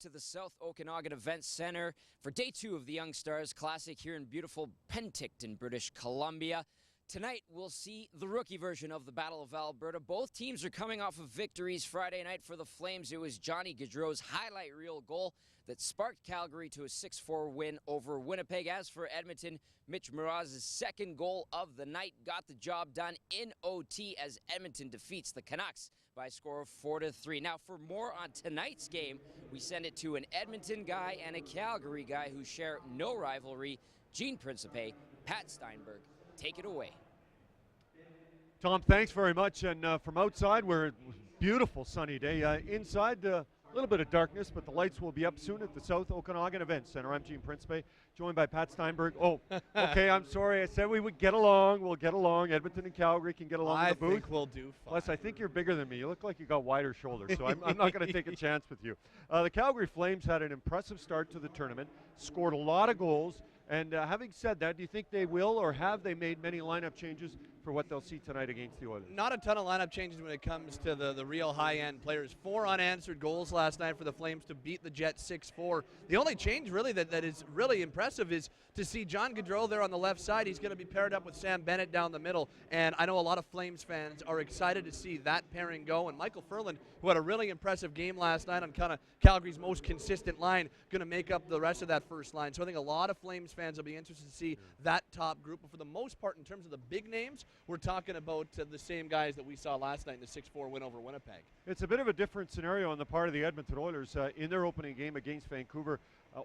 to the South Okanagan Event Center for day 2 of the Young Stars Classic here in beautiful Penticton, British Columbia. Tonight, we'll see the rookie version of the Battle of Alberta. Both teams are coming off of victories. Friday night for the Flames, it was Johnny Gaudreau's highlight reel goal that sparked Calgary to a 6-4 win over Winnipeg. As for Edmonton, Mitch Mraz's second goal of the night got the job done in OT as Edmonton defeats the Canucks by a score of 4-3. Now, for more on tonight's game, we send it to an Edmonton guy and a Calgary guy who share no rivalry. Gene Principe, Pat Steinberg. Take it away. Tom, thanks very much. And from outside, we're a beautiful sunny day. Inside, a little bit of darkness, but the lights will be up soon at the South Okanagan Event Center. I'm Gene Principe, joined by Pat Steinberg. Oh, okay, I'm sorry. I said we would get along. We'll get along. Edmonton and Calgary can get along in the booth. I think we'll do fine. Plus, I think you're bigger than me. You look like you got wider shoulders, so I'm not going to take a chance with you. The Calgary Flames had an impressive start to the tournament, scored a lot of goals. And having said that, do you think they will, or have they made many lineup changes for what they'll see tonight against the Oilers? Not a ton of lineup changes when it comes to the real high-end players. 4 unanswered goals last night for the Flames to beat the Jets 6-4. The only change really that is really impressive is to see John Gaudreau there on the left side. He's going to be paired up with Sam Bennett down the middle. And I know a lot of Flames fans are excited to see that pairing go. And Michael Ferland, who had a really impressive game last night on kind of Calgary's most consistent line, going to make up the rest of that first line. So I think a lot of Flames fans will be interested to see that top group. But for the most part, in terms of the big names, we're talking about the same guys that we saw last night in the 6-4 win over Winnipeg. It's a bit of a different scenario on the part of the Edmonton Oilers. In their opening game against Vancouver,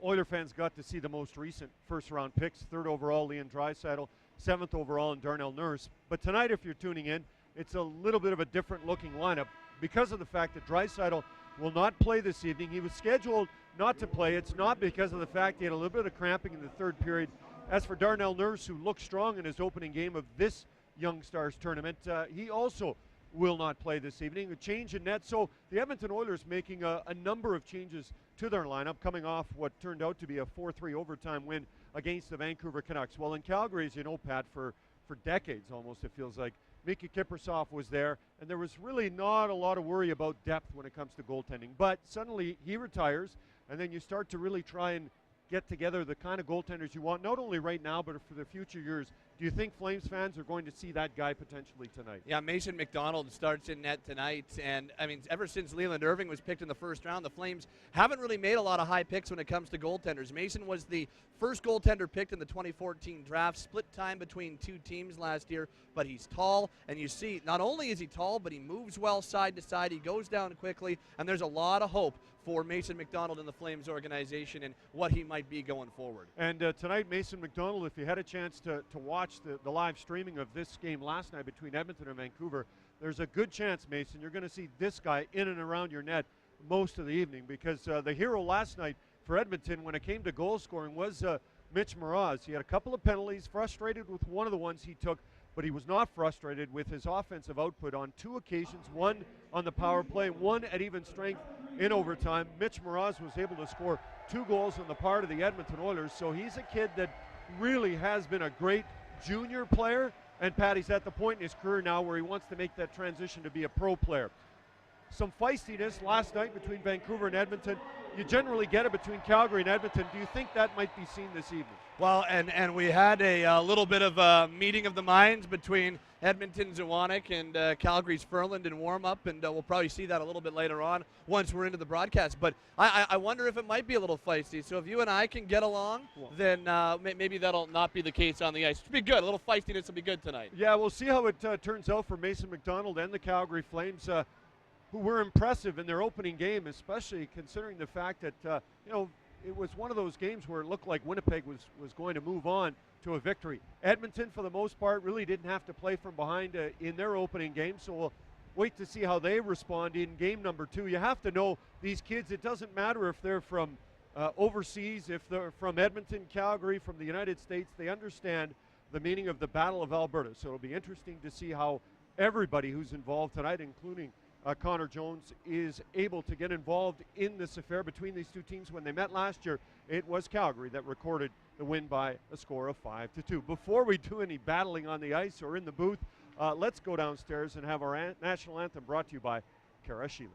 Oiler fans got to see the most recent first-round picks. 3rd overall, Leon Draisaitl. 7th overall, and Darnell Nurse. But tonight, if you're tuning in, it's a little bit of a different-looking lineup because of the fact that Draisaitl will not play this evening. He was scheduled not to play. It's not because of the fact he had a little bit of cramping in the 3rd period. As for Darnell Nurse, who looked strong in his opening game of this Young Stars tournament, he also will not play this evening. A change in net. So the Edmonton Oilers making a number of changes to their lineup, coming off what turned out to be a 4-3 overtime win against the Vancouver Canucks. Well, in Calgary, as you know, Pat, for decades almost, it feels like, Miikka Kiprusoff was there, and there was really not a lot of worry about depth when it comes to goaltending. But suddenly he retires, and then you start to really try and get together the kind of goaltenders you want, not only right now, but for the future years. Do you think Flames fans are going to see that guy potentially tonight? Yeah, Mason McDonald starts in net tonight. And, I mean, ever since Leland Irving was picked in the first round, the Flames haven't really made a lot of high picks when it comes to goaltenders. Mason was the first goaltender picked in the 2014 draft, split time between 2 teams last year, but he's tall. And you see, not only is he tall, but he moves well side to side. He goes down quickly, and there's a lot of hope for Mason McDonald in the Flames organization and what he might be going forward. And tonight, Mason McDonald, if you had a chance to watch the live streaming of this game last night between Edmonton and Vancouver, there's a good chance, Mason, you're going to see this guy in and around your net most of the evening, because the hero last night for Edmonton when it came to goal scoring was Mitch Mraz. He had a couple of penalties, frustrated with one of the ones he took, but he was not frustrated with his offensive output on 2 occasions, one on the power play, one at even strength in overtime. Mitch Mraz was able to score 2 goals on the part of the Edmonton Oilers, so he's a kid that really has been a great junior player, and Patty's at the point in his career now where he wants to make that transition to be a pro player. Some feistiness last night between Vancouver and Edmonton. You generally get it between Calgary and Edmonton. Do you think that might be seen this evening? Well, and we had a little bit of a meeting of the minds between Edmonton's Iwanek and Calgary's Ferland in warm-up, and we'll probably see that a little bit later on once we're into the broadcast. But I wonder if it might be a little feisty. So if you and I can get along, then maybe that'll not be the case on the ice. It'll be good. A little feistiness will be good tonight. Yeah, we'll see how it turns out for Mason McDonald and the Calgary Flames, who were impressive in their opening game, especially considering the fact that, it was one of those games where it looked like Winnipeg was going to move on to a victory. Edmonton, for the most part, really didn't have to play from behind in their opening game, so we'll wait to see how they respond in game number 2. You have to know these kids. It doesn't matter if they're from overseas, if they're from Edmonton, Calgary, from the United States. They understand the meaning of the Battle of Alberta, so it'll be interesting to see how everybody who's involved tonight, including Connor Jones, is able to get involved in this affair between these 2 teams. When they met last year, it was Calgary that recorded the win by a score of 5-2. Before we do any battling on the ice or in the booth, let's go downstairs and have our national anthem brought to you by Kara Sheila.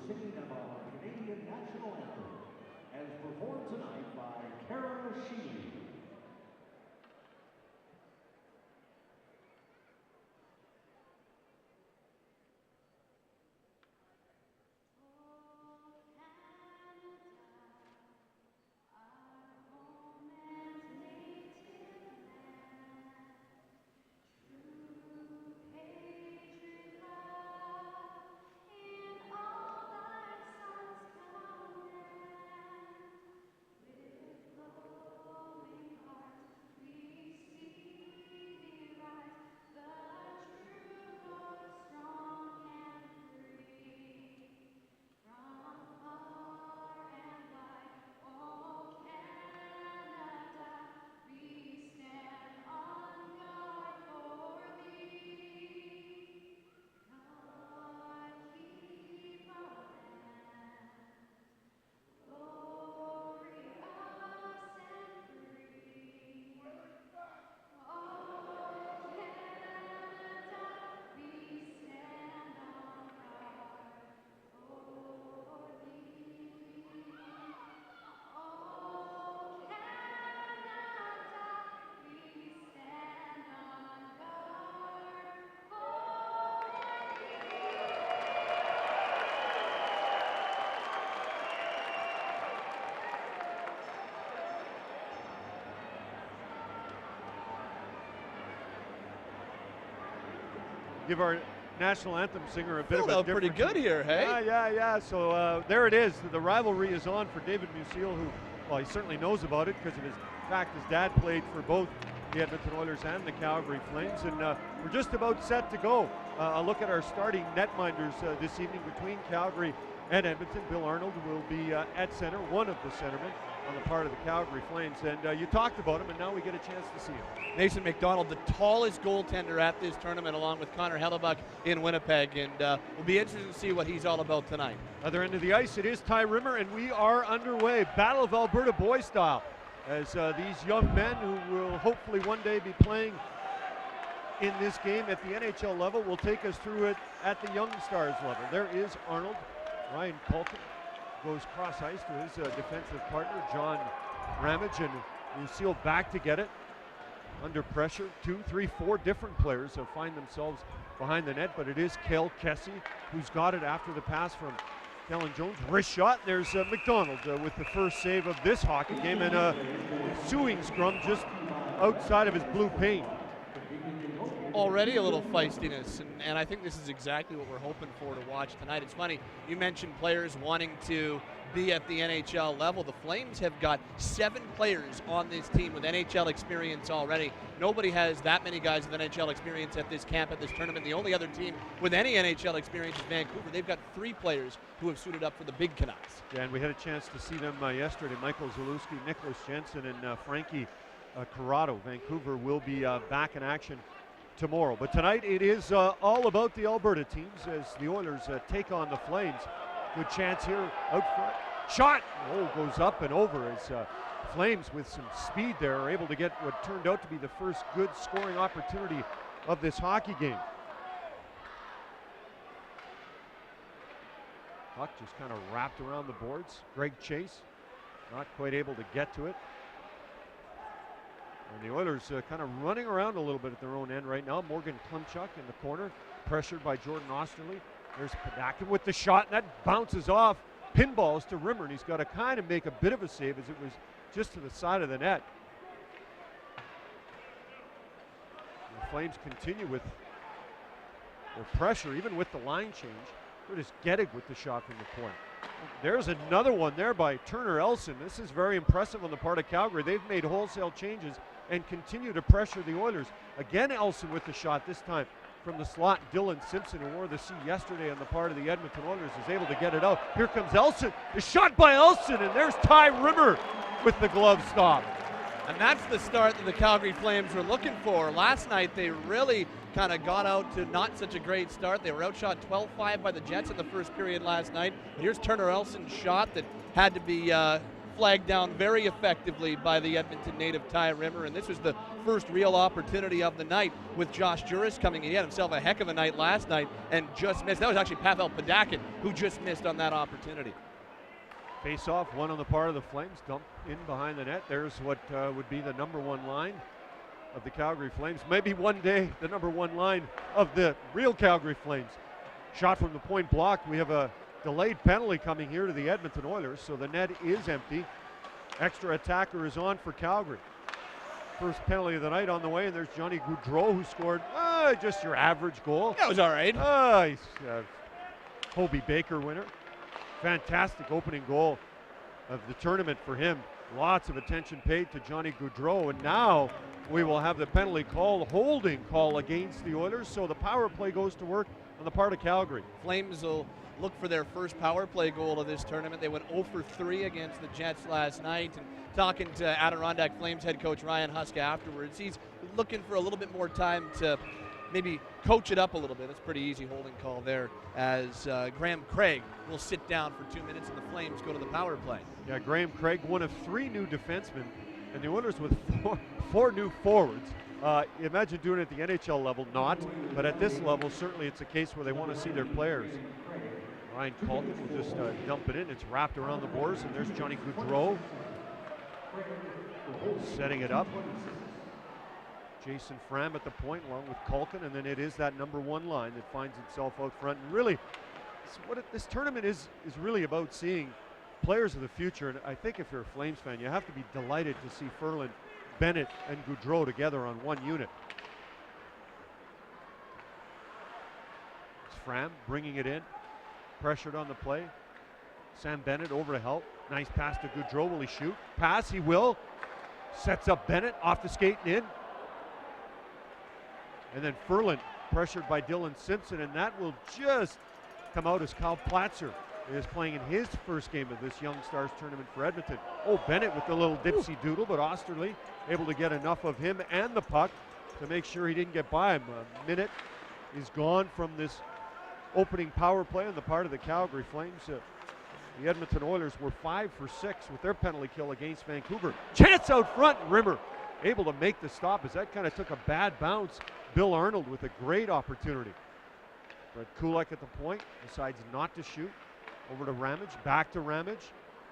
singing of our Canadian national anthem, as performed tonight by Intermission. Give our national anthem singer a bit Filled of a out pretty different good here, hey? Yeah. So there it is. The rivalry is on for David Musil, who, well, he certainly knows about it because of his fact his dad played for both the Edmonton Oilers and the Calgary Flames. And we're just about set to go. A look at our starting netminders this evening between Calgary and Edmonton. Bill Arnold will be at center, one of the centermen on the part of the Calgary Flames. And you talked about him, and now we get a chance to see him. Mason McDonald, the tallest goaltender at this tournament, along with Connor Hellebuck in Winnipeg, and we'll be interested to see what he's all about tonight. Other end of the ice, it is Ty Rimmer, and we are underway. Battle of Alberta boy style, as these young men who will hopefully one day be playing in this game at the NHL level will take us through it at the Young Stars level. There is Arnold. Ryan Colton goes cross ice to his defensive partner, John Ramage, and Musil back to get it. Under pressure, 2, 3, 4 different players find themselves behind the net, but it is Cale Kessie who's got it after the pass from Kellen Jones. Wrist shot. There's McDonald with the first save of this hockey game, and a suing scrum just outside of his blue paint. Already a little feistiness, and I think this is exactly what we're hoping for to watch tonight. It's funny, you mentioned players wanting to be at the NHL level. The Flames have got 7 players on this team with NHL experience already. Nobody has that many guys with NHL experience at this camp, at this tournament. The only other team with any NHL experience is Vancouver. They've got 3 players who have suited up for the big Canucks. Yeah, and we had a chance to see them yesterday. Michael Zalewski, Nicholas Jensen, and Frankie Corrado. Vancouver will be back in action tomorrow. But tonight it is all about the Alberta teams as the Oilers take on the Flames. Good chance here out front. Shot! Oh, goes up and over as Flames with some speed there are able to get what turned out to be the first good scoring opportunity of this hockey game. Puck just kind of wrapped around the boards. Greg Chase not quite able to get to it. And the Oilers kind of running around a little bit at their own end right now. Morgan Klimchuk in the corner, pressured by Jordan Osterley. There's Penticton with the shot, and that bounces off. Pinballs to Rimmer, and he's got to kind of make a bit of a save as it was just to the side of the net. And the Flames continue with their pressure, even with the line change. Curtis Gettig with the shot from the point. There's another one there by Turner Elson. This is very impressive on the part of Calgary. They've made wholesale changes and continue to pressure the Oilers. Again, Elson with the shot, this time from the slot. Dylan Simpson, who wore the C yesterday on the part of the Edmonton Oilers, is able to get it out. Here comes Elson. The shot by Elson, and there's Ty Rimmer with the glove stop. And that's the start that the Calgary Flames were looking for. Last night they really kind of got out to not such a great start. They were outshot 12-5 by the Jets in the first period last night. But here's Turner Elson's shot that had to be flagged down very effectively by the Edmonton native Ty Rimmer, and this was the first real opportunity of the night with Josh Juris coming in. He had himself a heck of a night last night and just missed. That was actually Pavel Penticton who just missed on that opportunity. Face off, one on the part of the Flames, dumped in behind the net. There's what would be the number one line of the Calgary Flames. Maybe one day the number one line of the real Calgary Flames. Shot from the point blocked. We have a delayed penalty coming here to the Edmonton Oilers, so the net is empty. Extra attacker is on for Calgary. First penalty of the night on the way, and there's Johnny Gaudreau who scored just your average goal. That was all right. He's Hobie Baker winner. Fantastic opening goal of the tournament for him. Lots of attention paid to Johnny Gaudreau, and now we will have the penalty call, holding call against the Oilers, so the power play goes to work on the part of Calgary. Flames will look for their first power play goal of this tournament. They went 0 for 3 against the Jets last night, and talking to Adirondack Flames head coach Ryan Huska afterwards, he's looking for a little bit more time to maybe coach it up a little bit. It's pretty easy holding call there, as Graham Craig will sit down for 2 minutes and the Flames go to the power play. Yeah, Graham Craig, one of 3 new defensemen, and the Oilers with four new forwards. Imagine doing it at the NHL level, not, but at this level, certainly it's a case where they want to see their players. Ryan Colton will just dump it in. It's wrapped around the boards, and there's Johnny Gaudreau setting it up. Jason Fram at the point along with Colton, and then it is that number one line that finds itself out front. And really, this tournament is really about seeing players of the future. And I think if you're a Flames fan, you have to be delighted to see Ferland, Bennett, and Gaudreau together on one unit. It's Fram bringing it in, pressured on the play. Sam Bennett over to help. Nice pass to Gaudreau. Will he shoot? Pass, he will. Sets up Bennett off the skate and in. And then Ferland pressured by Dylan Simpson, and that will just come out as Kyle Platzer is playing in his first game of this Young Stars tournament for Edmonton. Oh, Bennett with the little dipsy doodle, but Osterley able to get enough of him and the puck to make sure he didn't get by him. A minute is gone from this opening power play on the part of the Calgary Flames. The Edmonton Oilers were 5 for 6 with their penalty kill against Vancouver. Chance out front, Rimmer able to make the stop as that kind of took a bad bounce. Bill Arnold with a great opportunity. But Kulak at the point decides not to shoot. Over to Ramage, back to Ramage.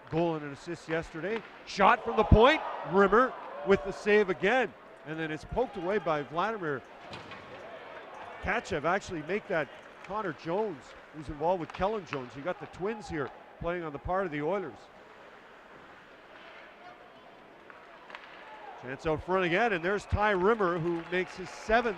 Goal and an assist yesterday. Shot from the point. Rimmer with the save again. And then it's poked away by Vladimir Kachev. Actually make that Connor Jones, who's involved with Kellen Jones. You got the Twins here playing on the part of the Oilers. Chance out front again, and there's Ty Rimmer, who makes his 7th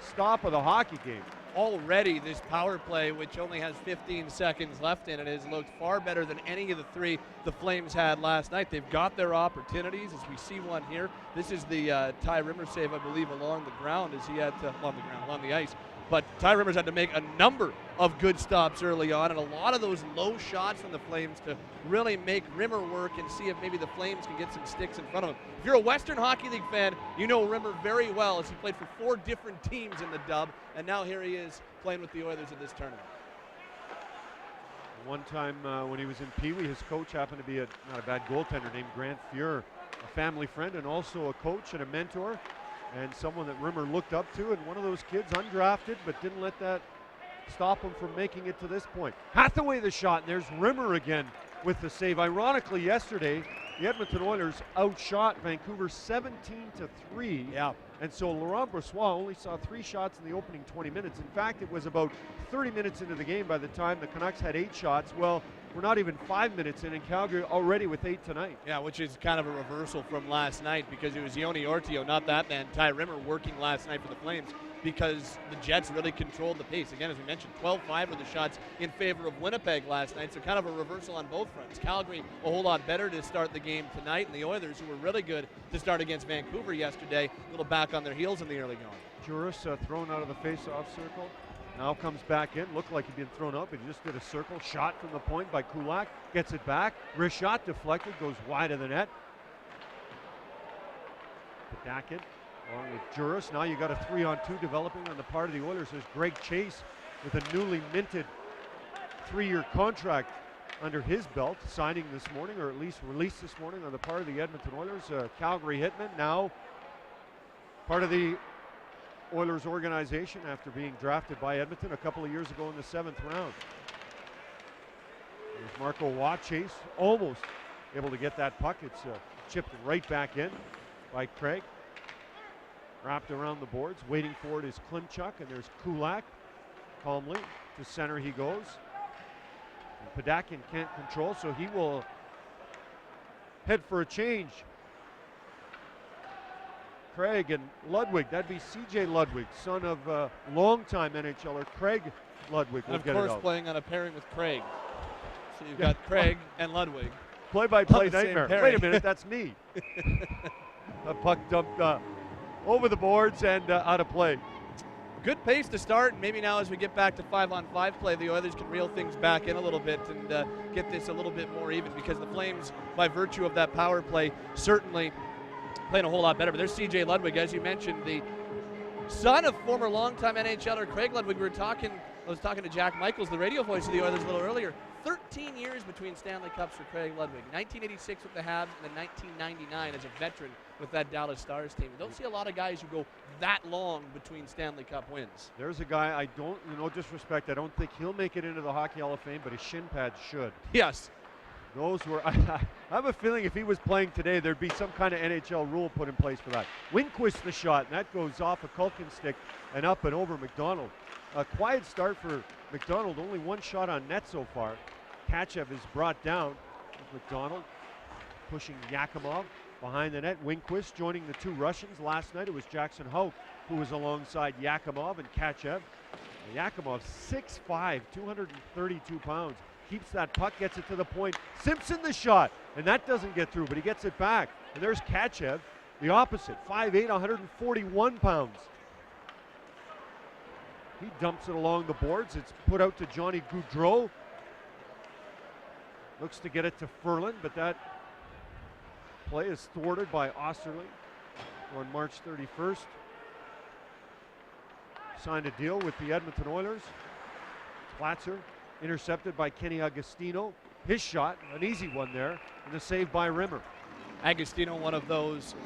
stop of the hockey game. Already this power play, which only has 15 seconds left in it, has looked far better than any of the 3 the Flames had last night. They've got their opportunities, as we see one here. This is the Ty Rimmer save, I believe, along the ground, as he had to, along the ice. But Ty Rimmer's had to make a number of good stops early on, and a lot of those low shots from the Flames to really make Rimmer work and see if maybe the Flames can get some sticks in front of him. If you're a Western Hockey League fan, you know Rimmer very well, as he played for 4 different teams in the dub, and now here he is playing with the Oilers in this tournament. One time when he was in Pee Wee, his coach happened to be not a bad goaltender named Grant Fuhr, a family friend and also a coach and a mentor, and someone that Rimmer looked up to, and one of those kids undrafted, but didn't let that stop him from making it to this point. Hathaway the shot, and there's Rimmer again with the save. Ironically, yesterday, the Edmonton Oilers outshot Vancouver 17-3. Yeah. And so Laurent Brossoit only saw 3 shots in the opening 20 minutes. In fact, it was about 30 minutes into the game by the time the Canucks had 8 shots. Well, we're not even 5 minutes in Calgary already with 8 tonight. Yeah, which is kind of a reversal from last night, because it was Yoni Ortio, not that man, Ty Rimmer, working last night for the Flames, because the Jets really controlled the pace. Again, as we mentioned, 12-5 were the shots in favor of Winnipeg last night, so kind of a reversal on both fronts. Calgary a whole lot better to start the game tonight, and the Oilers, who were really good to start against Vancouver yesterday, a little back on their heels in the early going. Juris thrown out of the face-off circle. Now comes back in. Looked like he'd been thrown up, but he just did a circle. Shot from the point by Kulak. Gets it back. Wrist shot deflected. Goes wide of the net. Penticton along with Juris. Now you got a 3-on-2 developing on the part of the Oilers. There's Greg Chase with a newly minted 3-year contract under his belt, signing this morning, or at least released this morning on the part of the Edmonton Oilers. Calgary hitman, now part of the Oilers organization after being drafted by Edmonton a couple of years ago in the 7th round. There's Marco Watt chase, almost able to get that puck. It's chipped right back in by Craig. Wrapped around the boards, waiting for it is Klimchuk, and there's Kulak. Calmly to center he goes. And Penticton can't control, so he will head for a change. Craig and Ludwig, that'd be C.J. Ludwig, son of longtime NHLer Craig Ludwig. And of course playing on a pairing with Craig. So you've got Craig and Ludwig. Play-by-play nightmare. Wait a minute, that's me. A puck dumped over the boards and out of play. Good pace to start. Maybe now as we get back to 5-on-5 play, the Oilers can reel things back in a little bit and get this a little bit more even, because the Flames, by virtue of that power play, certainly playing a whole lot better. But there's C.J. Ludwig, as you mentioned, the son of former longtime NHLer Craig Ludwig. I was talking to Jack Michaels, the radio voice of the Oilers, a little earlier. 13 years between Stanley Cups for Craig Ludwig. 1986 with the Habs, and then 1999 as a veteran with that Dallas Stars team. You don't see a lot of guys who go that long between Stanley Cup wins. There's a guy, I don't, no disrespect, I don't think he'll make it into the Hockey Hall of Fame, but his shin pads should. Yes. Those were, I have a feeling if he was playing today, there'd be some kind of NHL rule put in place for that. Winquist the shot, and that goes off a Culkin stick and up and over McDonald. A quiet start for McDonald, only one shot on net so far. Kachev is brought down. McDonald pushing Yakimov behind the net. Winquist joining the two Russians. Last night it was Jackson Houk who was alongside Yakimov and Kachev. Yakimov, 6'5", 232 pounds. Keeps that puck, gets it to the point. Simpson the shot, and that doesn't get through, but he gets it back. And there's Kachev, the opposite, 5'8", 141 pounds. He dumps it along the boards. It's put out to Johnny Gaudreau. Looks to get it to Ferland, but that play is thwarted by Osterley on March 31st. Signed a deal with the Edmonton Oilers. Platzer intercepted by Kenny Agostino. His shot, an easy one there, and the save by Rimmer. Agostino, one of those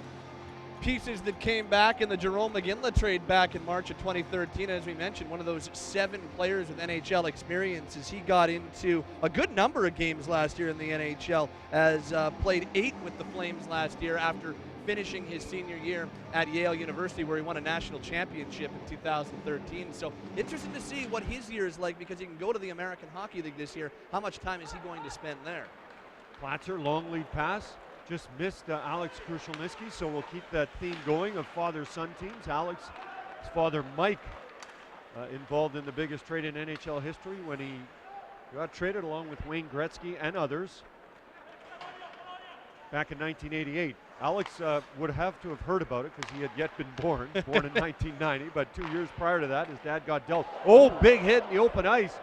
pieces that came back in the Jerome McGinley trade back in March of 2013. As we mentioned, one of those 7 players with NHL experience, as he got into a good number of games last year in the NHL, as played 8 with the Flames last year after finishing his senior year at Yale University, where he won a national championship in 2013. So interested to see what his year is like, because he can go to the American Hockey League this year. How much time is he going to spend there? Platzer, long lead pass. Just missed Alex Krushelnyski, so we'll keep that theme going of father-son teams. Alex, his father Mike, involved in the biggest trade in NHL history when he got traded along with Wayne Gretzky and others back in 1988. Alex would have to have heard about it because he had yet been born in 1990, but 2 years prior to that, his dad got dealt. Oh, big hit in the open ice.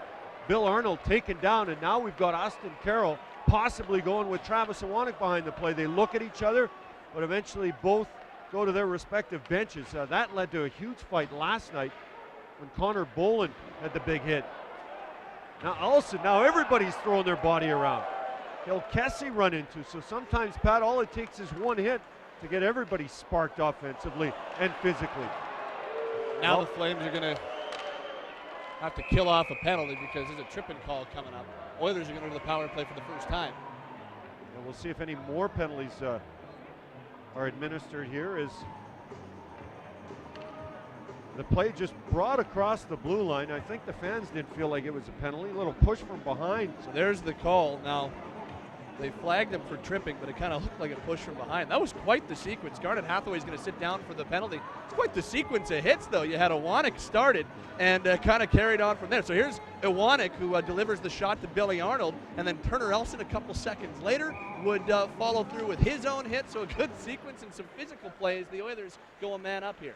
Bill Arnold taken down, and now we've got Austin Carroll possibly going with Travis Iwanek behind the play. They look at each other, but eventually both go to their respective benches. That led to a huge fight last night when Connor Boland had the big hit. Now also, now everybody's throwing their body around. He'll Kessie run into, so sometimes, Pat, all it takes is one hit to get everybody sparked offensively and physically. Now the Flames are going to have to kill off a penalty because there's a tripping call coming up. Oilers are going to go to the power play for the first time. And we'll see if any more penalties are administered here, as the play just brought across the blue line. I think the fans didn't feel like it was a penalty. A little push from behind. So there's the call. Now, they flagged him for tripping, but it kind of looked like a push from behind. That was quite the sequence. Garnet Hathaway's going to sit down for the penalty. It's quite the sequence of hits, though. You had Iwanek started and kind of carried on from there. So here's Iwanek, who delivers the shot to Billy Arnold, and then Turner Elson a couple seconds later would follow through with his own hit. So a good sequence and some physical plays. The Oilers go a man up here.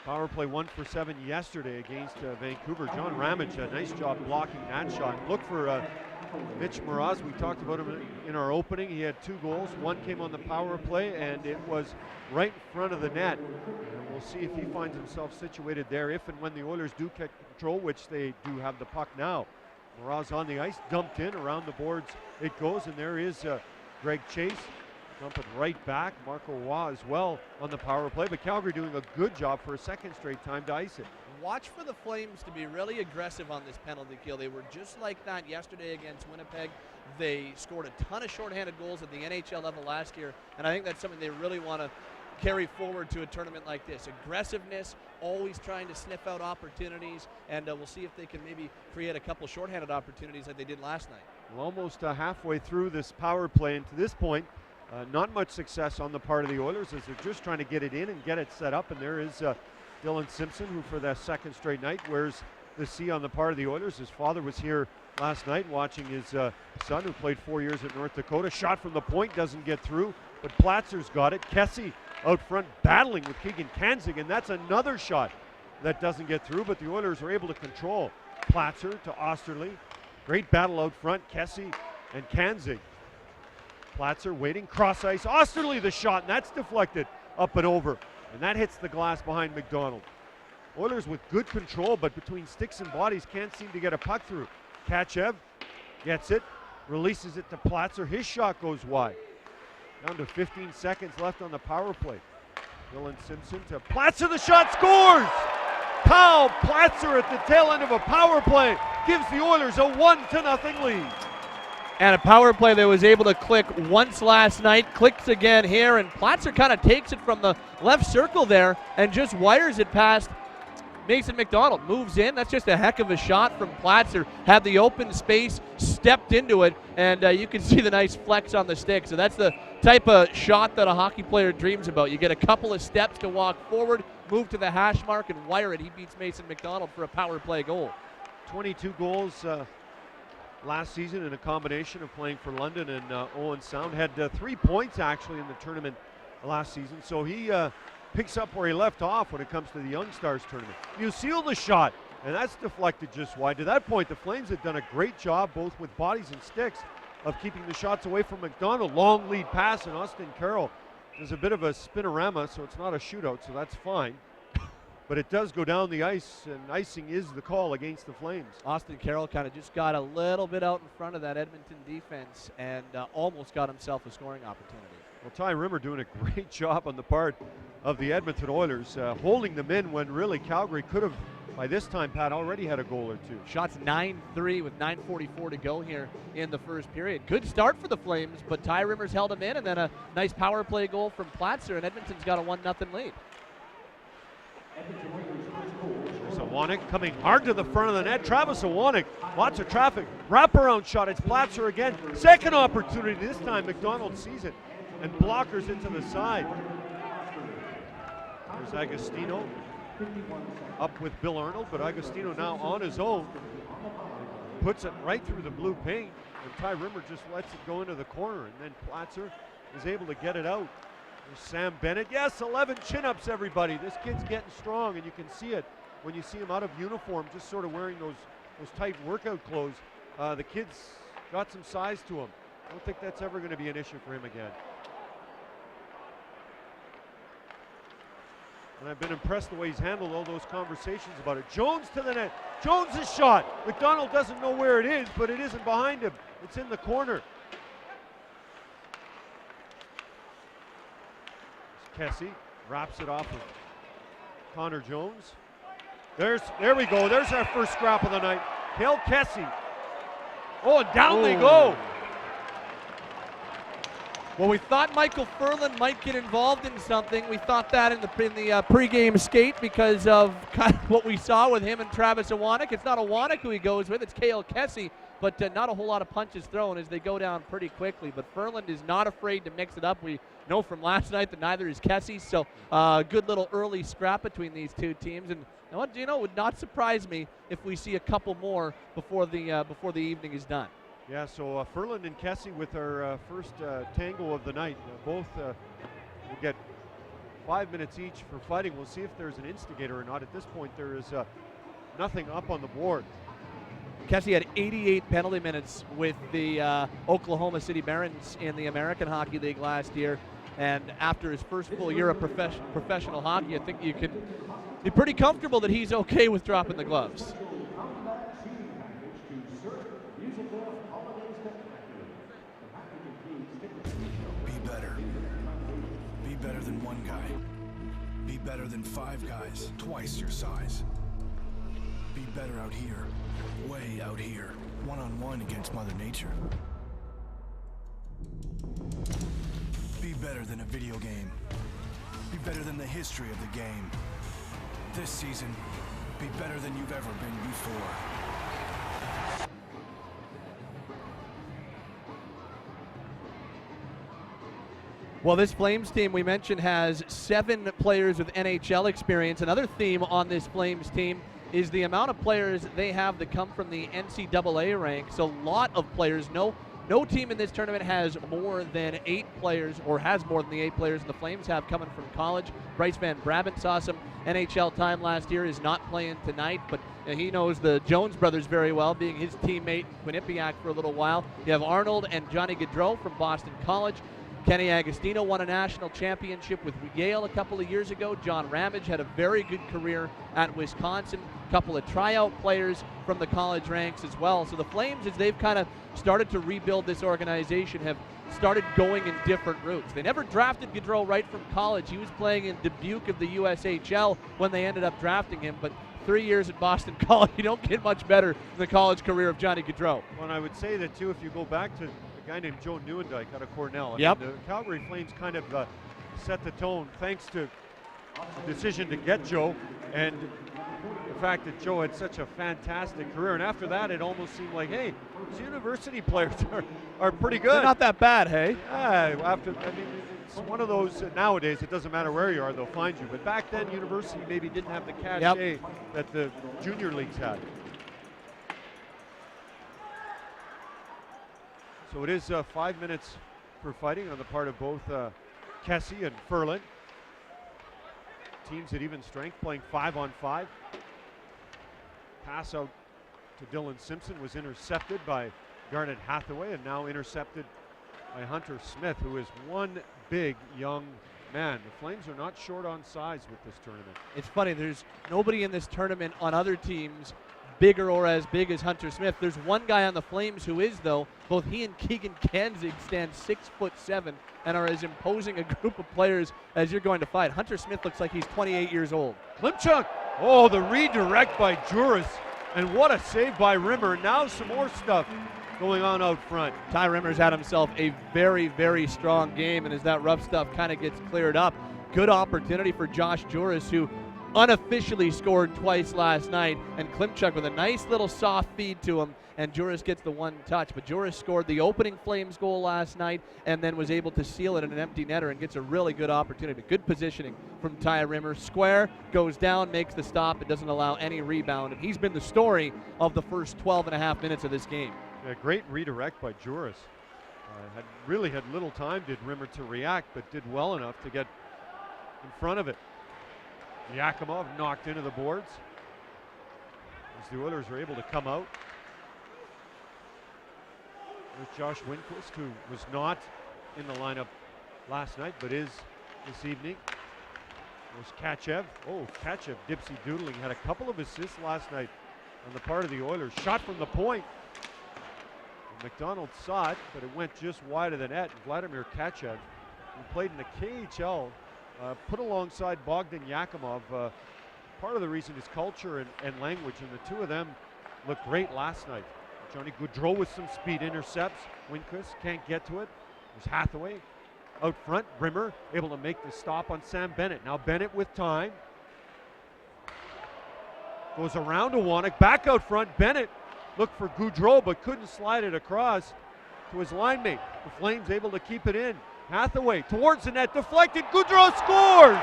Power play 1 for 7 yesterday against Vancouver. John Ramage, a nice job blocking that shot. Look for Mitch Mraz. We talked about him in our opening. He had 2 goals. One came on the power play, and it was right in front of the net. And we'll see if he finds himself situated there if and when the Oilers do get control, which they do have the puck now. Moraz on the ice, dumped in, around the boards it goes, and there is Greg Chase. Dump it right back. Marco Waugh as well on the power play, but Calgary doing a good job for a second straight time to ice it. Watch for the Flames to be really aggressive on this penalty kill. They were just like that yesterday against Winnipeg. They scored a ton of shorthanded goals at the NHL level last year, and I think that's something they really want to carry forward to a tournament like this. Aggressiveness, always trying to sniff out opportunities, and we'll see if they can maybe create a couple shorthanded opportunities like they did last night. Well, almost halfway through this power play, and to this point, not much success on the part of the Oilers as they're just trying to get it in and get it set up. And there is Dylan Simpson, who for the second straight night wears the C on the part of the Oilers. His father was here last night watching his son, who played 4 years at North Dakota. Shot from the point doesn't get through, but Platzer's got it. Kessie out front battling with Keegan Kanzig, and that's another shot that doesn't get through, but the Oilers are able to control. Platzer to Osterley. Great battle out front, Kessie and Kanzig. Platzer waiting, cross ice. Osterley the shot, and that's deflected up and over. And that hits the glass behind McDonald. Oilers with good control, but between sticks and bodies can't seem to get a puck through. Kachev gets it, releases it to Platzer. His shot goes wide. Down to 15 seconds left on the power play. Dylan Simpson to Platzer, the shot scores! Kyle Platzer at the tail end of a power play gives the Oilers a 1-0 lead. And a power play that was able to click once last night, clicks again here, and Platzer kind of takes it from the left circle there and just wires it past Mason McDonald. Moves in. That's just a heck of a shot from Platzer. Had the open space, stepped into it, and you can see the nice flex on the stick. So that's the type of shot that a hockey player dreams about. You get a couple of steps to walk forward, move to the hash mark, and wire it. He beats Mason McDonald for a power play goal. 22 goals last season in a combination of playing for London and Owen Sound. Had 3 points actually in the tournament last season, so he picks up where he left off when it comes to the Young Stars tournament. You seal the shot, and that's deflected just wide. To that point, the Flames had done a great job, both with bodies and sticks, of keeping the shots away from McDonald. Long lead pass, and Austin Carroll does a bit of a spinorama, so it's not a shootout, so that's fine. But it does go down the ice, and icing is the call against the Flames. Austin Carroll kind of just got a little bit out in front of that Edmonton defense and almost got himself a scoring opportunity. Well, Ty Rimmer doing a great job on the part of the Edmonton Oilers, holding them in when really Calgary could have, by this time, Pat, already had a goal or two. Shots 9-3 with 9:44 to go here in the first period. Good start for the Flames, but Ty Rimmer's held him in, and then a nice power play goal from Platzer, and Edmonton's got a 1-0 lead. There's Awanek coming hard to the front of the net. Travis Awanek, lots of traffic. Wraparound shot, it's Platzer again. Second opportunity, this time McDonald sees it and blockers it to the side. There's Agostino up with Bill Arnold, but Agostino now on his own. Puts it right through the blue paint, and Ty Rimmer just lets it go into the corner, and then Platzer is able to get it out. There's Sam Bennett. Yes, 11 chin-ups, everybody. This kid's getting strong, and you can see it when you see him out of uniform, just sort of wearing those tight workout clothes. The kid's got some size to him. I don't think that's ever going to be an issue for him again. And I've been impressed the way he's handled all those conversations about it. Jones to the net. Jones' shot. McDonald doesn't know where it is, but it isn't behind him. It's in the corner. Kessie wraps it off of Connor Jones. There we go. There's our first scrap of the night. Cale Kessie. Oh, and down they go. Well, we thought Michael Ferland might get involved in something. We thought that in the pregame skate because of kind of what we saw with him and Travis Awanek. It's not Awanek who he goes with, it's Cale Kessie, but not a whole lot of punches thrown as they go down pretty quickly. But Ferland is not afraid to mix it up. We know from last night that neither is Kessie, so good little early scrap between these two teams. And what it would not surprise me if we see a couple more before the evening is done. Yeah, so Ferland and Kessie with our first tango of the night. Both will get 5 minutes each for fighting. We'll see if there's an instigator or not. At this point, there is nothing up on the board. Kessie had 88 penalty minutes with the Oklahoma City Barons in the American Hockey League last year. And after his first full year of professional hockey, I think you can be pretty comfortable that he's okay with dropping the gloves. better than 5 guys twice your size. Be better out here, way out here, one-on-one against Mother Nature. Be better than a video game. Be better than the history of the game. This season, be better than you've ever been before. Well, this Flames team we mentioned has 7 players with NHL experience. Another theme on this Flames team is the amount of players they have that come from the NCAA ranks. A lot of players. No team in this tournament has more than 8 players, or has more than the 8 players the Flames have coming from college. Bryce Van Brabant saw some NHL time last year, is not playing tonight, but he knows the Jones brothers very well, being his teammate Quinnipiac for a little while. You have Arnold and Johnny Gaudreau from Boston College. Kenny Agostino won a national championship with Yale a couple of years ago. John Ramage had a very good career at Wisconsin. A couple of tryout players from the college ranks as well. So the Flames, as they've kind of started to rebuild this organization, have started going in different routes. They never drafted Gaudreau right from college. He was playing in Dubuque of the USHL when they ended up drafting him. But 3 years at Boston College, you don't get much better than the college career of Johnny Gaudreau. Well, and I would say that, too, if you go back to a guy named Joe Nieuwendyk out of Cornell. Yep. I mean, the Calgary Flames kind of set the tone thanks to the decision to get Joe and the fact that Joe had such a fantastic career. And after that, it almost seemed like, hey, these university players are pretty good. They're not that bad, hey? Yeah, it's one of those, nowadays, it doesn't matter where you are, they'll find you. But back then, university maybe didn't have the cachet that the junior leagues had. So it is 5 minutes for fighting on the part of both Kessie and Ferland. Teams at even strength playing 5-on-5. Pass out to Dylan Simpson was intercepted by Garnet Hathaway and now intercepted by Hunter Smith, who is one big young man. The Flames are not short on size with this tournament. It's funny, there's nobody in this tournament on other teams bigger or as big as Hunter Smith. There's one guy on the Flames who is, though. Both he and Keegan Kanzig stand 6'7" and are as imposing a group of players as you're going to fight. Hunter Smith looks like he's 28 years old. Klimchuk, oh, the redirect by Juris, and what a save by Rimmer. Now some more stuff going on out front. Ty Rimmer's had himself a very, very strong game, and as that rough stuff kind of gets cleared up, good opportunity for Josh Juris, who unofficially scored twice last night, and Klimchuk with a nice little soft feed to him, and Juris gets the one touch. But Juris scored the opening Flames goal last night and then was able to seal it in an empty netter and gets a really good opportunity. Good positioning from Ty Rimmer. Square, goes down, makes the stop. It doesn't allow any rebound, and he's been the story of the first 12 and a half minutes of this game. Yeah, great redirect by Juris. Really had little time, did Rimmer, to react, but did well enough to get in front of it. Yakimov knocked into the boards as the Oilers are able to come out. There's Josh Winquist, who was not in the lineup last night, but is this evening. There's Kachev. Oh, Kachev dipsy doodling. Had a couple of assists last night on the part of the Oilers. Shot from the point. And McDonald saw it, but it went just wide of the net. Vladimir Kachev, who played in the KHL, put alongside Bogdan Yakimov. Part of the reason is culture and language, and the two of them looked great last night. Johnny Gaudreau with some speed intercepts. Winquist can't get to it. There's Hathaway out front. Rimmer able to make the stop on Sam Bennett. Now Bennett with time. Goes around to Wannick. Back out front. Bennett looked for Gaudreau but couldn't slide it across to his line mate. The Flames able to keep it in. Hathaway towards the net. Deflected. Gaudreau scores!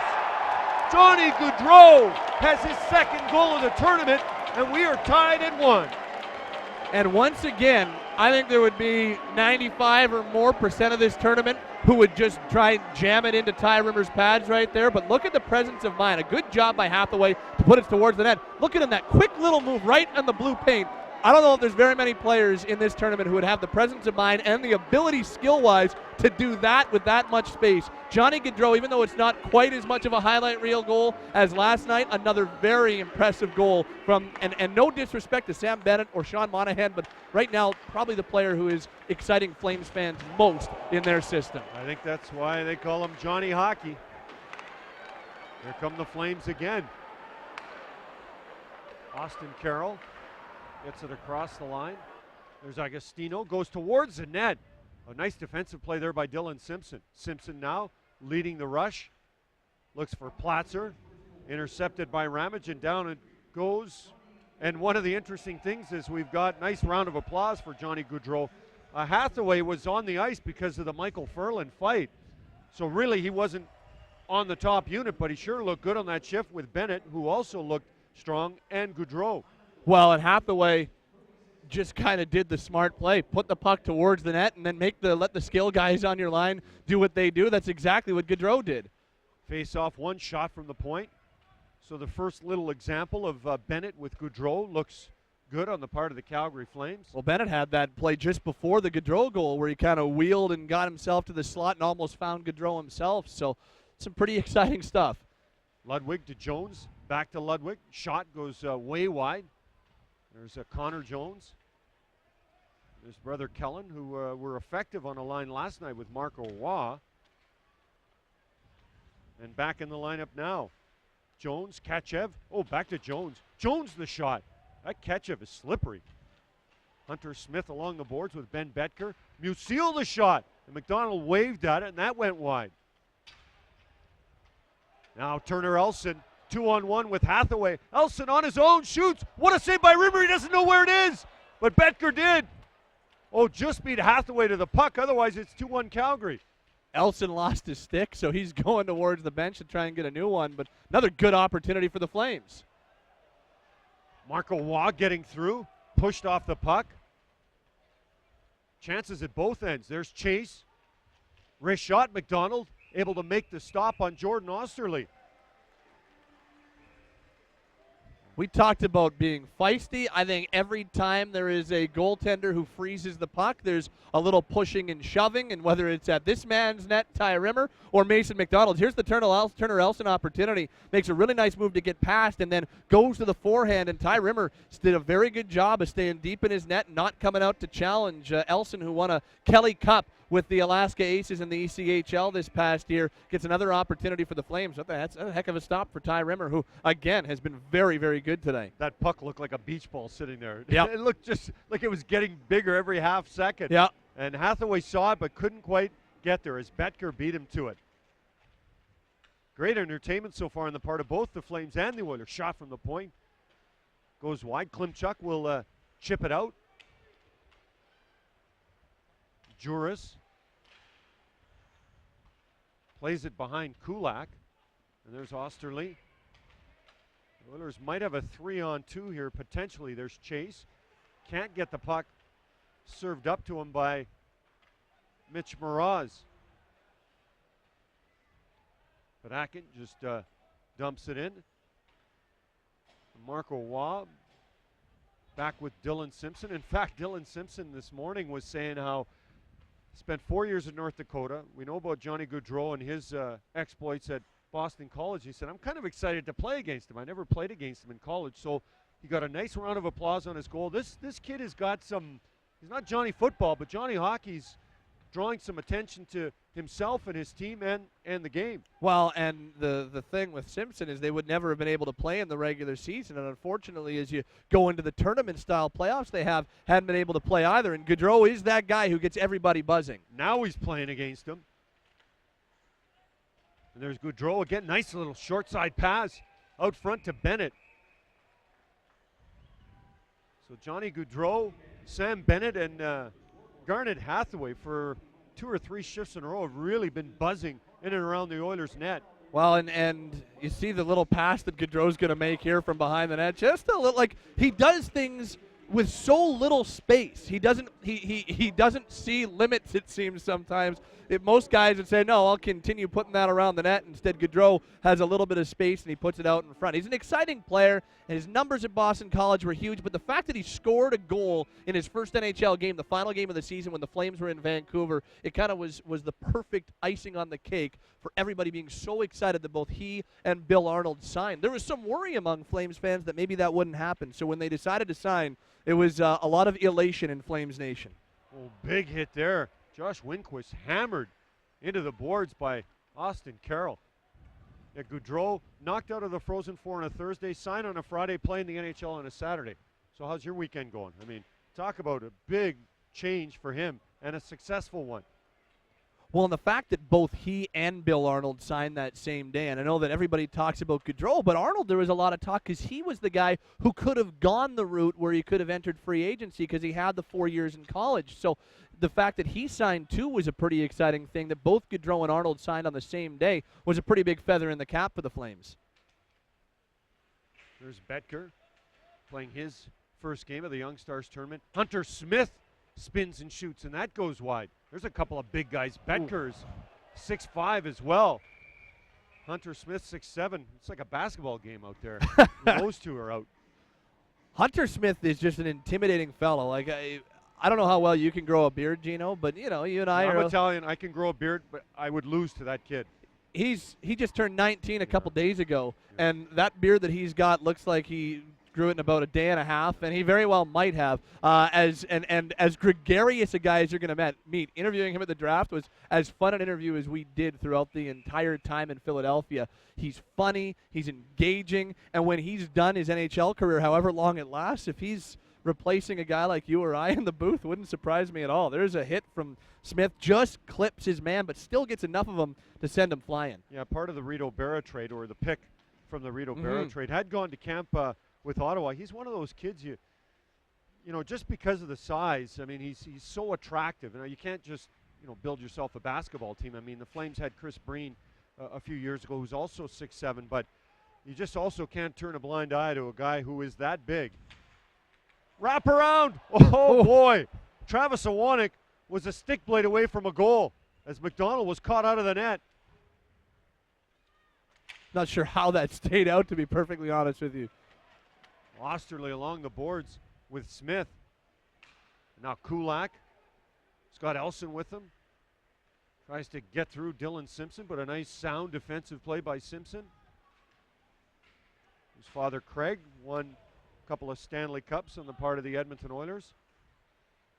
Johnny Gaudreau has his second goal of the tournament, and we are tied at 1. And once again, I think there would be 95 or more % of this tournament who would just try and jam it into Ty Rimmer's pads right there. But look at the presence of mind. A good job by Hathaway to put it towards the net. Look at him, that quick little move right on the blue paint. I don't know if there's very many players in this tournament who would have the presence of mind and the ability skill-wise to do that with that much space. Johnny Gaudreau, even though it's not quite as much of a highlight reel goal as last night, another very impressive goal from, and no disrespect to Sam Bennett or Sean Monahan, but right now probably the player who is exciting Flames fans most in their system. I think that's why they call him Johnny Hockey. Here come the Flames again. Austin Carroll gets it across the line. There's Agostino, goes towards the net. A nice defensive play there by Dylan Simpson. Simpson now leading the rush. Looks for Platzer. Intercepted by Ramage, and down it goes. And one of the interesting things is we've got nice round of applause for Johnny Gaudreau. Hathaway was on the ice because of the Michael Ferland fight. So really he wasn't on the top unit, but he sure looked good on that shift with Bennett, who also looked strong, and Gaudreau. Well, and Hathaway just kind of did the smart play, put the puck towards the net, and then let the skill guys on your line do what they do. That's exactly what Gaudreau did. Face off, one shot from the point. So the first little example of Bennett with Gaudreau looks good on the part of the Calgary Flames. Well, Bennett had that play just before the Gaudreau goal where he kind of wheeled and got himself to the slot and almost found Gaudreau himself. So some pretty exciting stuff. Ludwig to Jones, back to Ludwig. Shot goes way wide. There's Connor Jones. There's brother Kellen, who were effective on a line last night with Marco Waugh. And back in the lineup now. Jones, Kachev. Oh, back to Jones. Jones the shot. That Kachev is slippery. Hunter Smith along the boards with Ben Betker. Musil the shot. And McDonald waved at it, and that went wide. Now Turner Elson, 2-on-1 with Hathaway. Elson on his own, shoots. What a save by Rimmer. He doesn't know where it is, but Betker did. Oh, just beat Hathaway to the puck. Otherwise, it's 2-1 Calgary. Elson lost his stick, so he's going towards the bench to try and get a new one, but another good opportunity for the Flames. Marco Waugh getting through, pushed off the puck. Chances at both ends. There's Chase. Wrist shot. McDonald able to make the stop on Jordan Osterley. We talked about being feisty. I think every time there is a goaltender who freezes the puck, there's a little pushing and shoving, and whether it's at this man's net, Ty Rimmer, or Mason McDonald. Here's the Turner Elson opportunity. Makes a really nice move to get past and then goes to the forehand, and Ty Rimmer did a very good job of staying deep in his net, not coming out to challenge Elson, who won a Kelly Cup with the Alaska Aces in the ECHL this past year, gets another opportunity for the Flames. That's a heck of a stop for Ty Rimmer, who, again, has been very, very good today. That puck looked like a beach ball sitting there. Yep. It looked just like it was getting bigger every half second. Yeah. And Hathaway saw it but couldn't quite get there as Betker beat him to it. Great entertainment so far on the part of both the Flames and the Oilers. Shot from the point. Goes wide. Klimchuk will chip it out. Juris plays it behind Kulak. And there's Osterley. The Oilers might have a 3-on-2 here, potentially. There's Chase. Can't get the puck served up to him by Mitch Mraz. But Akin just dumps it in. Marco Waugh back with Dylan Simpson. In fact, Dylan Simpson this morning was saying how spent 4 years in North Dakota. We know about Johnny Gaudreau and his exploits at Boston College. He said, I'm kind of excited to play against him. I never played against him in college. So he got a nice round of applause on his goal. This kid has got some, he's not Johnny football, but Johnny hockey's drawing some attention to himself and his team and the game. Well, and the thing with Simpson is they would never have been able to play in the regular season, and unfortunately as you go into the tournament-style playoffs they hadn't been able to play either, and Gaudreau is that guy who gets everybody buzzing. Now he's playing against him. And there's Gaudreau again. Nice little short side pass out front to Bennett. So Johnny Gaudreau, Sam Bennett, and Garnet Hathaway for 2 or 3 shifts in a row have really been buzzing in and around the Oilers' net. Well, and you see the little pass that Gaudreau's going to make here from behind the net. Just a little, like, he does things with so little space. He doesn't see limits, it seems sometimes. Most guys would say, no, I'll continue putting that around the net. Instead, Gaudreau has a little bit of space, and he puts it out in front. He's an exciting player, and his numbers at Boston College were huge, but the fact that he scored a goal in his first NHL game, the final game of the season when the Flames were in Vancouver, it kind of was the perfect icing on the cake for everybody being so excited that both he and Bill Arnold signed. There was some worry among Flames fans that maybe that wouldn't happen, so when they decided to sign, it was a lot of elation in Flames Nation. Oh, big hit there. Josh Winquist hammered into the boards by Austin Carroll. Goudreau knocked out of the Frozen Four on a Thursday, signed on a Friday, playing the NHL on a Saturday. So how's your weekend going? I mean, talk about a big change for him and a successful one. Well, and the fact that both he and Bill Arnold signed that same day, and I know that everybody talks about Gaudreau, but Arnold, there was a lot of talk because he was the guy who could have gone the route where he could have entered free agency because he had the 4 years in college. So the fact that he signed too was a pretty exciting thing. That both Gaudreau and Arnold signed on the same day was a pretty big feather in the cap for the Flames. There's Betker playing his first game of the Young Stars tournament. Hunter Smith spins and shoots, and that goes wide. There's a couple of big guys. Betker's 6'5" as well. Hunter Smith 6'7". It's like a basketball game out there. Those two are out. Hunter Smith is just an intimidating fellow. Like I don't know how well you can grow a beard, Gino, but you and I I'm are Italian. I can grow a beard, but I would lose to that kid. He just turned 19 a couple days ago, and that beard that he's got looks like he grew it in about a day and a half, and he very well might have. As gregarious a guy as you're going to meet. Interviewing him at the draft was as fun an interview as we did throughout the entire time in Philadelphia. He's funny, he's engaging, and when he's done his NHL career, however long it lasts, if he's replacing a guy like you or I in the booth, wouldn't surprise me at all. There's a hit from Smith, just clips his man, but still gets enough of him to send him flying. Yeah, part of the Rito Berra trade, or the pick from the Rito Berra trade, had gone to camp with Ottawa. He's one of those kids you know, just because of the size. I mean, he's so attractive. You can't just build yourself a basketball team. I mean, the Flames had Chris Breen a few years ago, who's also 6'7", but you just also can't turn a blind eye to a guy who is that big. Wrap around! Oh boy! Travis Iwanek was a stick blade away from a goal as McDonald was caught out of the net. Not sure how that stayed out, to be perfectly honest with you. Osterley along the boards with Smith. Now Kulak. Scott Elson with him. Tries to get through Dylan Simpson, but a nice sound defensive play by Simpson. His father Craig won a couple of Stanley Cups on the part of the Edmonton Oilers.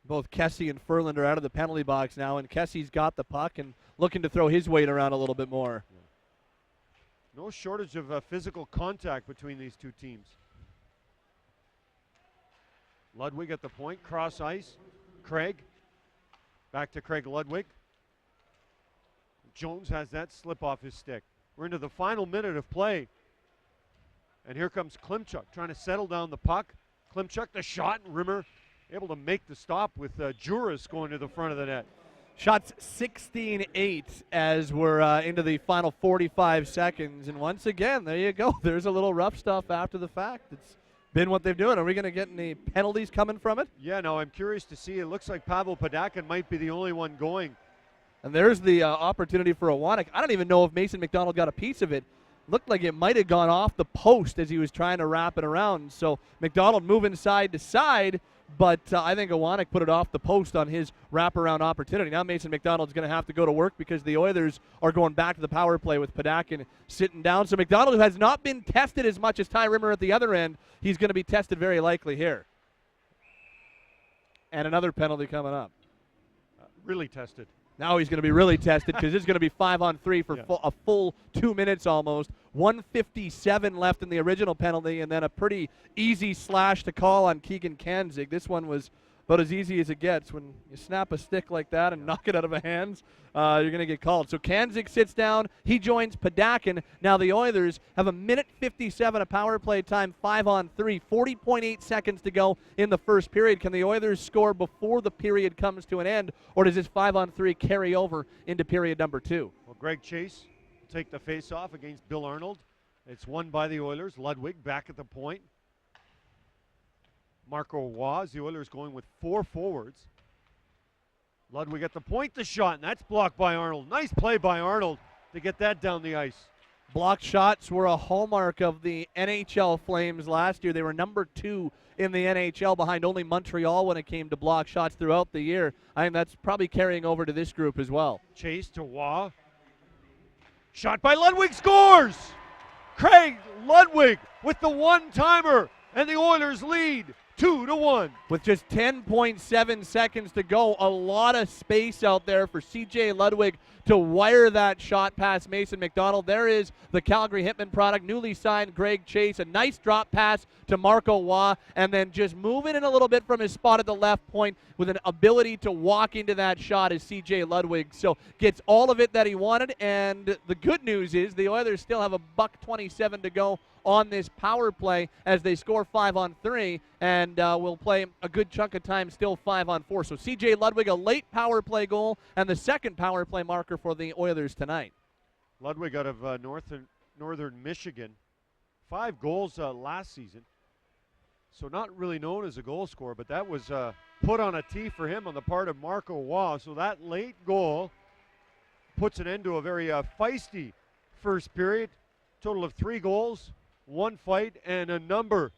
Both Kessie and Ferland are out of the penalty box now, and Kessie's got the puck and looking to throw his weight around a little bit more. No shortage of physical contact between these two teams. Ludwig at the point, cross ice. Craig. Back to Craig Ludwig. Jones has that slip off his stick. We're into the final minute of play. And here comes Klimchuk trying to settle down the puck. Klimchuk the shot, and Rimmer able to make the stop with Juris going to the front of the net. Shots 16-8 as we're into the final 45 seconds. And once again, there you go. There's a little rough stuff after the fact. It's been what they've done. Are we going to get any penalties coming from it? Yeah, no, I'm curious to see. It looks like Pavel Padakin might be the only one going. And there's the opportunity for Iwanek. I don't even know if Mason McDonald got a piece of it. Looked like it might have gone off the post as he was trying to wrap it around. So McDonald moving side to side, but I think Iwanek put it off the post on his wraparound opportunity. Now Mason McDonald's going to have to go to work because the Oilers are going back to the power play with Padakin sitting down. So McDonald, who has not been tested as much as Ty Rimmer at the other end, he's going to be tested very likely here. And another penalty coming up. Really tested. Now he's going to be really tested because it's going to be 5-on-3 for a full 2 minutes almost. 1:57 left in the original penalty, and then a pretty easy slash to call on Keegan Kanzig. This one was about as easy as it gets. When you snap a stick like that and knock it out of hands, you're going to get called. So Kanzig sits down. He joins Padakin. Now the Oilers have 1:57 of power play time, 5-on-3, 40.8 seconds to go in the first period. Can the Oilers score before the period comes to an end, or does this 5-on-3 carry over into period number 2? Well, Greg Chase will take the face-off against Bill Arnold. It's won by the Oilers. Ludwig back at the point. Marco Waz, the Oilers going with 4 forwards. Ludwig at the point, the shot, and that's blocked by Arnold. Nice play by Arnold to get that down the ice. Blocked shots were a hallmark of the NHL Flames last year. They were number 2 in the NHL behind only Montreal when it came to block shots throughout the year. I think that's probably carrying over to this group as well. Chase to Wah. Shot by Ludwig, scores! Craig Ludwig with the one-timer, and the Oilers lead 2-1. With just 10.7 seconds to go, a lot of space out there for CJ Ludwig to wire that shot past Mason McDonald. There is the Calgary Hitman product, newly signed Greg Chase. A nice drop pass to Marco Waugh, and then just moving in a little bit from his spot at the left point with an ability to walk into that shot is CJ Ludwig. So gets all of it that he wanted, and the good news is the Oilers still have a $1:27 to go on this power play as they score 5 on 3, and will play a good chunk of time still 5 on 4. So CJ Ludwig, a late power play goal and the second power play marker for the Oilers tonight. Ludwig out of Northern Michigan. 5 goals last season. So not really known as a goal scorer, but that was put on a tee for him on the part of Marco Waugh. So that late goal puts an end to a very feisty first period. Total of 3 goals, 1 fight, and a number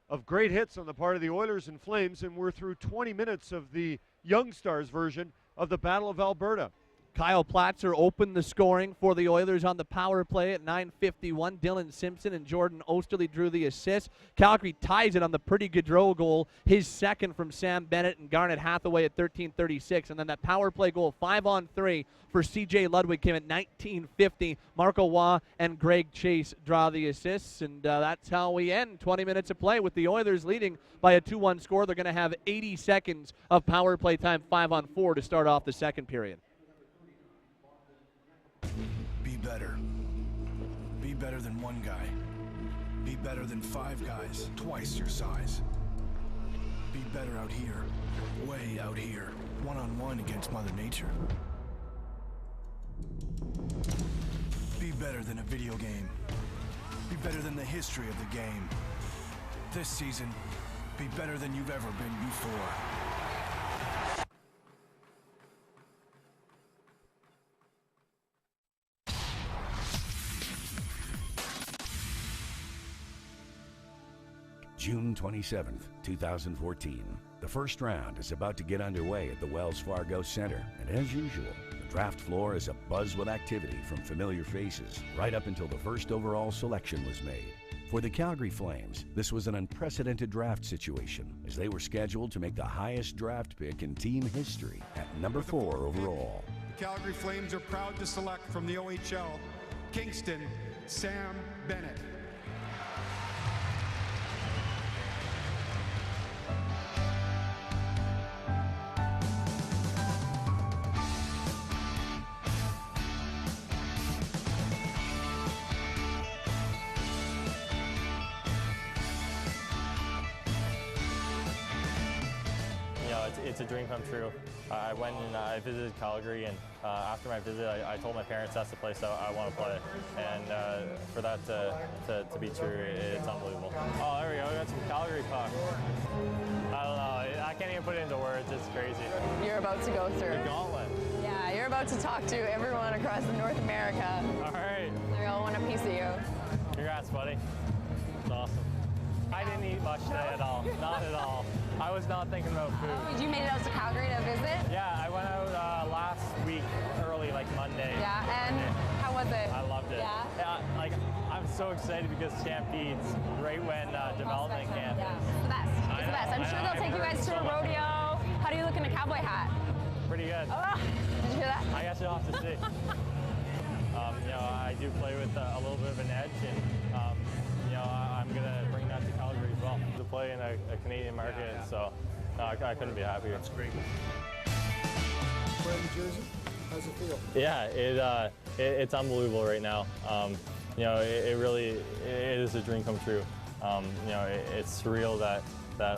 of great hits on the part of the Oilers and Flames, and we're through 20 minutes of the Young Stars version of the Battle of Alberta. Kyle Platzer opened the scoring for the Oilers on the power play at 9:51. Dylan Simpson and Jordan Osterley drew the assist. Calgary ties it on the Pretty Gaudreau goal, his second from Sam Bennett and Garnet Hathaway at 13:36. And then that power play goal, 5 on 3 for CJ Ludwig, came at 19:50. Marco Waugh and Greg Chase draw the assists, and that's how we end 20 minutes of play with the Oilers leading by a 2-1 score. They're going to have 80 seconds of power play time, 5 on 4 to start off the second period. Be better. Be better than one guy. Be better than 5 guys, twice your size. Be better out here, way out here, one-on-one against Mother Nature. Be better than a video game. Be better than the history of the game. This season, be better than you've ever been before. June 27th, 2014. The first round is about to get underway at the Wells Fargo Center, and as usual, the draft floor is abuzz with activity from familiar faces right up until the first overall selection was made. For the Calgary Flames, this was an unprecedented draft situation, as they were scheduled to make the highest draft pick in team history at number 4 overall. The Calgary Flames are proud to select from the OHL, Kingston, Sam Bennett. It's a dream come true. I went and I visited Calgary, and after my visit, I told my parents that's the place that I want to play. And for that to be true, it's unbelievable. Oh, there we go. We got some Calgary puck. I don't know. I can't even put it into words. It's crazy. You're about to go through the gauntlet. Yeah, you're about to talk to everyone across North America. All right. They all want a piece of you. Congrats, buddy. It's awesome. I didn't eat much today at all. Not at all. I was not thinking about food. You made it out to Calgary to visit? Yeah, I went out last week early, like Monday. Yeah, and how was it? I loved it. Yeah? Like, I'm so excited because Stampede's right when development camp. Yeah, it's the best. It's the best. I'm sure they'll take you guys to a rodeo. How do you look in a cowboy hat? Pretty good. Oh, did you hear that? I guess you'll have to see. I do play with a little bit of an edge, and I'm going to bring that to Calgary as well. To play in a Canadian market, so I couldn't be happier. That's great. Wearing the jersey, how's it feel? Yeah, it's unbelievable right now. It really is a dream come true. It's surreal that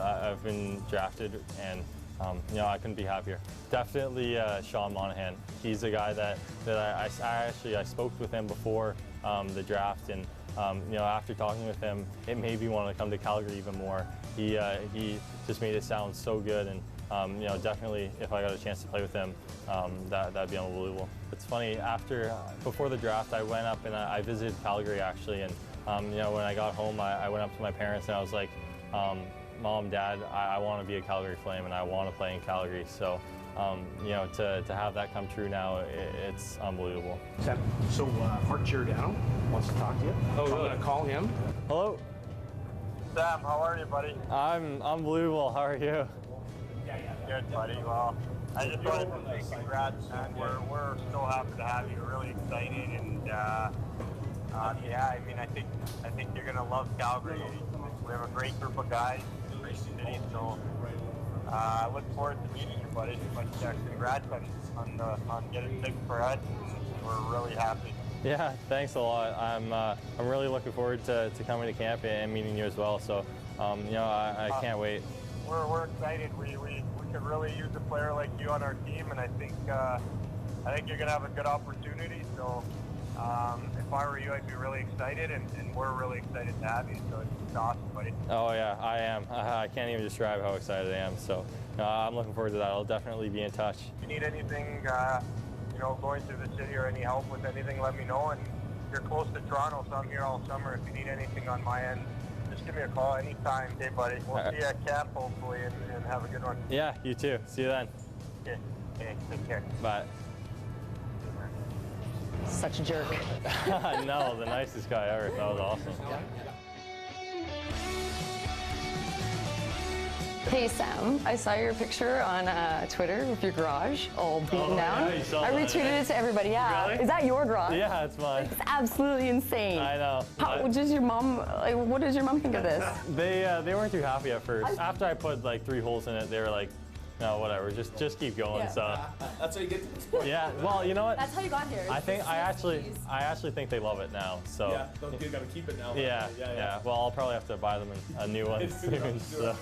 I've been drafted, and I couldn't be happier. Definitely Sean Monahan. He's a guy that I spoke with him before the draft, and after talking with him, it made me want to come to Calgary even more. He just made it sound so good, and definitely if I got a chance to play with him, that'd be unbelievable. It's funny, before the draft, I went up and I visited Calgary actually, and when I got home, I went up to my parents and I was like, Mom, Dad, I want to be a Calgary Flame and I want to play in Calgary. So, to have that come true now, it's unbelievable. So, Mark Giordano wants to talk to you. Oh, I'm really? going to call him. Hello. Sam. How are you, buddy? I'm unbelievable. How are you? Good, buddy. Well, I just wanted to say congrats, man. We're so happy to have you. We're really excited, and yeah, I mean, I think you're gonna love Calgary. We have a great group of guys, great city, so I look forward to meeting you, buddy. But congrats on getting picked for us. We're really happy. Yeah, thanks a lot. I'm really looking forward to coming to camp and meeting you as well. So, you know, I can't wait. We're excited. We could really use a player like you on our team, and I think you're gonna have a good opportunity. So, if I were you, I'd be really excited, and we're really excited to have you. So it's awesome, buddy. Oh yeah, I am. I can't even describe how excited I am. So, I'm looking forward to that. I'll definitely be in touch. If you need anything, you know, going through the city or any help with anything, let me know. And you're close to Toronto, so I'm here all summer. If you need anything on my end, just give me a call anytime. Okay, buddy. We'll see you at camp, hopefully, and have a good one. Yeah, you too. See you then. Okay, take care. Bye. Such a jerk. No, the nicest guy ever. That was awesome. Hey Sam, I saw your picture on Twitter with your garage all beaten down. Yeah, you saw I that, retweeted it to everybody. Yeah, Really? Is that your garage? Yeah, it's mine. It's absolutely insane. I know. How does your mom? Like, what does your mom think of this? They weren't too happy at first. After I put like 3 holes in it, they were like, no, whatever, just keep going. Yeah. So That's how you get to this point. yeah, well, you know what? That's how you got here. I actually think they love it now. So Yeah, you gotta keep it now. yeah. Well, I'll probably have to buy them a new one soon. So.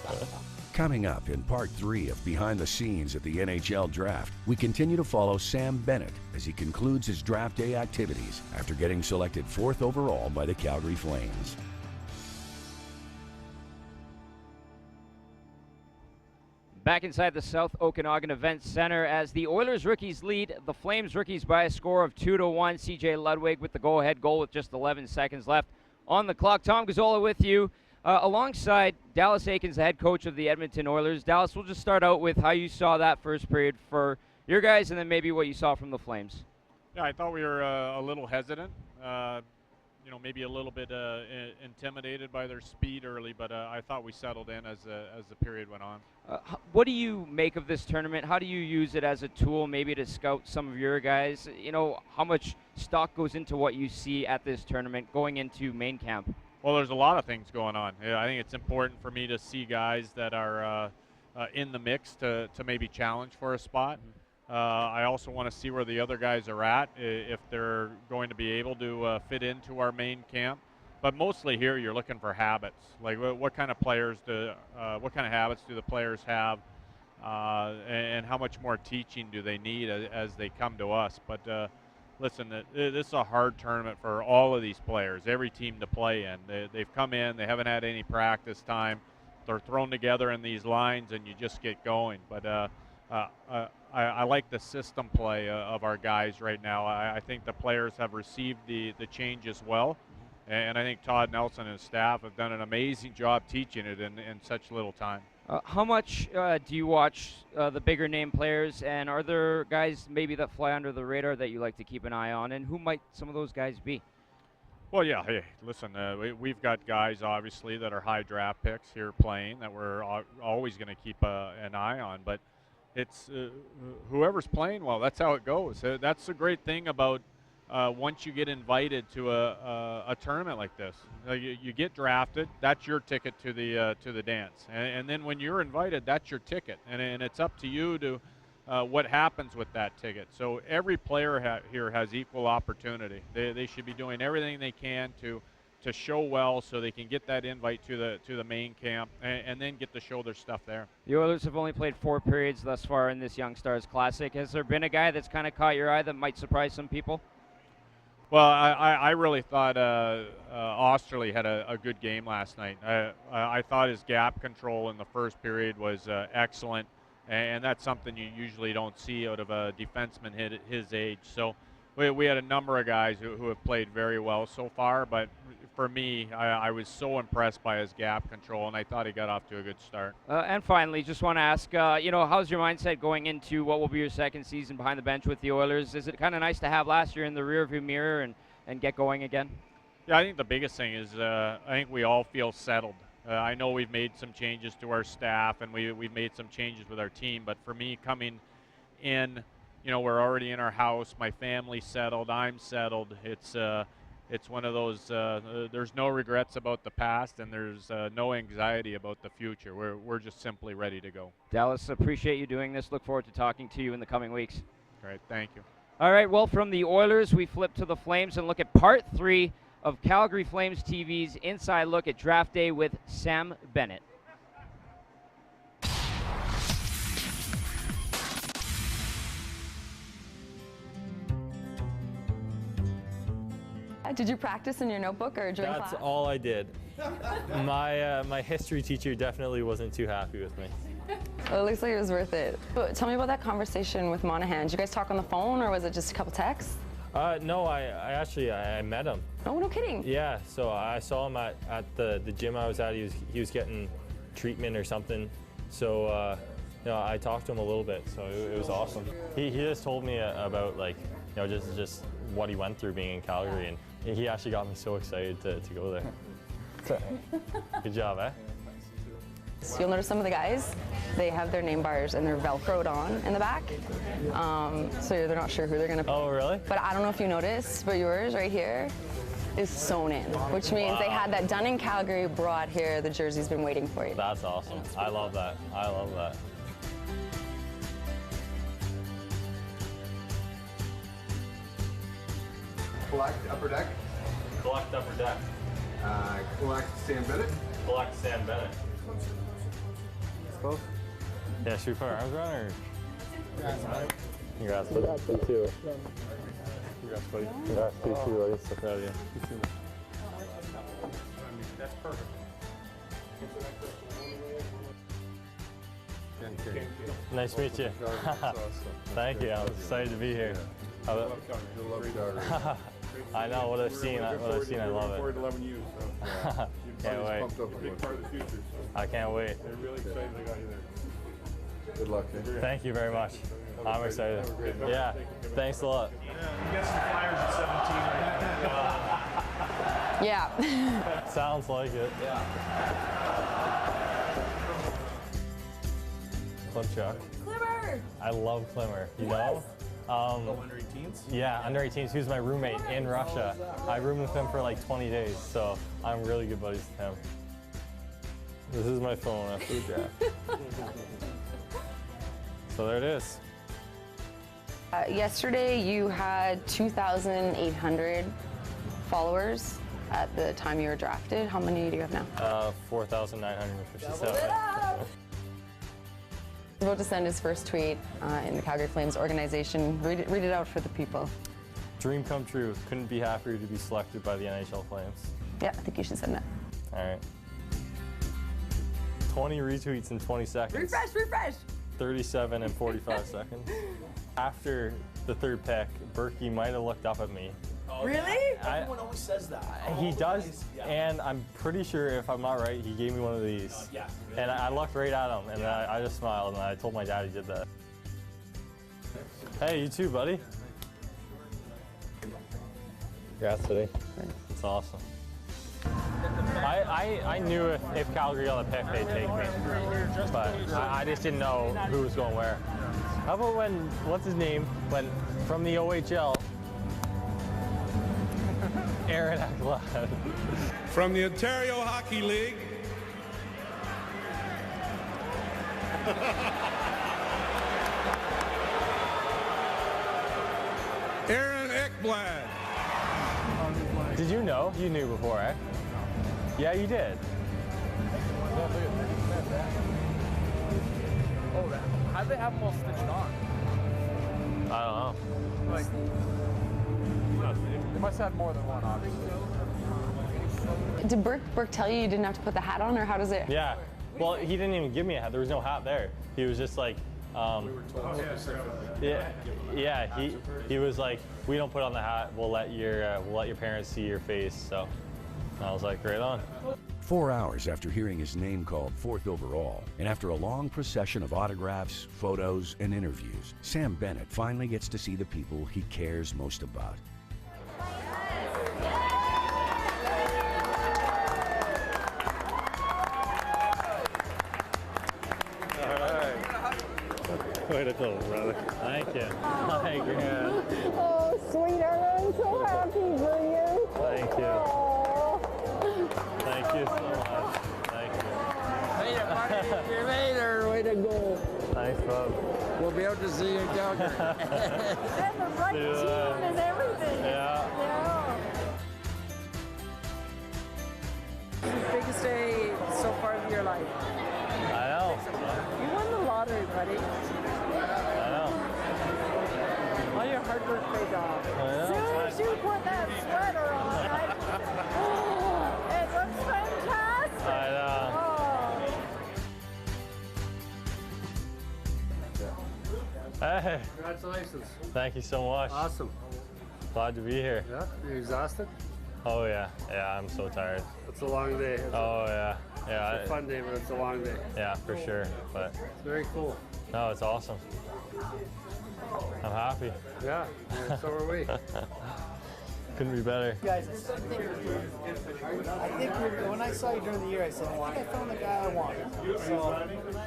Coming up in part 3 of Behind the Scenes at the NHL Draft, we continue to follow Sam Bennett as he concludes his draft day activities after getting selected 4th overall by the Calgary Flames. Back inside the South Okanagan Event Center as the Oilers rookies lead the Flames rookies by a score of 2-1. CJ Ludwig with the go-ahead goal with just 11 seconds left on the clock. Tom Gazzola with you. Alongside Dallas Aikens, the head coach of the Edmonton Oilers. Dallas, we'll just start out with how you saw that first period for your guys and then maybe what you saw from the Flames. Yeah, I thought we were a little hesitant, you know, maybe a little bit intimidated by their speed early, but I thought we settled in as the period went on. What do you make of this tournament? How do you use it as a tool maybe to scout some of your guys? You know, how much stock goes into what you see at this tournament going into main camp? Well, there's a lot of things going on. Yeah, I think it's important for me to see guys that are in the mix to maybe challenge for a spot. I also want to see where the other guys are at, if they're going to be able to fit into our main camp. But mostly here, you're looking for habits. Like what kind of habits do the players have, and how much more teaching do they need as they come to us? But listen, this is a hard tournament for all of these players, every team to play in. They've come in, they haven't had any practice time. They're thrown together in these lines, and you just get going. But I like the system play of our guys right now. I think the players have received the changes well, and I think Todd Nelson and his staff have done an amazing job teaching it in such little time. How much do you watch the bigger name players, and are there guys maybe that fly under the radar that you like to keep an eye on, and who might some of those guys be? Well, yeah, hey, listen, we've got guys, obviously, that are high draft picks here playing that we're always going to keep an eye on, but it's whoever's playing well, that's how it goes. That's the great thing about once you get invited to a tournament like this. You get drafted, that's your ticket to the dance. And then when you're invited, that's your ticket. And it's up to you to what happens with that ticket. So every player here has equal opportunity. They should be doing everything they can to show well so they can get that invite to the main camp and then get to show their stuff there. The Oilers have only played 4 periods thus far in this Young Stars Classic. Has there been a guy that's kind of caught your eye that might surprise some people? Well, I really thought Osterley had a good game last night. I thought his gap control in the first period was excellent, and that's something you usually don't see out of a defenseman his age. So we had a number of guys who have played very well so far, but for me, I was so impressed by his gap control, and I thought he got off to a good start. And finally, just want to ask, how's your mindset going into what will be your second season behind the bench with the Oilers? Is it kind of nice to have last year in the rearview mirror and get going again? Yeah, I think the biggest thing is I think we all feel settled. I know we've made some changes to our staff, and we've made some changes with our team, but for me coming in, we're already in our house, my family's settled, I'm settled. It's one of those, there's no regrets about the past, and there's no anxiety about the future. We're just simply ready to go. Dallas, appreciate you doing this. Look forward to talking to you in the coming weeks. Great, thank you. All right, well, from the Oilers, we flip to the Flames and look at part 3 of Calgary Flames TV's Inside Look at Draft Day with Sam Bennett. Did you practice in your notebook or during class? That's all I did. My history teacher definitely wasn't too happy with me. Well, it looks like it was worth it. But tell me about that conversation with Monahan. Did you guys talk on the phone, or was it just a couple texts? No, I actually met him. Oh, no kidding. Yeah, so I saw him at the gym I was at. He was getting treatment or something. So I talked to him a little bit. So it was awesome. He just told me about just what he went through being in Calgary, and he actually got me so excited to go there. Good job, eh? So you'll notice some of the guys, they have their name bars and they're Velcroed on in the back. So they're not sure who they're gonna pick. Oh, really? But I don't know if you noticed, but yours right here is sewn in, which means they had that done in Calgary, brought here, the jersey's been waiting for you. That's awesome. I love that. I love that. Collect Upper Deck. Collect Upper Deck. Collect Sam Bennett. Collect Sam Bennett. Both? Yeah, should we put our arms around her? Congrats, buddy. You too. Congrats, buddy. Congrats, you too, buddy. So proud of you. That's perfect. Nice to meet you. Thank you. I'm excited to be here. I know what I've seen. I love it. Looking forward to loving you. So. Can't wait. Pumped up. Big part of the future. I can't wait. They're really excited they got you there. Good luck. Thank you very much. I'm excited. Yeah. Thanks a lot. You got some Flyers at 17 right now. Yeah. Sounds like it. Yeah. Klimchuk. Klimmer! I love Klimmer. You know? Under 18s? Yeah, under 18s. He was my roommate in Russia. I roomed with him for like 20 days, so I'm really good buddies with him. This is my phone after the draft. So there it is. Yesterday you had 2,800 followers at the time you were drafted. How many do you have now? 4,957. He's about to send his first tweet in the Calgary Flames organization. Read it out for the people. Dream come true. Couldn't be happier to be selected by the NHL Flames. Yeah, I think you should send that. All right. 20 retweets in 20 seconds. Refresh! 37 and 45 seconds. After the third pick, Berkey might have looked up at me. Really? Everyone always says that. He does, and I'm pretty sure, if I'm not right, he gave me one of these. Yeah. And I looked right at him, and I just smiled, and I told my dad he did that. Hey, you too, buddy. Congrats, buddy. It's awesome. I knew if Calgary got the pick, they'd take me, but I just didn't know who was going where. How about when, what's his name, when from the OHL, Aaron Ekblad. From the Ontario Hockey League, Aaron Ekblad. Did you know? You knew before, eh? Yeah, you did. Oh, how'd they have them all stitched on? I don't know. Like, they must have had more than one, obviously. Did Burke tell you didn't have to put the hat on, or how does it? Yeah. Well, he didn't even give me a hat. There was no hat there. He was just like, he was like, we don't put on the hat. We'll let your parents see your face. So I was like, right on. 4 hours after hearing his name called 4th overall, and after a long procession of autographs, photos, and interviews, Sam Bennett finally gets to see the people he cares most about. Way to go, brother. Thank you. Hi, Grant. Oh, sweetheart, I'm so happy for you. Thank you. Oh. Thank you so much. Thank you. Made it, buddy. You made her. Way to go. Thanks, bub. We'll be able to see you in Calgary. And the right team and everything. Yeah. This is the biggest day so far of your life. I know. You won the lottery, buddy. I know. All your hard work paid off. I know. As soon as you put that sweater on, it looks fantastic. I know. Hey. Congratulations. Thank you so much. Awesome. Glad to be here. Yeah, you exhausted? Oh yeah, yeah. I'm so tired. It's a long day. Oh yeah, yeah. It's a fun day, but it's a long day. Yeah, for sure. But it's very cool. No, it's awesome. I'm happy. Yeah, so are we. Couldn't be better. Guys, I think when I saw you during the year, I said, I think I found the guy I want. So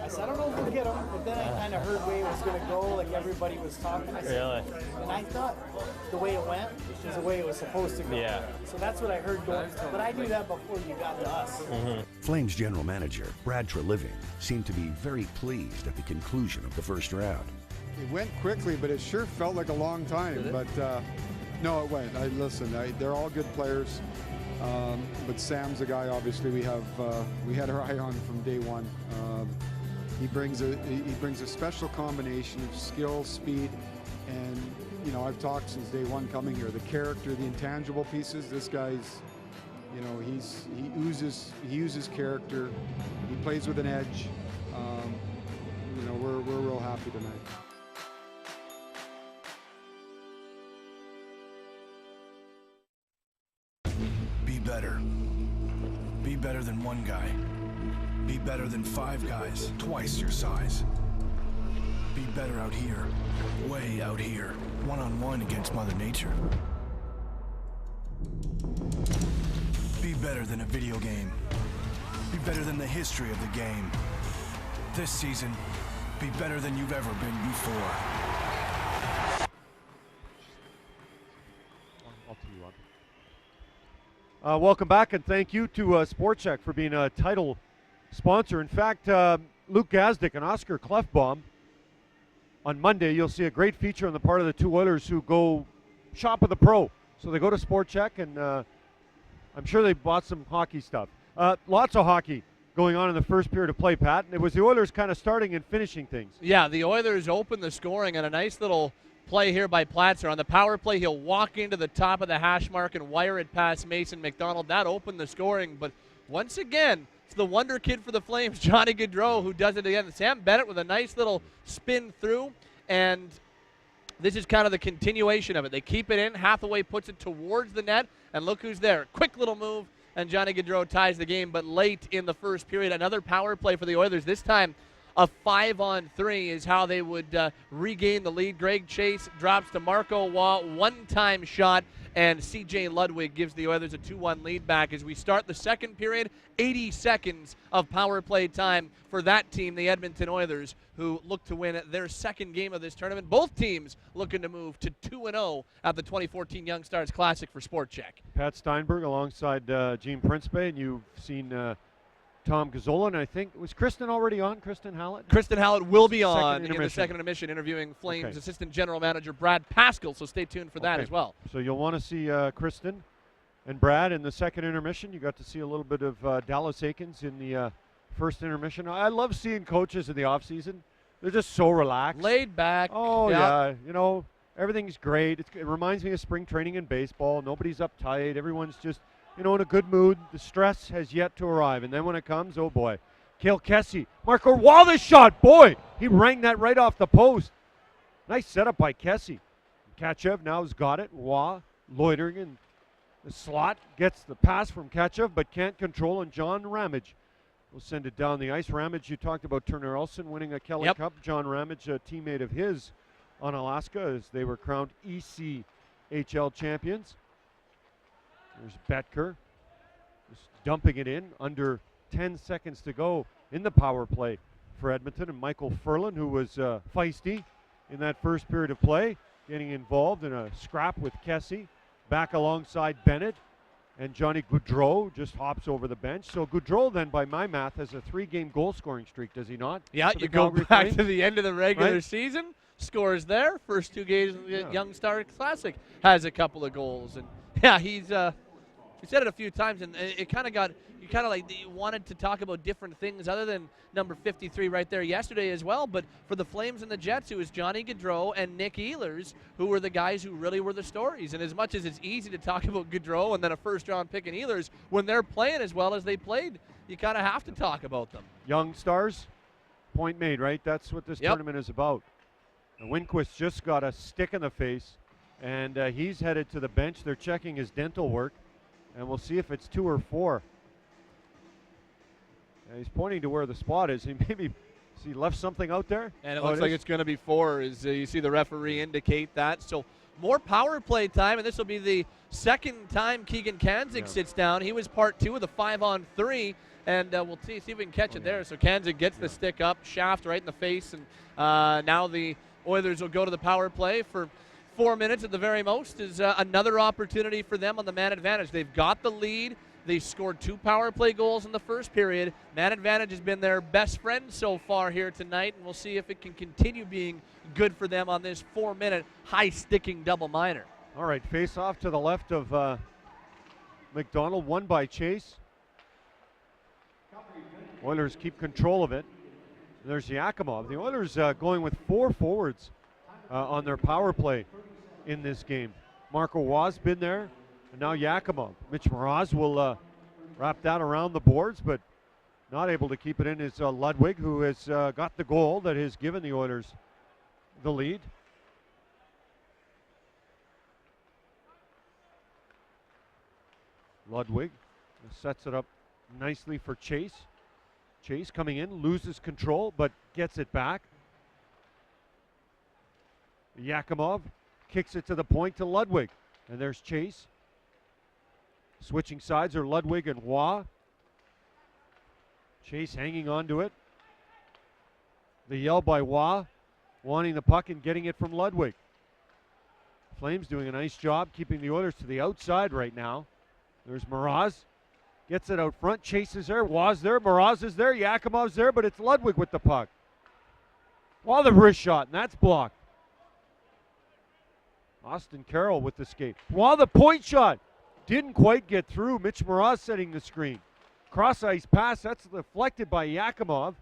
I said, I don't know if we'll get him, but then I kind of heard the way it was going to go, like everybody was talking. I said, really? And I thought the way it went was the way it was supposed to go. Yeah. So that's what I heard going. But I knew that before you got to us. Flames general manager Brad Treliving seemed to be very pleased at the conclusion of the first round. It went quickly, but it sure felt like a long time. But no, it went. They're all good players. But Sam's a guy. Obviously, we had our eye on from day one. He brings a special combination of skill, speed, and I've talked since day one coming here. The character, the intangible pieces. This guy's, he oozes character. He plays with an edge. We're real happy tonight. Be better. Be better than one guy. Be better than 5 guys, twice your size. Be better out here, way out here, one-on-one against Mother Nature. Be better than a video game. Be better than the history of the game. This season, be better than you've ever been before. I'll tee you on. Welcome back, and thank you to SportCheck for being a title sponsor. In fact, Luke Gazdick and Oscar Clefbaum, on Monday, you'll see a great feature on the part of the two Oilers who go shop with a pro. So they go to SportCheck, and I'm sure they bought some hockey stuff. Lots of hockey going on in the first period of play, Pat. And it was the Oilers kind of starting and finishing things. Yeah, the Oilers opened the scoring and a nice little play here by Platzer. On the power play, he'll walk into the top of the hash mark and wire it past Mason McDonald. That opened the scoring, but once again, it's the wonder kid for the Flames, Johnny Gaudreau, who does it again. Sam Bennett with a nice little spin through, and this is kind of the continuation of it. They keep it in. Hathaway puts it towards the net, and look who's there. Quick little move, and Johnny Gaudreau ties the game, but late in the first period. Another power play for the Oilers. This time, a 5-on-3 is how they would regain the lead. Greg Chase drops to Marco Waugh, one-time shot, and C.J. Ludwig gives the Oilers a 2-1 lead back as we start the second period. 80 seconds of power play time for that team, the Edmonton Oilers, who look to win their second game of this tournament. Both teams looking to move to 2-0 at the 2014 Young Stars Classic for SportCheck. Pat Steinberg alongside Gene Principe, and you've seen Tom Gazzola, and I think, was Kristen already on, Kristen Hallett? Kristen Hallett will be on in the second intermission interviewing Flames Assistant General Manager Brad Pascal, so stay tuned for that as well. So you'll want to see Kristen and Brad in the second intermission. You got to see a little bit of Dallas Aikens in the first intermission. I love seeing coaches in the offseason. They're just so relaxed. Laid back. Oh, yeah. Everything's great. It reminds me of spring training in baseball. Nobody's uptight. Everyone's just, in a good mood. The stress has yet to arrive. And then when it comes, oh, boy. Cale Kessie. Marco Waugh, the shot. Boy, he rang that right off the post. Nice setup by Kessie. Kachev now has got it. Waugh loitering in the slot. Gets the pass from Kachev, but can't control. And John Ramage will send it down the ice. Ramage, you talked about Turner Elson winning a Kelly Cup. John Ramage, a teammate of his on Alaska, as they were crowned ECHL champions. There's Betker just dumping it in under 10 seconds to go in the power play for Edmonton, and Michael Ferland, who was feisty in that first period of play, getting involved in a scrap with Kessie, back alongside Bennett, and Johnny Gaudreau just hops over the bench. So Gaudreau then, by my math, has a 3-game goal-scoring streak, does he not? Yeah, you go back to the end of the regular season, scores there. First 2 games of the Young Star Classic has a couple of goals. And, yeah, he's we said it a few times, and it kind of got – you kind of like wanted to talk about different things other than number 53 right there yesterday as well. But for the Flames and the Jets, it was Johnny Gaudreau and Nick Ehlers who were the guys who really were the stories. And as much as it's easy to talk about Gaudreau and then a first-round pick in Ehlers, when they're playing as well as they played, you kind of have to talk about them. Young Stars, point made, right? That's what this tournament is about. And Winquist just got a stick in the face, and he's headed to the bench. They're checking his dental work, and we'll see if it's 2 or 4. He's pointing to where the spot is. Has he left something out there? And it looks like it's going to be 4 as you see the referee indicate that. So more power play time, and this will be the second time Keegan Kanzik sits down. He was part 2 of the 5-on-3, and we'll see if we can catch it there. So Kanzik gets the stick up, shaft right in the face, and now the Oilers will go to the power play for 4 minutes at the very most. Is another opportunity for them on the man advantage. They've got the lead. They scored 2 power play goals in the first period. Man advantage has been their best friend so far here tonight, and we'll see if it can continue being good for them on this 4-minute high-sticking double minor. All right, face off to the left of McDonald, won by Chase. Oilers keep control of it. And there's Yakimov. The Oilers going with 4 forwards on their power play in this game. Marco Waugh's been there. And now Yakimov. Mitch Mraz will wrap that around the boards, but not able to keep it in is Ludwig, who has got the goal that has given the Oilers the lead. Ludwig sets it up nicely for Chase. Chase coming in, loses control, but gets it back. Yakimov kicks it to the point to Ludwig. And there's Chase. Switching sides are Ludwig and Waugh. Chase hanging on to it. The yell by Waugh, wanting the puck and getting it from Ludwig. Flames doing a nice job keeping the Oilers to the outside right now. There's Mraz. Gets it out front. Chase is there. Waugh's there. Mraz is there. Yakimov's there, but it's Ludwig with the puck. Waugh the wrist shot, and that's blocked. Austin Carroll with the skate. Waugh the point shot. Didn't quite get through. Mitch Mraz setting the screen. Cross-ice pass. That's deflected by Yakimov.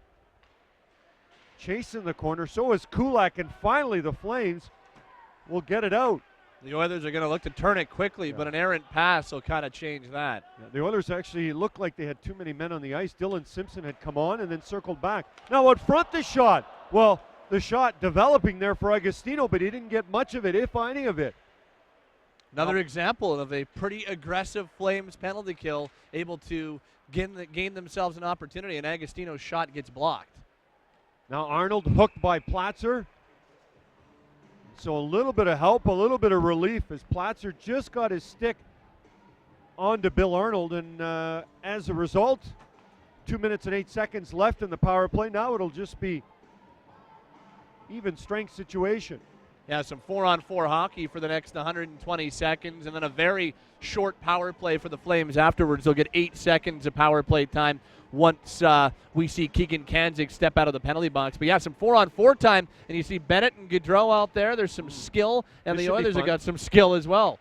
Chase in the corner. So is Kulak. And finally the Flames will get it out. The Oilers are going to look to turn it quickly, but an errant pass will kind of change that. Yeah, the Oilers actually looked like they had too many men on the ice. Dylan Simpson had come on and then circled back. Now out front the shot. Well, the shot developing there for Agostino, but he didn't get much of it, if any of it. Another example of a pretty aggressive Flames penalty kill, able to gain themselves an opportunity, and Agostino's shot gets blocked. Now Arnold hooked by Platzer. So a little bit of help, a little bit of relief as Platzer just got his stick onto Bill Arnold, and as a result, 2 minutes and 8 seconds left in the power play. Now it'll just be even strength situation. Yeah, some 4-on-4 hockey for the next 120 seconds, and then a very short power play for the Flames afterwards. They'll get 8 seconds of power play time once we see Keegan Kanzik step out of the penalty box. But yeah, some 4-on-4 time, and you see Bennett and Gaudreau out there. There's some skill, and the Oilers have got some skill as well.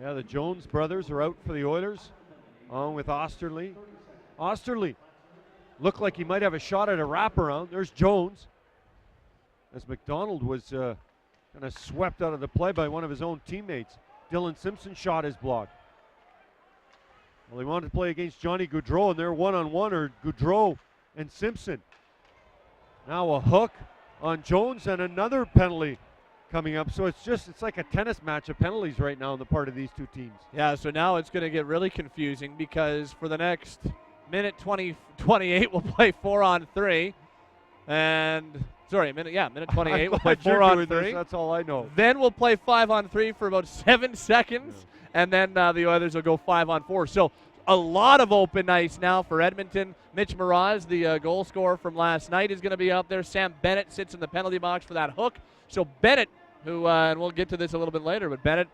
Yeah, the Jones brothers are out for the Oilers, along with Osterley. Osterley looked like he might have a shot at a wraparound. There's Jones. As McDonald was kind of swept out of the play by one of his own teammates. Dylan Simpson's shot is blocked. Well, he wanted to play against Johnny Gaudreau, and they're one-on-one, or Gaudreau and Simpson. Now a hook on Jones and another penalty coming up. So it's like a tennis match of penalties right now on the part of these two teams. Yeah, so now it's going to get really confusing because for the next minute 28 we'll play 4-on-3. And minute 28 we'll play 4-on-3. That's all I know. Then we'll play 5-on-3 for about 7 seconds. Yeah. And then the Oilers will go 5-on-4. So a lot of open ice now for Edmonton. Mitch Mraz, the goal scorer from last night, is going to be out there. Sam Bennett sits in the penalty box for that hook. So Bennett, who, and we'll get to this a little bit later, but Bennett,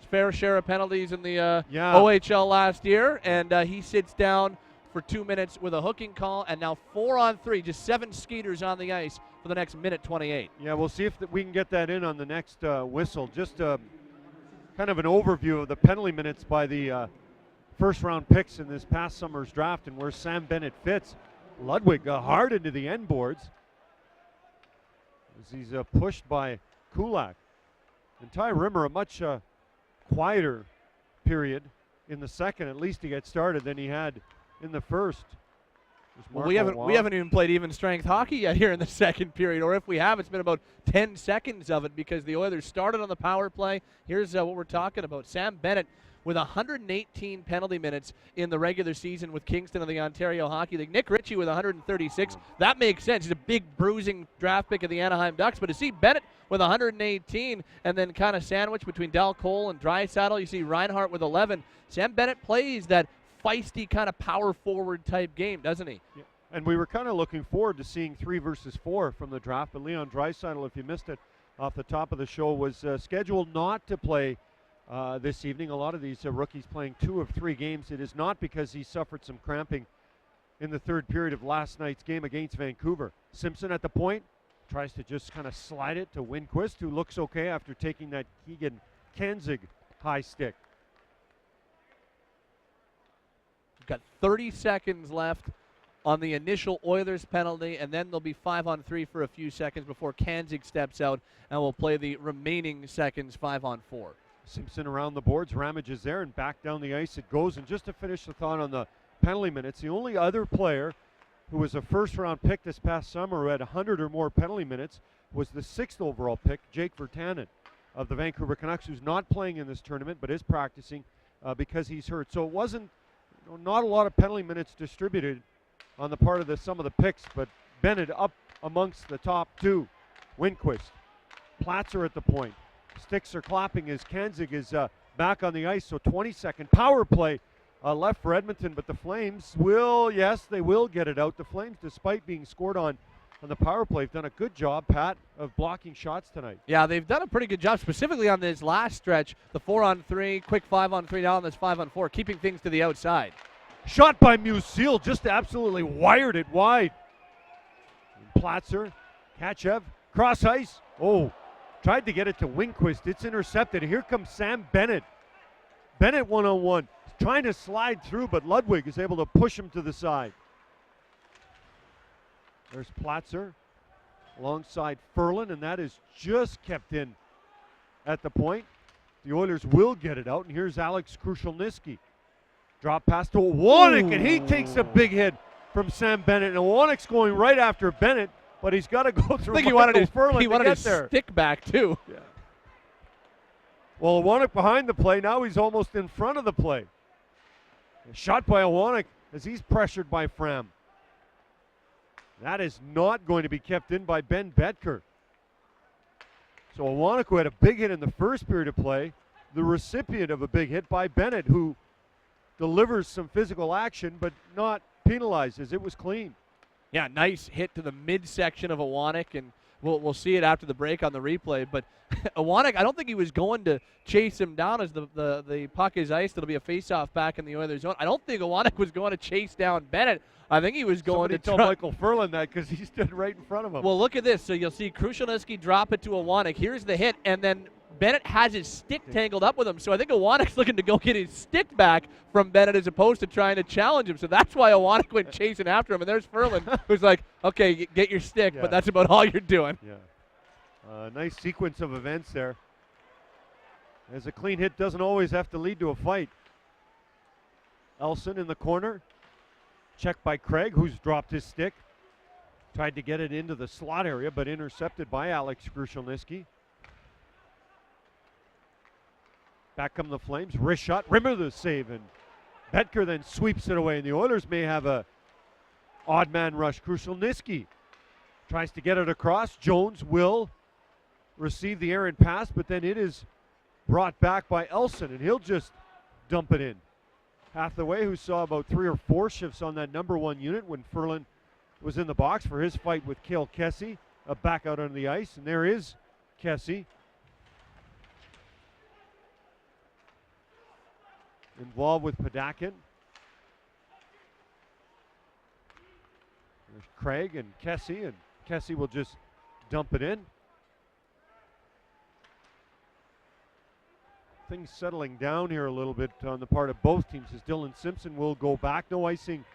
fair share of penalties in the OHL last year, and he sits down for 2 minutes with a hooking call, and now 4-on-3, just 7 skaters on the ice for the next minute 28. Yeah, we'll see if we can get that in on the next whistle. Just kind of an overview of the penalty minutes by the first-round picks in this past summer's draft and where Sam Bennett fits. Ludwig hard into the end boards as he's pushed by Kulak. And Ty Rimmer, a much quieter period in the second, at least to get started, than he had in the first. Well, we haven't even played even strength hockey yet here in the second period, or if we have, it's been about 10 seconds of it because the Oilers started on the power play. Here's what we're talking about. Sam Bennett with 118 penalty minutes in the regular season with Kingston of the Ontario Hockey League. Nick Ritchie with 136. That makes sense. He's a big bruising draft pick of the Anaheim Ducks, but to see Bennett with 118 and then kind of sandwiched between Dal Cole and Draisaitl, you see Reinhart with 11. Sam Bennett plays that feisty kind of power forward type game, doesn't he? Yeah. And we were kind of looking forward to seeing 3 versus 4 from the draft, but Leon Draisaitl, if you missed it off the top of the show, was scheduled not to play this evening. A lot of these rookies playing 2 of 3 games. It is not because he suffered some cramping in the third period of last night's game against Vancouver. Simpson at the point tries to just kind of slide it to Winquist, who looks okay after taking that Keegan Kanzig high stick. We've got 30 seconds left on the initial Oilers penalty, and then there'll be 5-on-3 for a few seconds before Kanzig steps out, and we'll play the remaining seconds 5-on-4. Simpson around the boards, Ramage is there, and back down the ice it goes. And just to finish the thought on the penalty minutes, the only other player who was a first-round pick this past summer who had 100 or more penalty minutes was the 6th overall pick, Jake Virtanen of the Vancouver Canucks, who's not playing in this tournament but is practicing because he's hurt. So it wasn't, not a lot of penalty minutes distributed on the part of some of the picks, but Bennett up amongst the top 2. Winquist, Platzer at the point. Sticks are clapping as Kanzig is back on the ice, so 20-second power play left for Edmonton, but the Flames will, yes, they will get it out. The Flames, despite being scored on the power play, have done a good job, Pat, of blocking shots tonight. Yeah, they've done a pretty good job, specifically on this last stretch, the 4-on-3, quick 5-on-3, now on this 5-on-4, keeping things to the outside. Shot by Musil, just absolutely wired it wide. And Platzer, Kachev, cross ice. Oh, tried to get it to Winquist. It's intercepted. Here comes Sam Bennett. Bennett one-on-one. Trying to slide through, but Ludwig is able to push him to the side. There's Platzer alongside Ferland, and that is just kept in at the point. The Oilers will get it out, and here's Alex Krushelnyski. Drop pass to Iwanek, and he takes a big hit from Sam Bennett. And Iwanek's going right after Bennett, but he's got to go through. I think he wanted his stick back too. Yeah. Well, Iwanek behind the play. Now he's almost in front of the play. A shot by Iwanek as he's pressured by Fram. That is not going to be kept in by Ben Betker. So Iwanek, who had a big hit in the first period of play, the recipient of a big hit by Bennett, who delivers some physical action but not penalizes. It was clean. Yeah, nice hit to the midsection of Iwanek, and we'll see it after the break on the replay. But Iwanek, I don't think he was going to chase him down as the puck is iced. It'll be a face-off back in the Oilers' zone. I don't think Iwanek was going to chase down Bennett. I think he was going to tell Michael Ferland that because he stood right in front of him. Well, look at this. So you'll see Krushelnyski drop it to Iwanek. Here's the hit, and then Bennett has his stick tangled up with him. So I think Iwanek's looking to go get his stick back from Bennett as opposed to trying to challenge him. So that's why Iwanek went chasing after him. And there's Ferland, who's like, okay, get your stick, but that's about all you're doing. Yeah. Nice sequence of events there. As a clean hit doesn't always have to lead to a fight. Elson in the corner. Checked by Craig, who's dropped his stick. Tried to get it into the slot area, but intercepted by Alex Krushelnyski. Back come the Flames. Wrist shot. Rimmer the save, and Betker then sweeps it away. And the Oilers may have a odd man rush. Krushelnyski tries to get it across. Jones will receive the errant pass, but then it is brought back by Elson, and he'll just dump it in. Hathaway, who saw about 3 or 4 shifts on that number 1 unit when Furlan was in the box for his fight with Cale Kessie, back out on the ice. And there is Kessie. Involved with Penticton. There's Craig and Kessie will just dump it in. Things settling down here a little bit on the part of both teams as Dylan Simpson will go back. No icing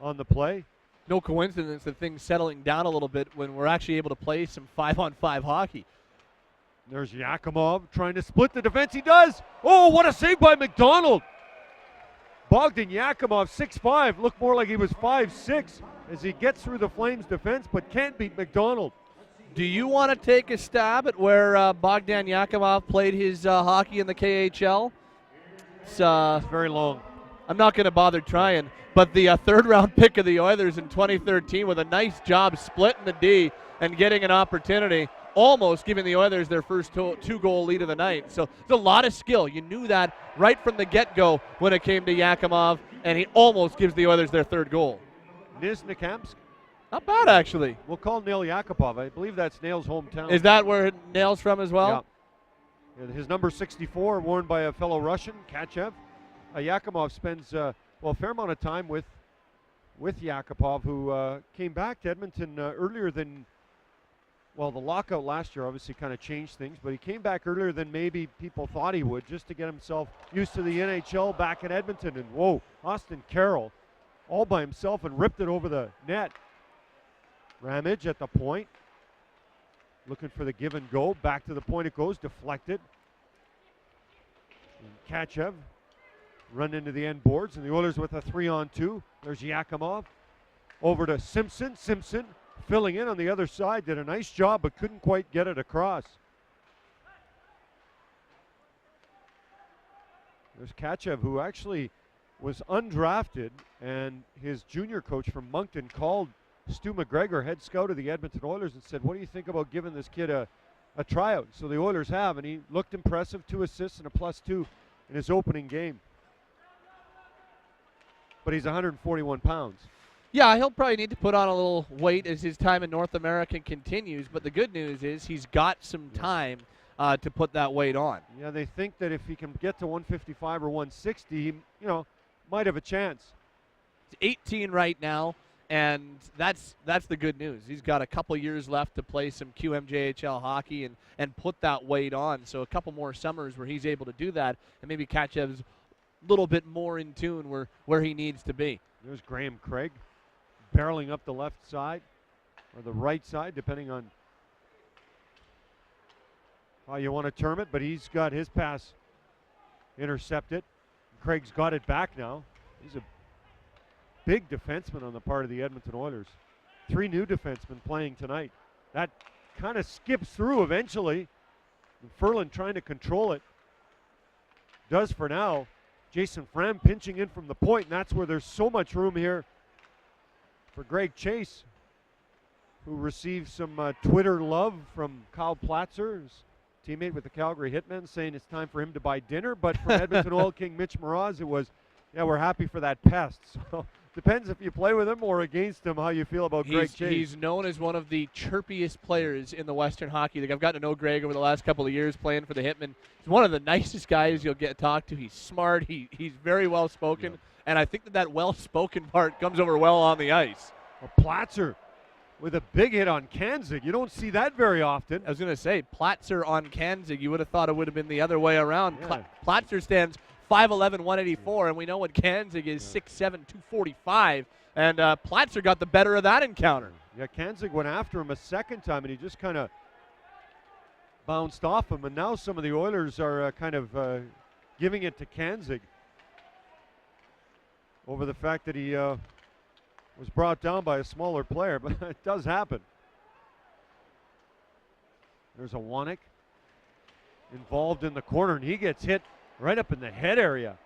on the play. No coincidence that things settling down a little bit when we're actually able to play some 5-on-5 hockey. There's Yakimov trying to split the defense. He does. Oh, what a save by McDonald. Bogdan Yakimov, 6'5", looked more like he was 5'6", as he gets through the Flames defense, but can't beat McDonald. Do you want to take a stab at where Bogdan Yakimov played his hockey in the KHL? It's very long. I'm not going to bother trying, but the third-round pick of the Oilers in 2013 with a nice job splitting the D and getting an opportunity, almost giving the Oilers their first two-goal lead of the night. So there's a lot of skill. You knew that right from the get-go when it came to Yakimov, and he almost gives the Oilers their third goal. Nizhnekamsk? Not bad, actually. We'll call Nail Yakupov. I believe that's Nail's hometown. Is that where Nail's from as well? Yeah. His number 64, worn by a fellow Russian, Kachev. Yakimov spends a fair amount of time with Yakupov, who came back to Edmonton earlier than, the lockout last year obviously kind of changed things, but he came back earlier than maybe people thought he would, just to get himself used to the NHL back in Edmonton. And whoa, Austin Carroll all by himself and ripped it over the net. Ramage at the point, looking for the give and go. Back to the point it goes, deflected. And Kachev run into the end boards, and the Oilers with a 3-on-2. There's Yakimov. Over to Simpson. Simpson filling in on the other side. Did a nice job, but couldn't quite get it across. There's Kachev, who actually was undrafted, and his junior coach from Moncton called Stu McGregor, head scout of the Edmonton Oilers, and said, what do you think about giving this kid a tryout? So the Oilers have, and he looked impressive. 2 assists and a +2 in his opening game. But he's 141 pounds. Yeah, he'll probably need to put on a little weight as his time in North America continues, but the good news is he's got some time to put that weight on. Yeah, they think that if he can get to 155 or 160, he, might have a chance. He's 18 right now, and that's the good news. He's got a couple years left to play some QMJHL hockey and put that weight on. So a couple more summers where he's able to do that, and maybe Kachev's a little bit more in tune where he needs to be. There's Graham Craig barreling up the left side or the right side, depending on how you want to term it, but he's got his pass intercepted. Craig's got it back now. He's a big defenseman on the part of the Edmonton Oilers. 3 new defensemen playing tonight. That kind of skips through eventually. And Furlan trying to control it. Does for now. Jason Fram pinching in from the point, and that's where there's so much room here for Greg Chase, who received some Twitter love from Kyle Platzer, his teammate with the Calgary Hitmen, saying it's time for him to buy dinner. But from Edmonton Oil King Mitch Moroz, it was, we're happy for that pest. So depends if you play with him or against him, how you feel about Greg Chase. He's known as one of the chirpiest players in the Western Hockey League. I've gotten to know Greg over the last couple of years playing for the Hitmen. He's one of the nicest guys you'll get to talk to. He's smart. He's very well-spoken. Yep. And I think that well-spoken part comes over well on the ice. Platzer with a big hit on Kanzig. You don't see that very often. I was going to say, Platzer on Kanzig, you would have thought it would have been the other way around. Yeah. Platzer stands 5'11", 184, and we know what Kanzig is, 6'7", 245, and Platzer got the better of that encounter. Yeah, Kanzig went after him a second time, and he just kind of bounced off him, and now some of the Oilers are kind of giving it to Kanzig over the fact that he was brought down by a smaller player, but it does happen. There's a Wanek involved in the corner, and he gets hit right up in the head area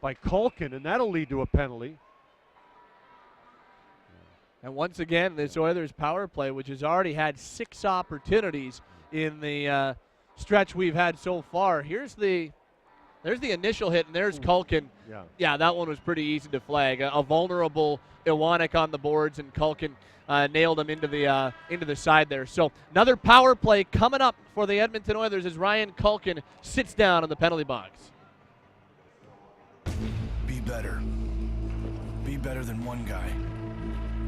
by Culkin, and that'll lead to a penalty. And once again, this Oilers power play, which has already had 6 opportunities in the stretch we've had so far. Here's the There's the initial hit, and there's Culkin. Yeah, that one was pretty easy to flag. A vulnerable Iwanek on the boards, and Culkin nailed him into the side there. So another power play coming up for the Edmonton Oilers as Ryan Culkin sits down in the penalty box. Be better. Be better than one guy.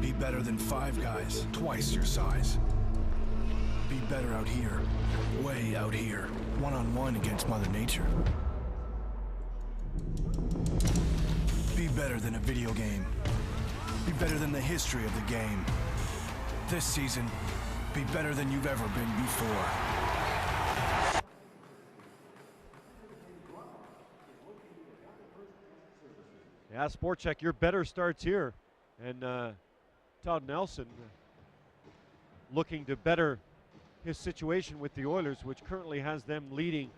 Be better than 5 guys, twice your size. Be better out here, way out here, one-on-one against Mother Nature. Be better than a video game. Be better than the history of the game. This season, be better than you've ever been before. Yeah, Sport Check, your better starts here. And Todd Nelson looking to better his situation with the Oilers, which currently has them leading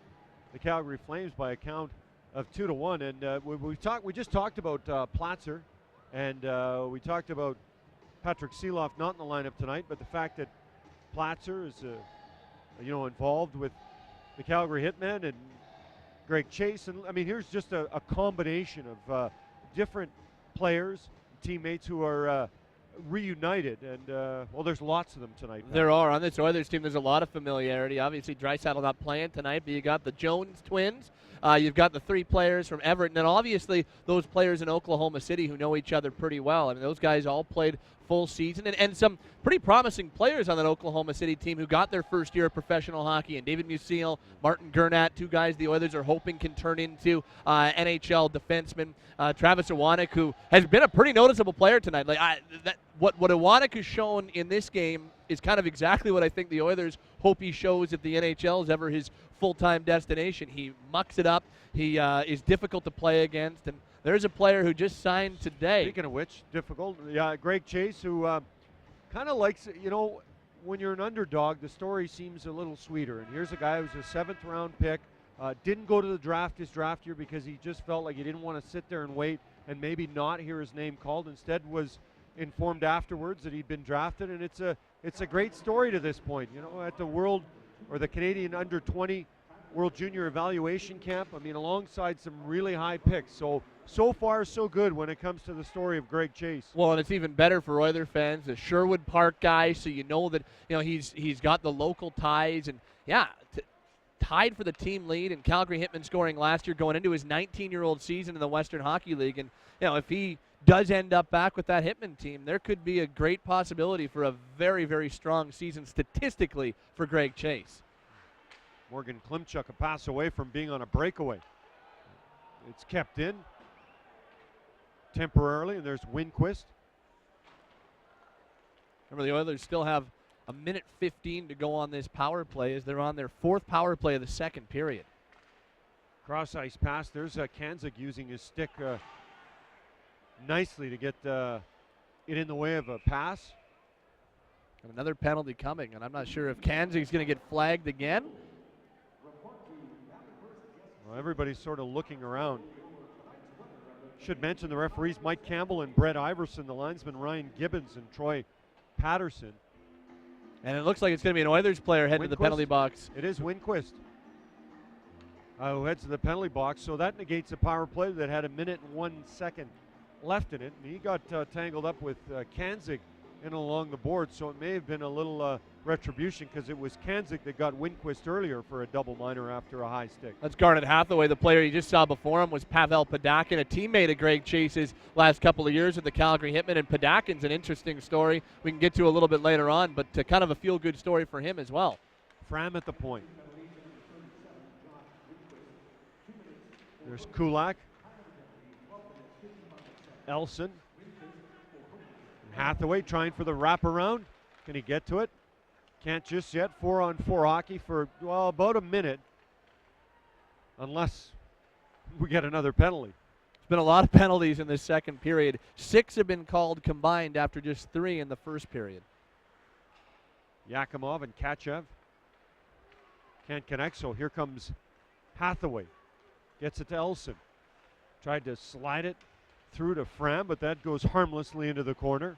the Calgary Flames by a count of 2-1. And we just talked about Platzer, and we talked about Patrick Seeloff not in the lineup tonight, but the fact that Platzer is involved with the Calgary Hitmen and Greg Chase, and I mean, here's just a combination of different players, teammates who are reunited, and there's lots of them tonight. There are. On this Oilers team, there's a lot of familiarity. Obviously, Draisaitl not playing tonight, but you got the Jones twins. You've got the 3 players from Everett, and obviously those players in Oklahoma City who know each other pretty well. I mean, those guys all played full season, and some pretty promising players on that Oklahoma City team who got their first year of professional hockey, and David Musil, Martin Gernat, 2 guys the Oilers are hoping can turn into NHL defensemen. Travis Iwanek, who has been a pretty noticeable player tonight. What Iwanek has shown in this game is kind of exactly what I think the Oilers hope he shows if the NHL is ever his full-time destination. He mucks it up. He is difficult to play against, and there's a player who just signed today. Speaking of which, difficult. Yeah, Greg Chase, who kind of likes, when you're an underdog, the story seems a little sweeter. And here's a guy who's a 7th-round pick, didn't go to the draft his draft year because he just felt like he didn't want to sit there and wait and maybe not hear his name called. Instead was informed afterwards that he'd been drafted, and it's a great story to this point. At the World or the Canadian Under-20 World Junior Evaluation Camp, I mean, alongside some really high picks. So far, so good when it comes to the story of Greg Chase. Well, and it's even better for Oiler fans, the Sherwood Park guy, so you know that he's got the local ties, and tied for the team lead in Calgary Hitmen scoring last year, going into his 19-year-old season in the Western Hockey League. And if he does end up back with that Hitmen team, there could be a great possibility for a very, very strong season statistically for Greg Chase. Morgan Klimchuk a pass away from being on a breakaway. It's kept in temporarily, and there's Winquist. Remember, the Oilers still have a minute 15 to go on this power play as they're on their 4th power play of the 2nd period. Cross-ice pass. There's Kanzig using his stick nicely to get it in the way of a pass. And another penalty coming, and I'm not sure if Kanzig's going to get flagged again. Well, everybody's sort of looking around. Should mention the referees Mike Campbell and Brett Iverson, the linesman Ryan Gibbons and Troy Patterson. And it looks like it's going to be an Oilers player heading to the penalty box. It is Winquist who heads to the penalty box, so that negates a power play that had a minute and 1 second left in it. And he got tangled up with Kanzig in along the board, so it may have been a little retribution because it was Kanzig that got Winquist earlier for a double minor after a high stick. That's Garnet Hathaway. The player you just saw before him was Pavel Padakin, a teammate of Greg Chase's last couple of years with the Calgary Hitmen. And Padakin's an interesting story we can get to a little bit later on, but kind of a feel-good story for him as well. Fram at the point. There's Kulak. Elson. Hathaway trying for the wraparound. Can he get to it? Can't just yet. 4-on-4 hockey for, about a minute. Unless we get another penalty. There's been a lot of penalties in this 2nd period. 6 have been called combined after just 3 in the 1st period. Yakimov and Kachev can't connect, so here comes Hathaway. Gets it to Elson. Tried to slide it through to Fram, but that goes harmlessly into the corner.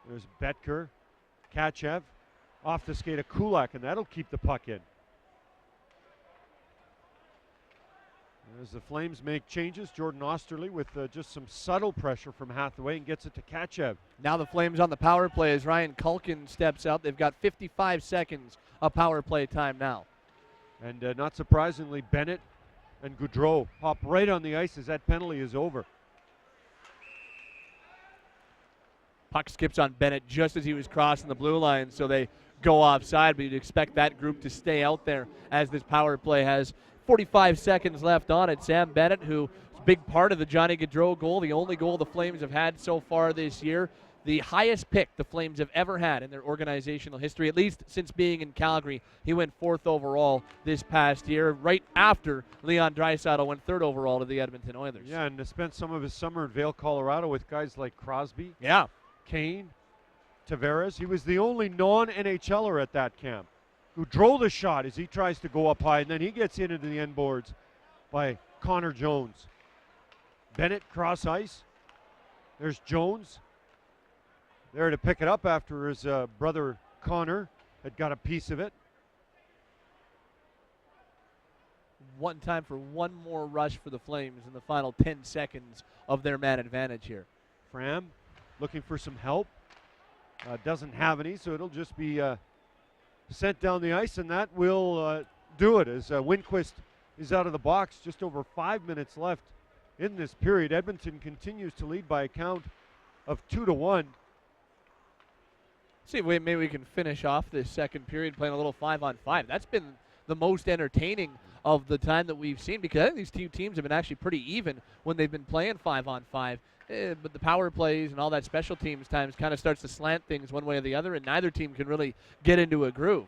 There's Betker, Kachev, off the skate of Kulak, and that'll keep the puck in. As the Flames make changes, Jordan Osterley with just some subtle pressure from Hathaway and gets it to Kachev. Now the Flames on the power play as Ryan Culkin steps out. They've got 55 seconds of power play time now. And not surprisingly, Bennett and Goudreau pop right on the ice as that penalty is over. Puck skips on Bennett just as he was crossing the blue line, so they go offside, but you'd expect that group to stay out there as this power play has 45 seconds left on it. Sam Bennett, who's a big part of the Johnny Gaudreau goal, the only goal the Flames have had so far this year, the highest pick the Flames have ever had in their organizational history, at least since being in Calgary. He went 4th overall this past year, right after Leon Draisaitl went 3rd overall to the Edmonton Oilers. Yeah, and spent some of his summer in Vail, Colorado with guys like Crosby, yeah, Kane, Tavares. He was the only non-NHLer at that camp who drove the shot as he tries to go up high, and then he gets into the end boards by Connor Jones. Bennett cross ice. There's Jones there to pick it up after his brother Connor had got a piece of it. One time for one more rush for the Flames in the final 10 seconds of their man advantage here. Fram looking for some help. Doesn't have any, so it'll just be sent down the ice, and that will do it as Winquist is out of the box. Just over 5 minutes left in this period. Edmonton continues to lead by a count of 2-1. See if maybe we can finish off this second period playing a little 5-on-5. That's been the most entertaining of the time that we've seen, because I think these two teams have been actually pretty even when they've been playing 5-on-5. But the power plays and all that special teams times kind of starts to slant things one way or the other, and neither team can really get into a groove.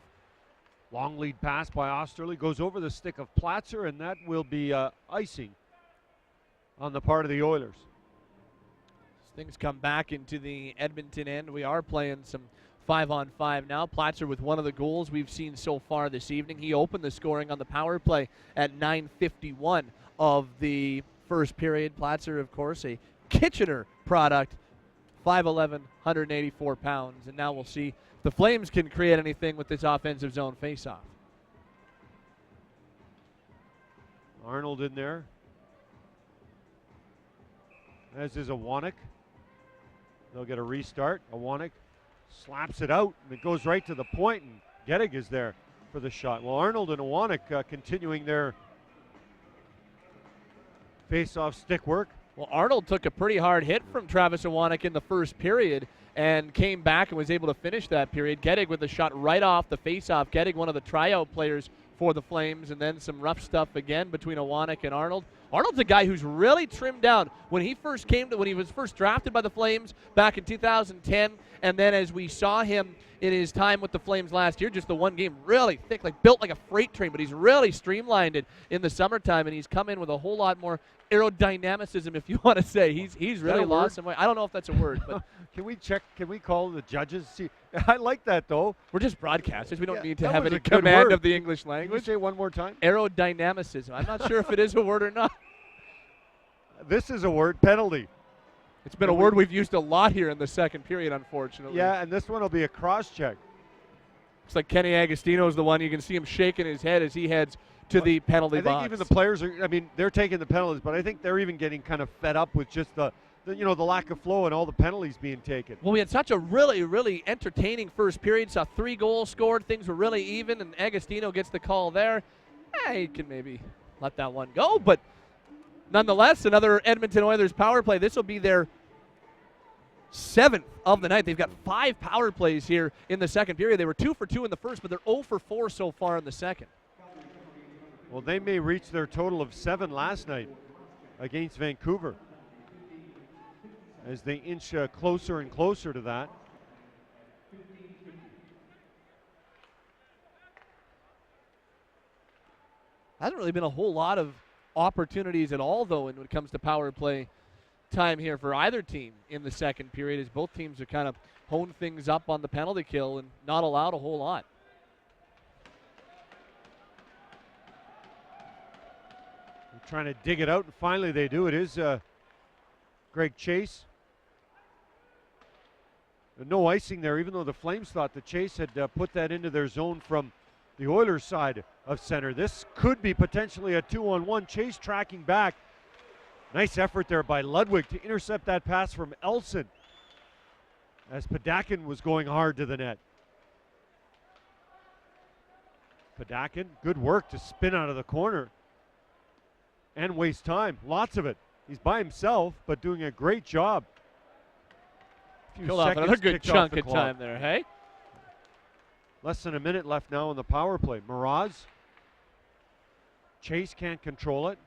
Long lead pass by Osterley goes over the stick of Platzer, and that will be icing on the part of the Oilers. As things come back into the Edmonton end, we are playing some 5-on-5 now. Platzer with one of the goals we've seen so far this evening. He opened the scoring on the power play at 9:51 of the first period. Platzer, of course, a Kitchener product, 5'11", 184 pounds. And now we'll see if the Flames can create anything with this offensive zone faceoff. Arnold in there, as is Awanek. They'll get a restart. Awanek slaps it out, and it goes right to the point, and Gettig is there for the shot. Well, Arnold and Awanek continuing their face-off stick work. Well, Arnold took a pretty hard hit from Travis Awanek in the first period and came back and was able to finish that period. Gettig with a shot right off the face-off. Gettig, one of the tryout players for the Flames, and then some rough stuff again between Awanek and Arnold. Arnold's a guy who's really trimmed down. When he was first drafted by the Flames back in 2010, and then as we saw him in his time with the Flames last year, just the one game, really thick, like built like a freight train, but he's really streamlined it in the summertime, and he's come in with a whole lot more aerodynamicism, if you want to say. He's really lost some weight. I don't know if that's a word, but can we call the judges? See, I like that though. We're just broadcasters. We don't need to have any command of the English language. Can you say one more time? Aerodynamicism. I'm not sure if it is a word or not. This is a word, penalty. It's been a word we've used a lot here in the second period, unfortunately. Yeah, and this one will be a cross-check. Looks like Kenny Agostino's the one. You can see him shaking his head as he heads to the penalty box. I think even the players they're taking the penalties, but I think they're even getting kind of fed up with just the lack of flow and all the penalties being taken. Well, we had such a really, really entertaining first period. Saw 3 goals scored. Things were really even, and Agostino gets the call there. He can maybe let that one go, but nonetheless, another Edmonton Oilers power play. This will be their 7th of the night. They've got 5 power plays here in the second period. They were 2 for 2 in the first, but they're 0 for 4 so far in the second. Well, they may reach their total of 7 last night against Vancouver as they inch closer and closer to that. Hasn't really been a whole lot of opportunities at all, though, when it comes to power play time here for either team in the second period, as both teams have kind of honed things up on the penalty kill and not allowed a whole lot. They're trying to dig it out, and finally they do. It is Greg Chase No icing there, even though the Flames thought the Chase had put that into their zone from the Oilers side of center. This could be potentially a 2-on-1. Chase tracking back. Nice effort there by Ludwig to intercept that pass from Elson as Penticton was going hard to the net. Penticton, good work to spin out of the corner and waste time. Lots of it. He's by himself, but doing a great job. Killed off another good chunk of time there, hey? Less than a minute left now on the power play. Mraz. Chase can't control it.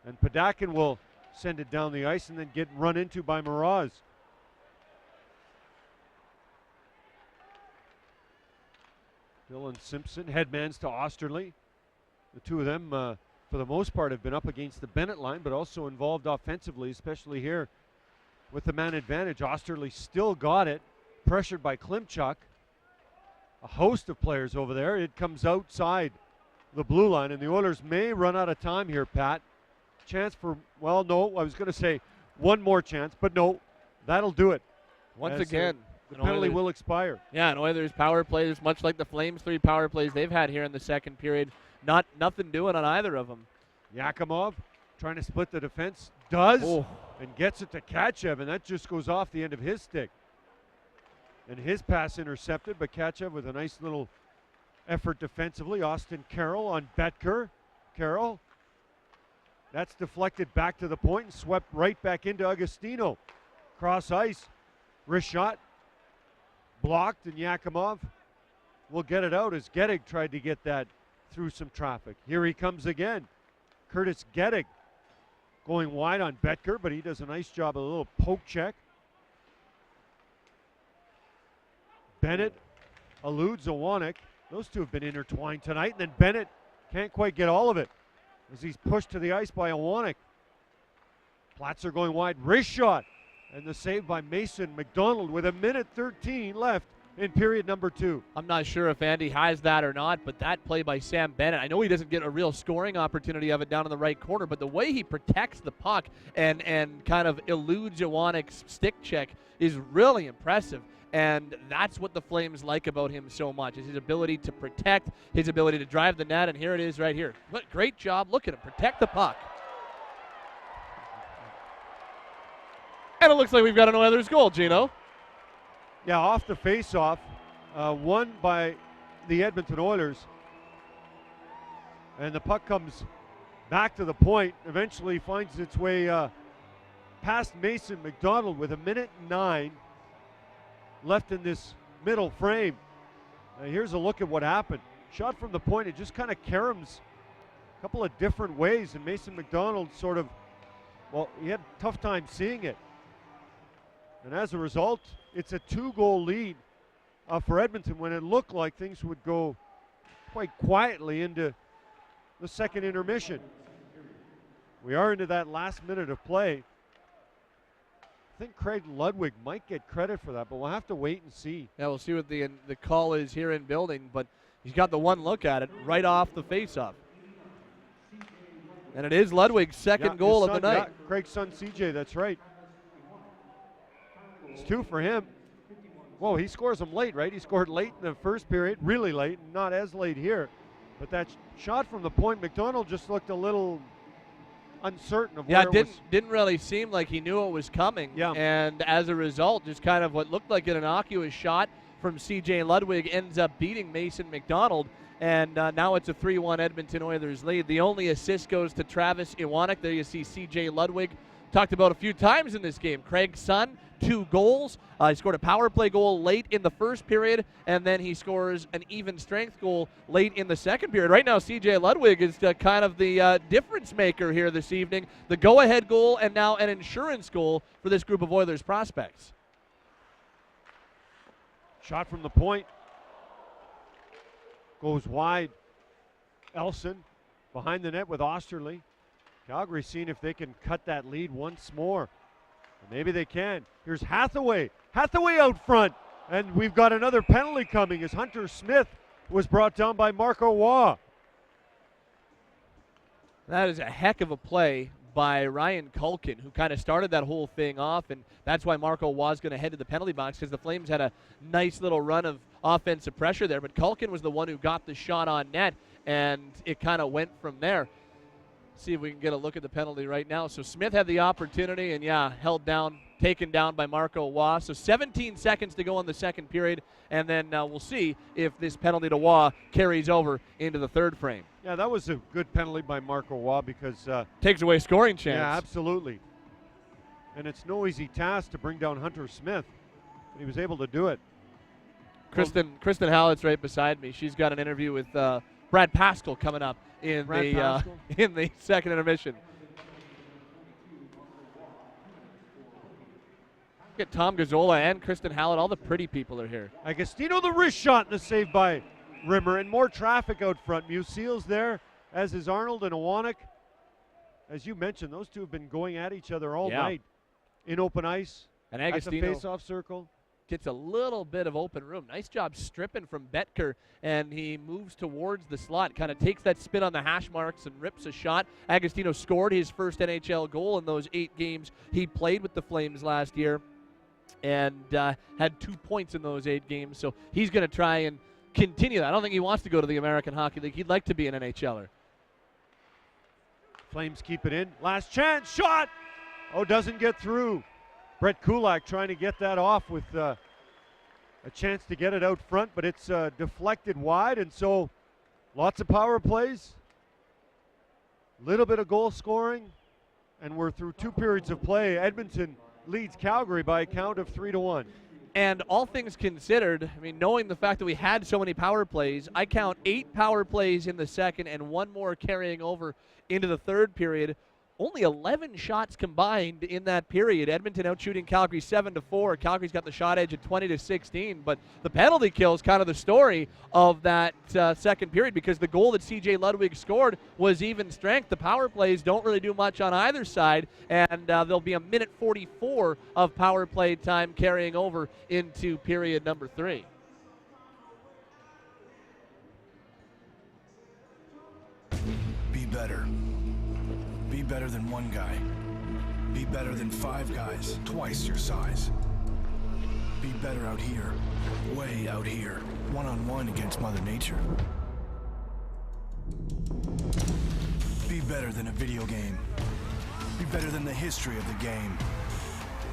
And Penticton will send it down the ice and then get run into by Mraz. Dylan Simpson, headmans to Osterley. The two of them, for the most part, have been up against the Bennett line, but also involved offensively, especially here with the man advantage. Osterley still got it, pressured by Klimchuk. A host of players over there. It comes outside the blue line, and the Oilers may run out of time here, Pat. Chance for, well, no, I was going to say one more chance, but no, that'll do it. Once again, the penalty will expire. Yeah, and Oilers power plays, much like the Flames 3 power plays they've had here in the second period, nothing doing on either of them. Yakimov trying to split the defense, does, and gets it to Kachev, and that just goes off the end of his stick. And his pass intercepted, but Kachev with a nice little effort defensively. Austin Carroll on Betker. Carroll. That's deflected back to the point and swept right back into Agostino. Cross ice. Wrist shot. Blocked, and Yakimov will get it out as Gettig tried to get that through some traffic. Here he comes again. Curtis Gettig going wide on Betker, but he does a nice job of a little poke check. Bennett eludes Iwanek. Those two have been intertwined tonight, and then Bennett can't quite get all of it as he's pushed to the ice by Iwanek. Platzer going wide, wrist shot, and the save by Mason McDonald with 1:13 left in period number 2. I'm not sure if Andy has that or not, but that play by Sam Bennett, I know he doesn't get a real scoring opportunity of it down in the right corner, but the way he protects the puck and kind of eludes Iwanek's stick check is really impressive. And that's what the Flames like about him so much, is his ability to protect, his ability to drive the net, and here it is right here. What great job. Look at him protect the puck. And it looks like we've got an Oilers goal, Gino. Yeah, off the face-off, won by the Edmonton Oilers. And the puck comes back to the point, eventually finds its way past Mason McDonald with 1:09 left in this middle frame. Here's a look at what happened. Shot from the point, it just kind of caroms a couple of different ways, and Mason McDonald sort of, well, he had a tough time seeing it. And as a result, it's a 2-goal lead for Edmonton when it looked like things would go quite quietly into the second intermission. We are into that last minute of play. I think Craig Ludwig might get credit for that, but we'll have to wait and see. Yeah, we'll see what the call is here in building, but he's got the one look at it right off the faceoff. And it is Ludwig's second goal of the night. Yeah, Craig's son CJ, that's right. It's 2 for him. Whoa, he scores them late, right? He scored late in the first period, really late, not as late here. But that shot from the point, McDonald just looked a little uncertain of where it was. Didn't really seem like he knew it was coming. Yeah. And as a result, just kind of what looked like an innocuous shot from C.J. Ludwig ends up beating Mason McDonald. And now it's a 3-1 Edmonton Oilers lead. The only assist goes to Travis Iwanek. There you see C.J. Ludwig. Talked about a few times in this game. Craig's son, 2 goals. He scored a power play goal late in the first period, and then he scores an even strength goal late in the second period. Right now, C.J. Ludwig is kind of the difference maker here this evening. The go-ahead goal and now an insurance goal for this group of Oilers prospects. Shot from the point. Goes wide. Elson behind the net with Osterley. Calgary seeing if they can cut that lead once more. Maybe they can. Here's Hathaway. Hathaway out front. And we've got another penalty coming as Hunter Smith was brought down by Marco Waugh. That is a heck of a play by Ryan Culkin, who kind of started that whole thing off, and that's why Marco was going to head to the penalty box, because the Flames had a nice little run of offensive pressure there, but Culkin was the one who got the shot on net, and it kind of went from there. See if we can get a look at the penalty right now. So Smith had the opportunity, and held down, taken down by Marco Waugh. So 17 seconds to go in the second period, and then we'll see if this penalty to Waugh carries over into the third frame. Yeah, that was a good penalty by Marco Waugh because takes away scoring chance. Yeah, absolutely. And it's no easy task to bring down Hunter Smith, but he was able to do it. Kristen Hallett's right beside me. She's got an interview with Brad Pascal coming up in the second intermission. Look at Tom Gazzola and Kristen Hallett. All the pretty people are here. Agostino, the wrist shot, and the save by Rimmer, and more traffic out front. Museal's there, as is Arnold and Iwanek. As you mentioned, those two have been going at each other all night in open ice, and at the Agostino face-off circle. Gets a little bit of open room. Nice job stripping from Betker, and he moves towards the slot, kind of takes that spin on the hash marks and rips a shot. Agostino scored his first NHL goal in those 8 games he played with the Flames last year, and had 2 points in those 8 games, so he's going to try and continue that. I don't think he wants to go to the American Hockey League. He'd like to be an NHLer. Flames keep it in. Last chance, shot! Oh, doesn't get through. Brett Kulak trying to get that off with a chance to get it out front, but it's deflected wide, and so lots of power plays, little bit of goal scoring, and we're through 2 periods of play. Edmonton leads Calgary by a count of 3-1. And all things considered, I mean, knowing the fact that we had so many power plays, I count 8 power plays in the second and 1 more carrying over into the third period. Only 11 shots combined in that period. Edmonton out shooting Calgary 7-4. Calgary's got the shot edge at 20-16. But the penalty kill is kind of the story of that second period, because the goal that C.J. Ludwig scored was even strength. The power plays don't really do much on either side, and there'll be a minute 44 of power play time carrying over into period number 3. Be better. Be better than 1 guy. Be better than 5 guys, twice your size. Be better out here, way out here, one-on-one against Mother Nature. Be better than a video game. Be better than the history of the game.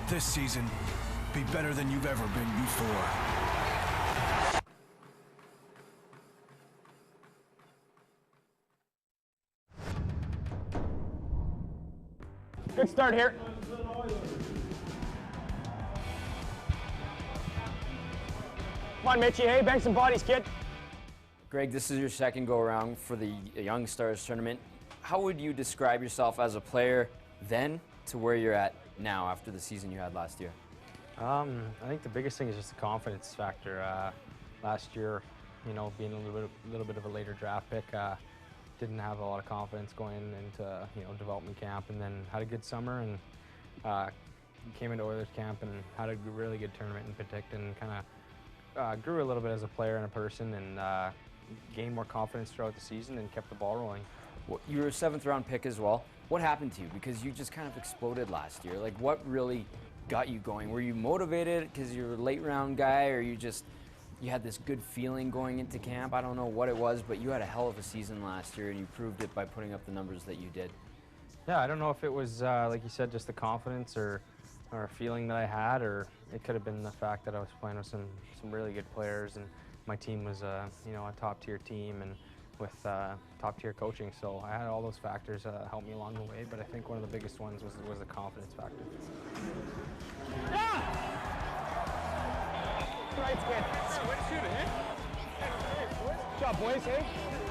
This season, be better than you've ever been before. Good start here. Come on, Mitchie, hey, bang some bodies, kid. Greg, this is your second go-around for the Young Stars tournament. How would you describe yourself as a player then to where you're at now after the season you had last year? I think the biggest thing is just the confidence factor. Last year, you know, being a little bit of a later draft pick, didn't have a lot of confidence going into development camp, and then had a good summer and came into Oilers camp and had a really good tournament in Penticton. Kind of grew a little bit as a player and a person, and gained more confidence throughout the season and kept the ball rolling. Well, you were a 7th round pick as well. What happened to you? Because you just kind of exploded last year. Like, what really got you going? Were you motivated because you're a late round guy, or you had this good feeling going into camp? I don't know what it was, but you had a hell of a season last year, and you proved it by putting up the numbers that you did. Yeah, I don't know if it was, like you said, just the confidence or a feeling that I had, or it could have been the fact that I was playing with some really good players, and my team was a top-tier team and with top-tier coaching. So I had all those factors help me along the way, but I think one of the biggest ones was the confidence factor. Right, kid. Way to shoot it, eh? Good job, boys, hey?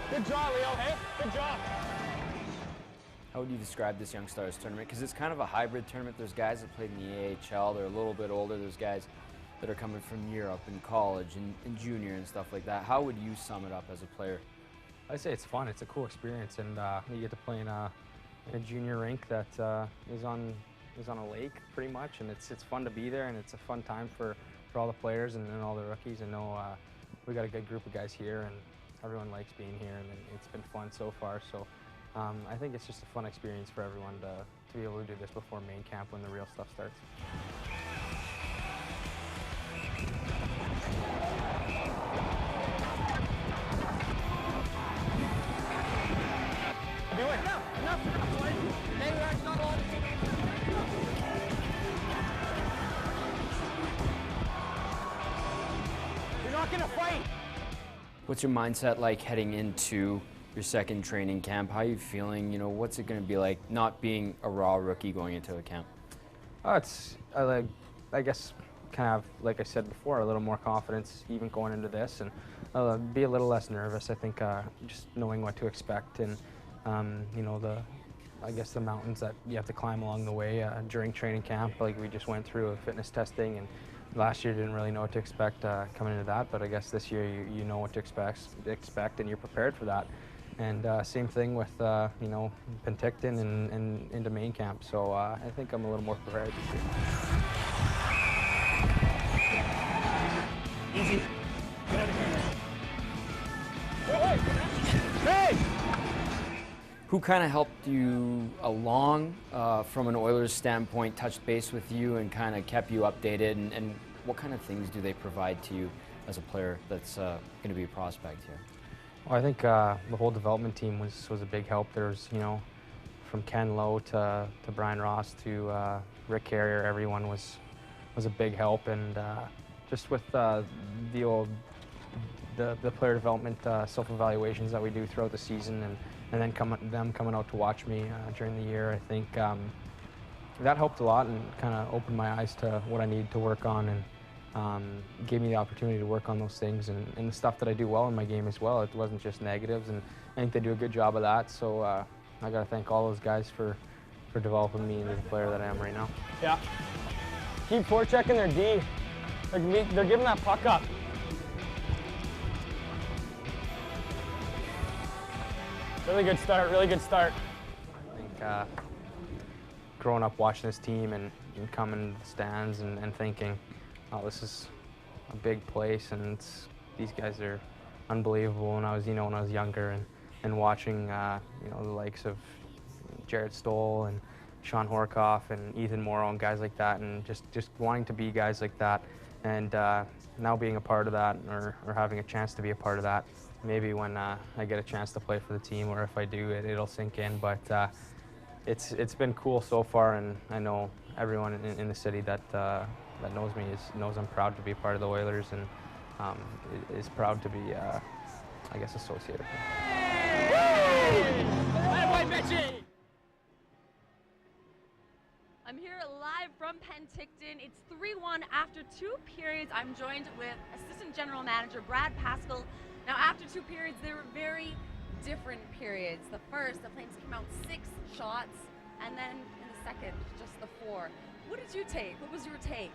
Good job, Leo, hey? Good job. How would you describe this Young Stars tournament? Because it's kind of a hybrid tournament. There's guys that played in the AHL. They're a little bit older. There's guys that are coming from Europe and college and junior and stuff like that. How would you sum it up as a player? I'd say it's fun. It's a cool experience, and you get to play in a junior rink that is on a lake pretty much, and it's fun to be there, and it's a fun time for all the players and all the rookies. I know we got a good group of guys here, and everyone likes being here, and it's been fun so far. So I think it's just a fun experience for everyone to be able to do this before main camp when the real stuff starts. Do it. Enough, boys. Maybe that's not all. You're not gonna fight. What's your mindset like heading into your second training camp? How are you feeling? You know, what's it going to be like not being a raw rookie going into a camp? I guess, kind of like I said before, a little more confidence even going into this, and be a little less nervous. I think just knowing what to expect, and you know, I guess the mountains that you have to climb along the way during training camp, like we just went through a fitness testing, and last year didn't really know what to expect coming into that, but I guess this year you know what to expect, and you're prepared for that. And same thing with you know, Penticton and into main camp. So I think I'm a little more prepared this year. Easy. Hey! Who kind of helped you along from an Oilers standpoint, touched base with you and kind of kept you updated, and what kind of things do they provide to you as a player that's going to be a prospect here? Well, I think the whole development team was a big help. There's, you know, from Ken Lowe to Brian Ross to Rick Carrier, everyone was a big help, and just with the player development self-evaluations that we do throughout the season, and then them coming out to watch me during the year, I think that helped a lot and kind of opened my eyes to what I needed to work on, and gave me the opportunity to work on those things and the stuff that I do well in my game as well. It wasn't just negatives, and I think they do a good job of that. So I got to thank all those guys for developing me into the player that I am right now. Yeah. Keep forechecking their D. They're giving that puck up. Really good start, really good start. I think growing up watching this team and coming to the stands and thinking, oh, this is a big place, and these guys are unbelievable. When I was younger, and watching, you know, the likes of Jared Stoll and Sean Horkoff and Ethan Morrow and guys like that, and just wanting to be guys like that, and now being a part of that, or having a chance to be a part of that. Maybe when I get a chance to play for the team, or if I do, it'll sink in. But it's been cool so far, and I know everyone in the city that knows me knows I'm proud to be part of the Oilers, and is proud to be, I guess, associated. I'm here live from Penticton. It's 3-1 after 2 periods. I'm joined with Assistant General Manager Brad Pascal. Now, after 2 periods, they were very different periods. The first, the Flames came out 6 shots, and then in the second, just the 4. What did you take? What was your take?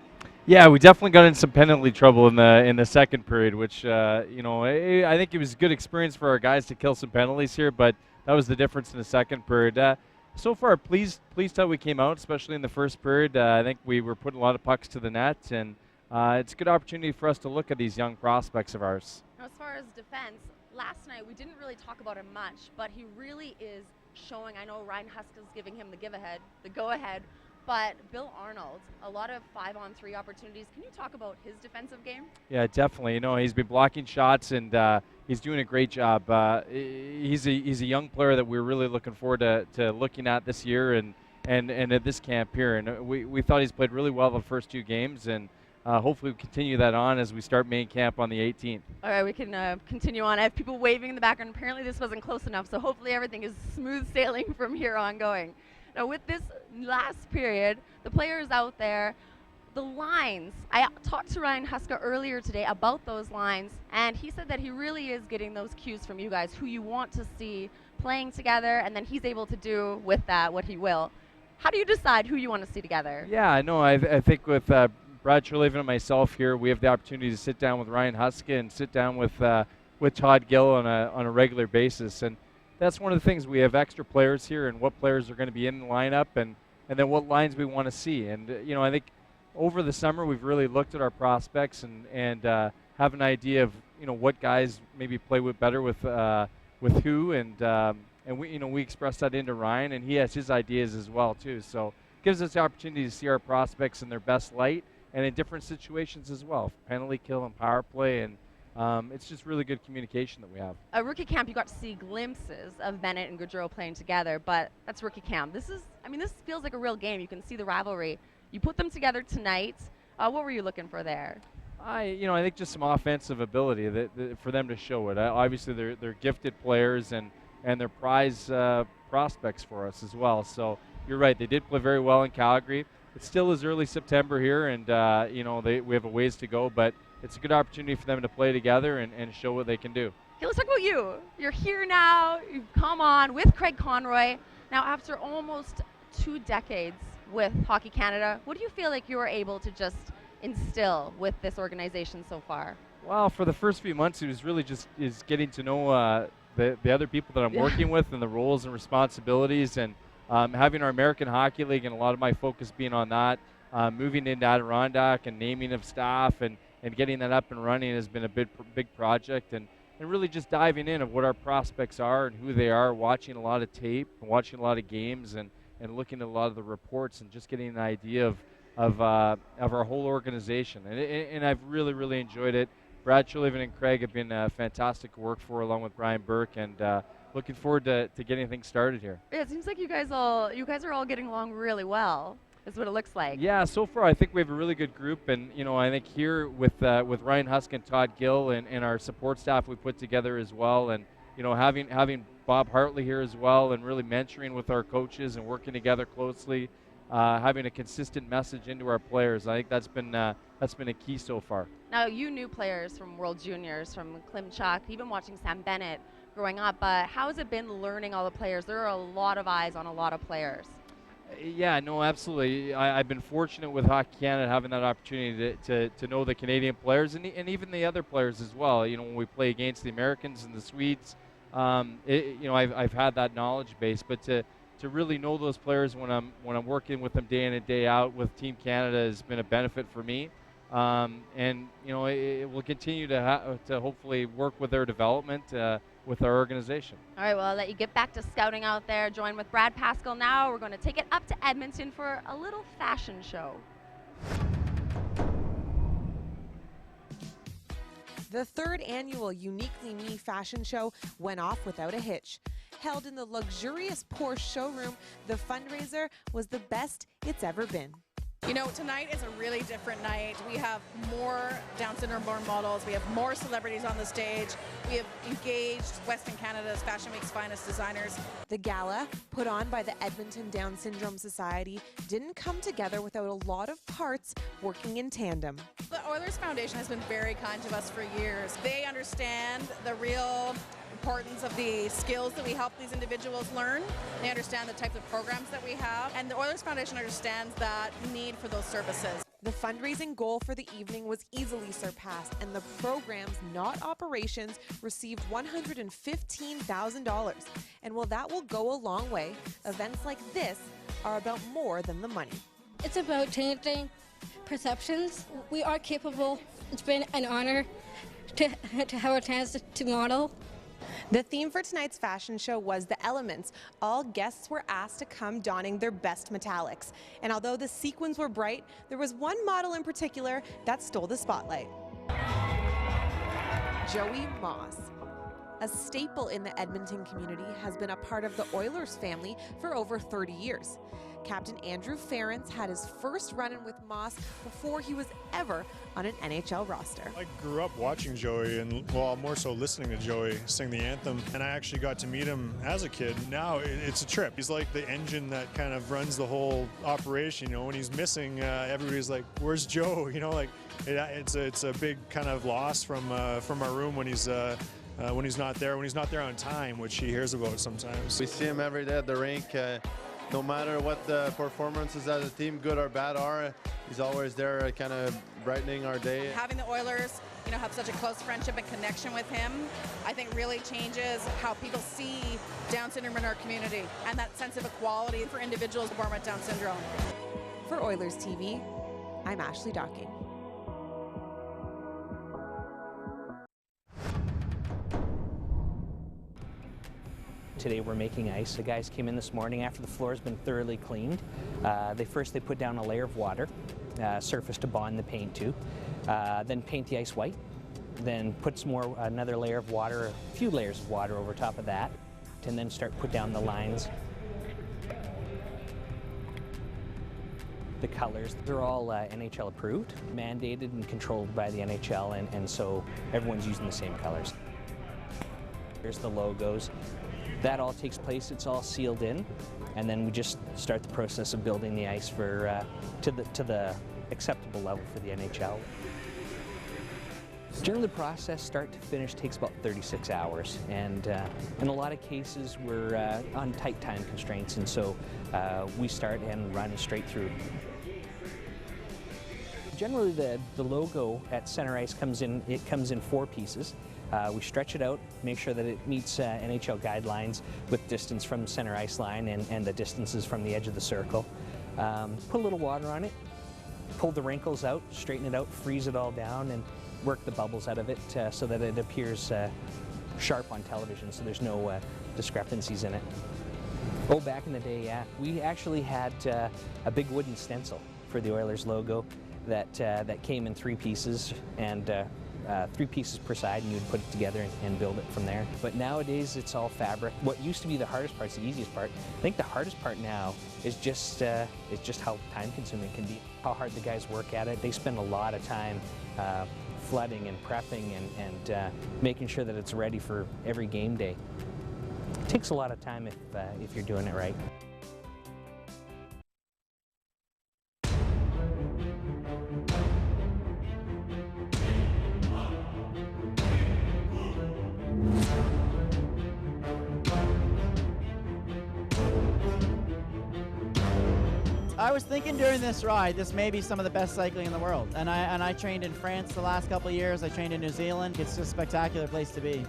Yeah, we definitely got in some penalty trouble in the second period, which you know, I think it was a good experience for our guys to kill some penalties here, but that was the difference in the second period. So far, pleased how we came out, especially in the first period. I think we were putting a lot of pucks to the net, and it's a good opportunity for us to look at these young prospects of ours. Now, as far as defense, last night we didn't really talk about him much, but he really is showing. I know Ryan Huska's giving him the go-ahead, but Bill Arnold, a lot of 5-on-3 opportunities. Can you talk about his defensive game? Yeah, definitely. You know, he's been blocking shots, and he's doing a great job. He's a young player that we're really looking forward to looking at this year and at this camp here. And we thought he's played really well the first 2 games, and hopefully we continue that on as we start main camp on the 18th. All right, we can continue on. I have people waving in the background. Apparently this wasn't close enough, so hopefully everything is smooth sailing from here on going. Now, with this last period, the players out there, the lines, I talked to Ryan Huska earlier today about those lines, and he said that he really is getting those cues from you guys, who you want to see playing together, and then he's able to do with that what he will. How do you decide who you want to see together? Yeah, I know. I think with Brad Treliving and myself here, we have the opportunity to sit down with Ryan Huska and sit down with Todd Gill on a regular basis, and that's one of the things. We have extra players here, and what players are going to be in the lineup, and then what lines we want to see. And you know, I think over the summer we've really looked at our prospects and have an idea of, you know, what guys maybe play with better with who, and and we express that into Ryan, and he has his ideas as well too. So it gives us the opportunity to see our prospects in their best light and in different situations as well, penalty kill and power play, and it's just really good communication that we have. At rookie camp, you got to see glimpses of Bennett and Gaudreau playing together, but that's rookie camp. This feels like a real game. You can see the rivalry. You put them together tonight. What were you looking for there? I think just some offensive ability for them to show it. Obviously, they're gifted players and they're prize prospects for us as well. So you're right. They did play very well in Calgary. It still is early September here, and we have a ways to go, but it's a good opportunity for them to play together and show what they can do. Okay, let's talk about you. You're here now. You've come on with Craig Conroy. Now, after almost 2 decades with Hockey Canada, what do you feel like you were able to just instill with this organization so far? Well, for the first few months, it was really just getting to know the other people that I'm working with and the roles and responsibilities, and having our American Hockey League and a lot of my focus being on that, moving into Adirondack and naming of staff and getting that up and running has been a big project, and really just diving in of what our prospects are and who they are, watching a lot of tape, watching a lot of games, and looking at a lot of the reports and just getting an idea of our whole organization. And I've really, really enjoyed it. Brad Sullivan and Craig have been fantastic to work for, along with Brian Burke, and looking forward to getting things started here. Yeah, it seems like you guys are all getting along really well. That's what it looks like. Yeah, so far I think we have a really good group, and I think here with Ryan Husk and Todd Gill and our support staff we put together as well, and having Bob Hartley here as well, and really mentoring with our coaches and working together closely, having a consistent message into our players. I think that's been a key so far. Now, you knew players from World Juniors, from Klimchuk, even watching Sam Bennett growing up. How has it been learning all the players? There are a lot of eyes on a lot of players. Yeah, no, absolutely. I've been fortunate with Hockey Canada having that opportunity to know the Canadian players and even the other players as well. When we play against the Americans and the Swedes, I've had that knowledge base. But to really know those players when I'm working with them day in and day out with Team Canada has been a benefit for me. It will continue to hopefully work with their development with our organization. All right, well, I'll let you get back to scouting out there. Join with Brad Pascal now. We're going to take it up to Edmonton for a little fashion show. The 3rd annual Uniquely Me fashion show went off without a hitch. Held in the luxurious Porsche showroom, the fundraiser was the best it's ever been. Tonight is a really different night. We have more Down syndrome-born models. We have more celebrities on the stage. We have engaged Western Canada's Fashion Week's finest designers. The gala, put on by the Edmonton Down Syndrome Society, didn't come together without a lot of parts working in tandem. The Oilers Foundation has been very kind to us for years. They understand the real importance of the skills that we help these individuals learn. They understand the types of programs that we have, and the Oilers Foundation understands that need for those services. The fundraising goal for the evening was easily surpassed, and the programs, not operations, received $115,000. And while that will go a long way, events like this are about more than the money. It's about changing perceptions. We are capable. It's been an honor to have a chance to model. The theme for tonight's fashion show was the elements. All guests were asked to come donning their best metallics. And although the sequins were bright, there was one model in particular that stole the spotlight. Joey Moss. A staple in the Edmonton community, has been a part of the Oilers family for over 30 years. Captain Andrew Ferentz had his first run-in with Moss before he was ever on an NHL roster. I grew up watching Joey, and well, more so listening to Joey sing the anthem, and I actually got to meet him as a kid. Now it's a trip. He's like the engine that kind of runs the whole operation. When he's missing, everybody's like, "Where's Joe?" It's a big kind of loss from our room when he's not there. When he's not there on time, which he hears about sometimes. We see him every day at the rink. No matter what the performances as a team, good or bad, are, he's always there kind of brightening our day. Having the Oilers, have such a close friendship and connection with him, I think really changes how people see Down syndrome in our community and that sense of equality for individuals born with Down syndrome. For Oilers TV, I'm Ashley Docking. today we're making ice. The guys came in this morning after the floor has been thoroughly cleaned. They put down a layer of water, surface to bond the paint to, then paint the ice white, then put another layer of water, a few layers of water over top of that, and then put down the lines. The colors, they're all NHL approved, mandated and controlled by the NHL, and so everyone's using the same colors. Here's the logos. That all takes place, it's all sealed in, and then we just start the process of building the ice for to the acceptable level for the NHL. Generally, the process, start to finish, takes about 36 hours, and in a lot of cases we're on tight time constraints, and so we start and run straight through. Generally, the logo at center ice comes in 4 pieces. We stretch it out, make sure that it meets NHL guidelines with distance from the center ice line and the distances from the edge of the circle. Put a little water on it, pull the wrinkles out, straighten it out, freeze it all down, and work the bubbles out of it so that it appears sharp on television, so there's no discrepancies in it. Oh, back in the day, yeah, we actually had a big wooden stencil for the Oilers logo that came in 3 pieces, and 3 pieces per side, and you'd put it together and build it from there. But nowadays it's all fabric. What used to be the hardest part is the easiest part. I think the hardest part now is just how time consuming it can be, how hard the guys work at it. They spend a lot of time flooding and prepping and making sure that it's ready for every game day. It takes a lot of time if you're doing it right. I was thinking during this ride, this may be some of the best cycling in the world. And I trained in France the last couple of years. I trained in New Zealand. It's just a spectacular place to be.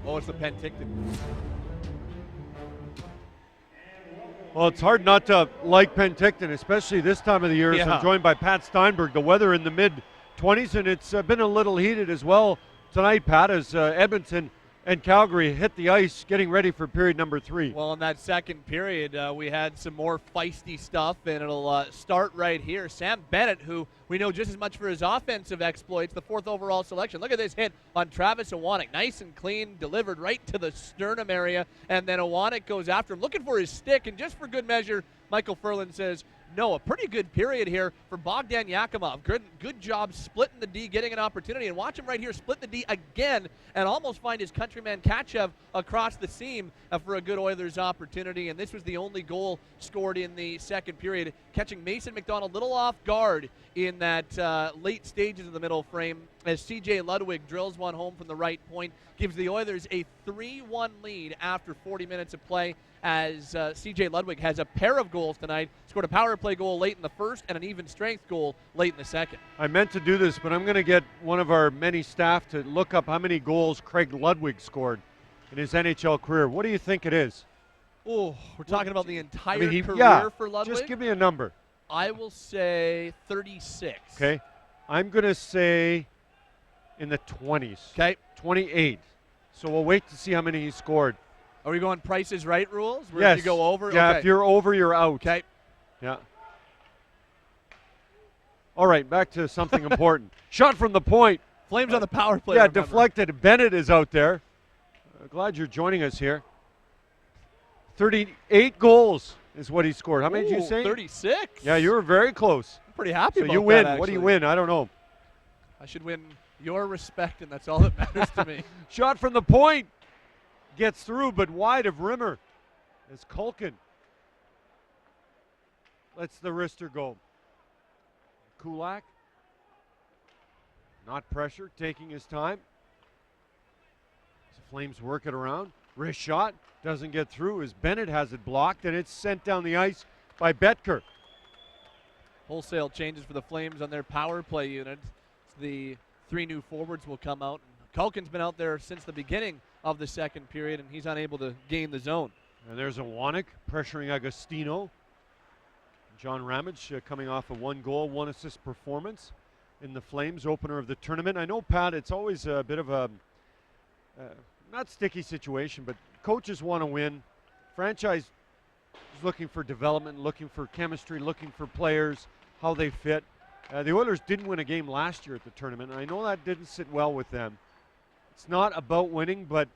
Oh, it's the Penticton. Well, it's hard not to like Penticton, especially this time of the year. Yeah. So I'm joined by Pat Steinberg. The weather in the mid-20s, and it's been a little heated as well tonight, Pat, as Edmonton and Calgary hit the ice getting ready for period number 3. Well, in that second period, we had some more feisty stuff, and it'll start right here. Sam Bennett, who we know just as much for his offensive exploits, the 4th overall selection. Look at this hit on Travis Iwanek. Nice and clean, delivered right to the sternum area, and then Iwanek goes after him, looking for his stick, and just for good measure, Michael Ferland says, no, a pretty good period here for Bogdan Yakimov. Good job splitting the D, getting an opportunity. And watch him right here split the D again and almost find his countryman Kachev across the seam for a good Oilers opportunity. And this was the only goal scored in the second period, catching Mason McDonald a little off guard in that late stages of the middle frame as C.J. Ludwig drills one home from the right point, gives the Oilers a 3-1 lead after 40 minutes of play, as C.J. Ludwig has a pair of goals tonight, scored a power play goal late in the first and an even strength goal late in the second. I meant to do this, but I'm going to get one of our many staff to look up how many goals Craig Ludwig scored in his NHL career. What do you think it is? Oh, we're talking about the entire career yeah, for Ludwig? Just give me a number. I will say 36. Okay. I'm going to say in the 20s. Okay. 28. So we'll wait to see how many he scored. Are we going Price is Right rules? Where Yes. if you go over? Yeah, okay. if you're over, you're out. Okay. Yeah. All right, back to something important. Shot from the point. Flames on the power play. Yeah, remember. deflected. Bennett is out there. Glad you're joining us here. 38 goals is what he scored. How many did you say? 36. Yeah, you were very close. I'm pretty happy so about you win. that, What do you actually. win? I don't know. I should win your respect, and that's all that matters to me. Shot from the point. Gets through, but wide of Rimmer. As Culkin lets the wrister go. Kulak. Not pressure, taking his time. The Flames work it around. Wrist shot. Doesn't get through as Bennett has it blocked, and it's sent down the ice by Betker. Wholesale changes for the Flames on their power play unit. The 3 new forwards will come out. Culkin's been out there since the beginning of the second period, and he's unable to gain the zone. And there's a Wanek pressuring Agostino. John Ramage coming off a 1-goal, 1-assist performance in the Flames opener of the tournament. I know, Pat, it's always a bit of a not sticky situation, but coaches want to win. Franchise is looking for development, looking for chemistry, looking for players, how they fit. The Oilers didn't win a game last year at the tournament, and I know that didn't sit well with them. It's not about winning, but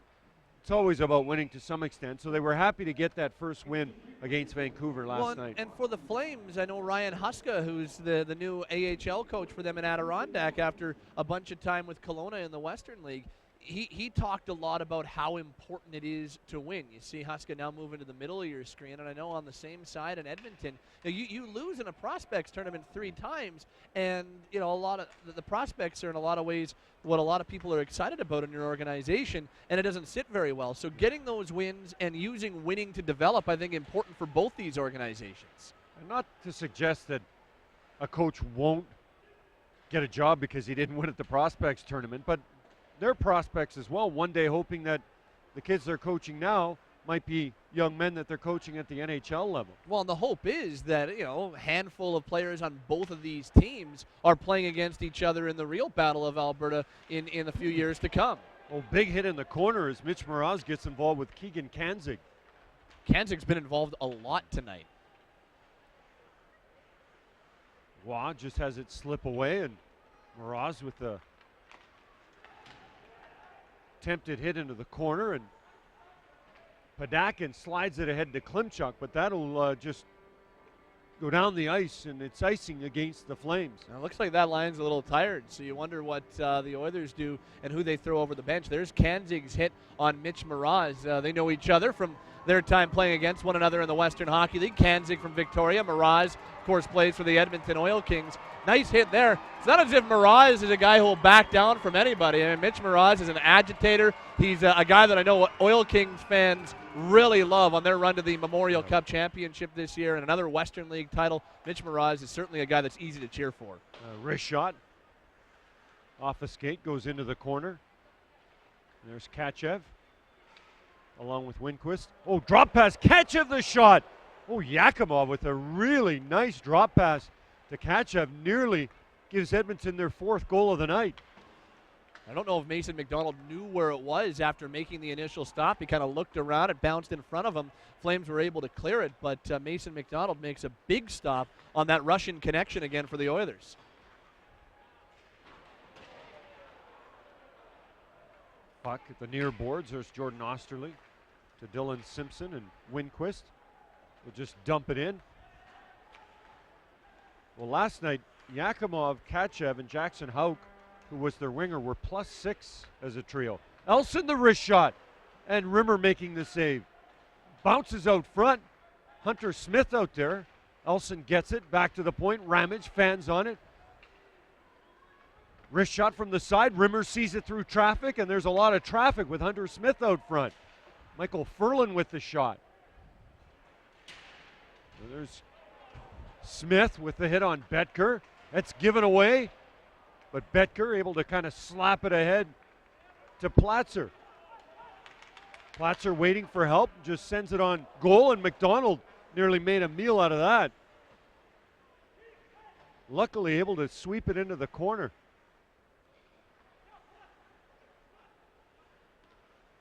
it's always about winning to some extent. So they were happy to get that first win against Vancouver last night. And for the Flames, I know Ryan Huska, who's the new AHL coach for them in Adirondack after a bunch of time with Kelowna in the Western League. He talked a lot about how important it is to win. You see Huska now move into the middle of your screen, and I know on the same side in Edmonton, you lose in a prospects tournament 3 times, and a lot of the prospects are in a lot of ways what a lot of people are excited about in your organization, and it doesn't sit very well. So getting those wins and using winning to develop, I think, important for both these organizations. And not to suggest that a coach won't get a job because he didn't win at the prospects tournament, but they're prospects as well, one day hoping that the kids they're coaching now might be young men that they're coaching at the NHL level. Well, and the hope is that, a handful of players on both of these teams are playing against each other in the real Battle of Alberta in a few years to come. Oh, big hit in the corner as Mitch Mraz gets involved with Keegan Kanzig. Kanzig's been involved a lot tonight. Waugh just has it slip away, and Mraz with the attempted hit into the corner, and Padakin slides it ahead to Klimchuk, but that'll just go down the ice, and it's icing against the Flames. Now, it looks like that line's a little tired, so you wonder what the Oilers do and who they throw over the bench. There's Kanzig's hit on Mitch Mraz. They know each other from their time playing against one another in the Western Hockey League. Kanzig from Victoria. Mraz, of course, plays for the Edmonton Oil Kings. Nice hit there. It's not as if Mraz is a guy who will back down from anybody. I mean, Mitch Mraz is an agitator. He's a guy that I know Oil Kings fans really love on their run to the Memorial Cup Championship this year and another Western League title. Mitch Mraz is certainly a guy that's easy to cheer for. Wrist shot. Off the skate, goes into the corner. There's Kachev along with Winquist. Oh, drop pass. Kachev the shot. Oh, Yakimov with a really nice drop pass to Kachev. Nearly gives Edmonton their 4th goal of the night. I don't know if Mason McDonald knew where it was after making the initial stop. He kind of looked around. It bounced in front of him. Flames were able to clear it, but Mason McDonald makes a big stop on that Russian connection again for the Oilers. Puck at the near boards. There's Jordan Osterley to Dylan Simpson, and Winquist will just dump it in. Well, last night, Yakimov, Kachev, and Jackson Hauk, who was their winger, were +6 as a trio. Elson the wrist shot, and Rimmer making the save. Bounces out front. Hunter Smith out there. Elson gets it back to the point. Ramage fans on it. Wrist shot from the side. Rimmer sees it through traffic, and there's a lot of traffic with Hunter Smith out front. Michael Furlan with the shot. And there's Smith with the hit on Betker. That's given away, but Betker able to kind of slap it ahead to Platzer. Platzer waiting for help, just sends it on goal, and McDonald nearly made a meal out of that. Luckily able to sweep it into the corner.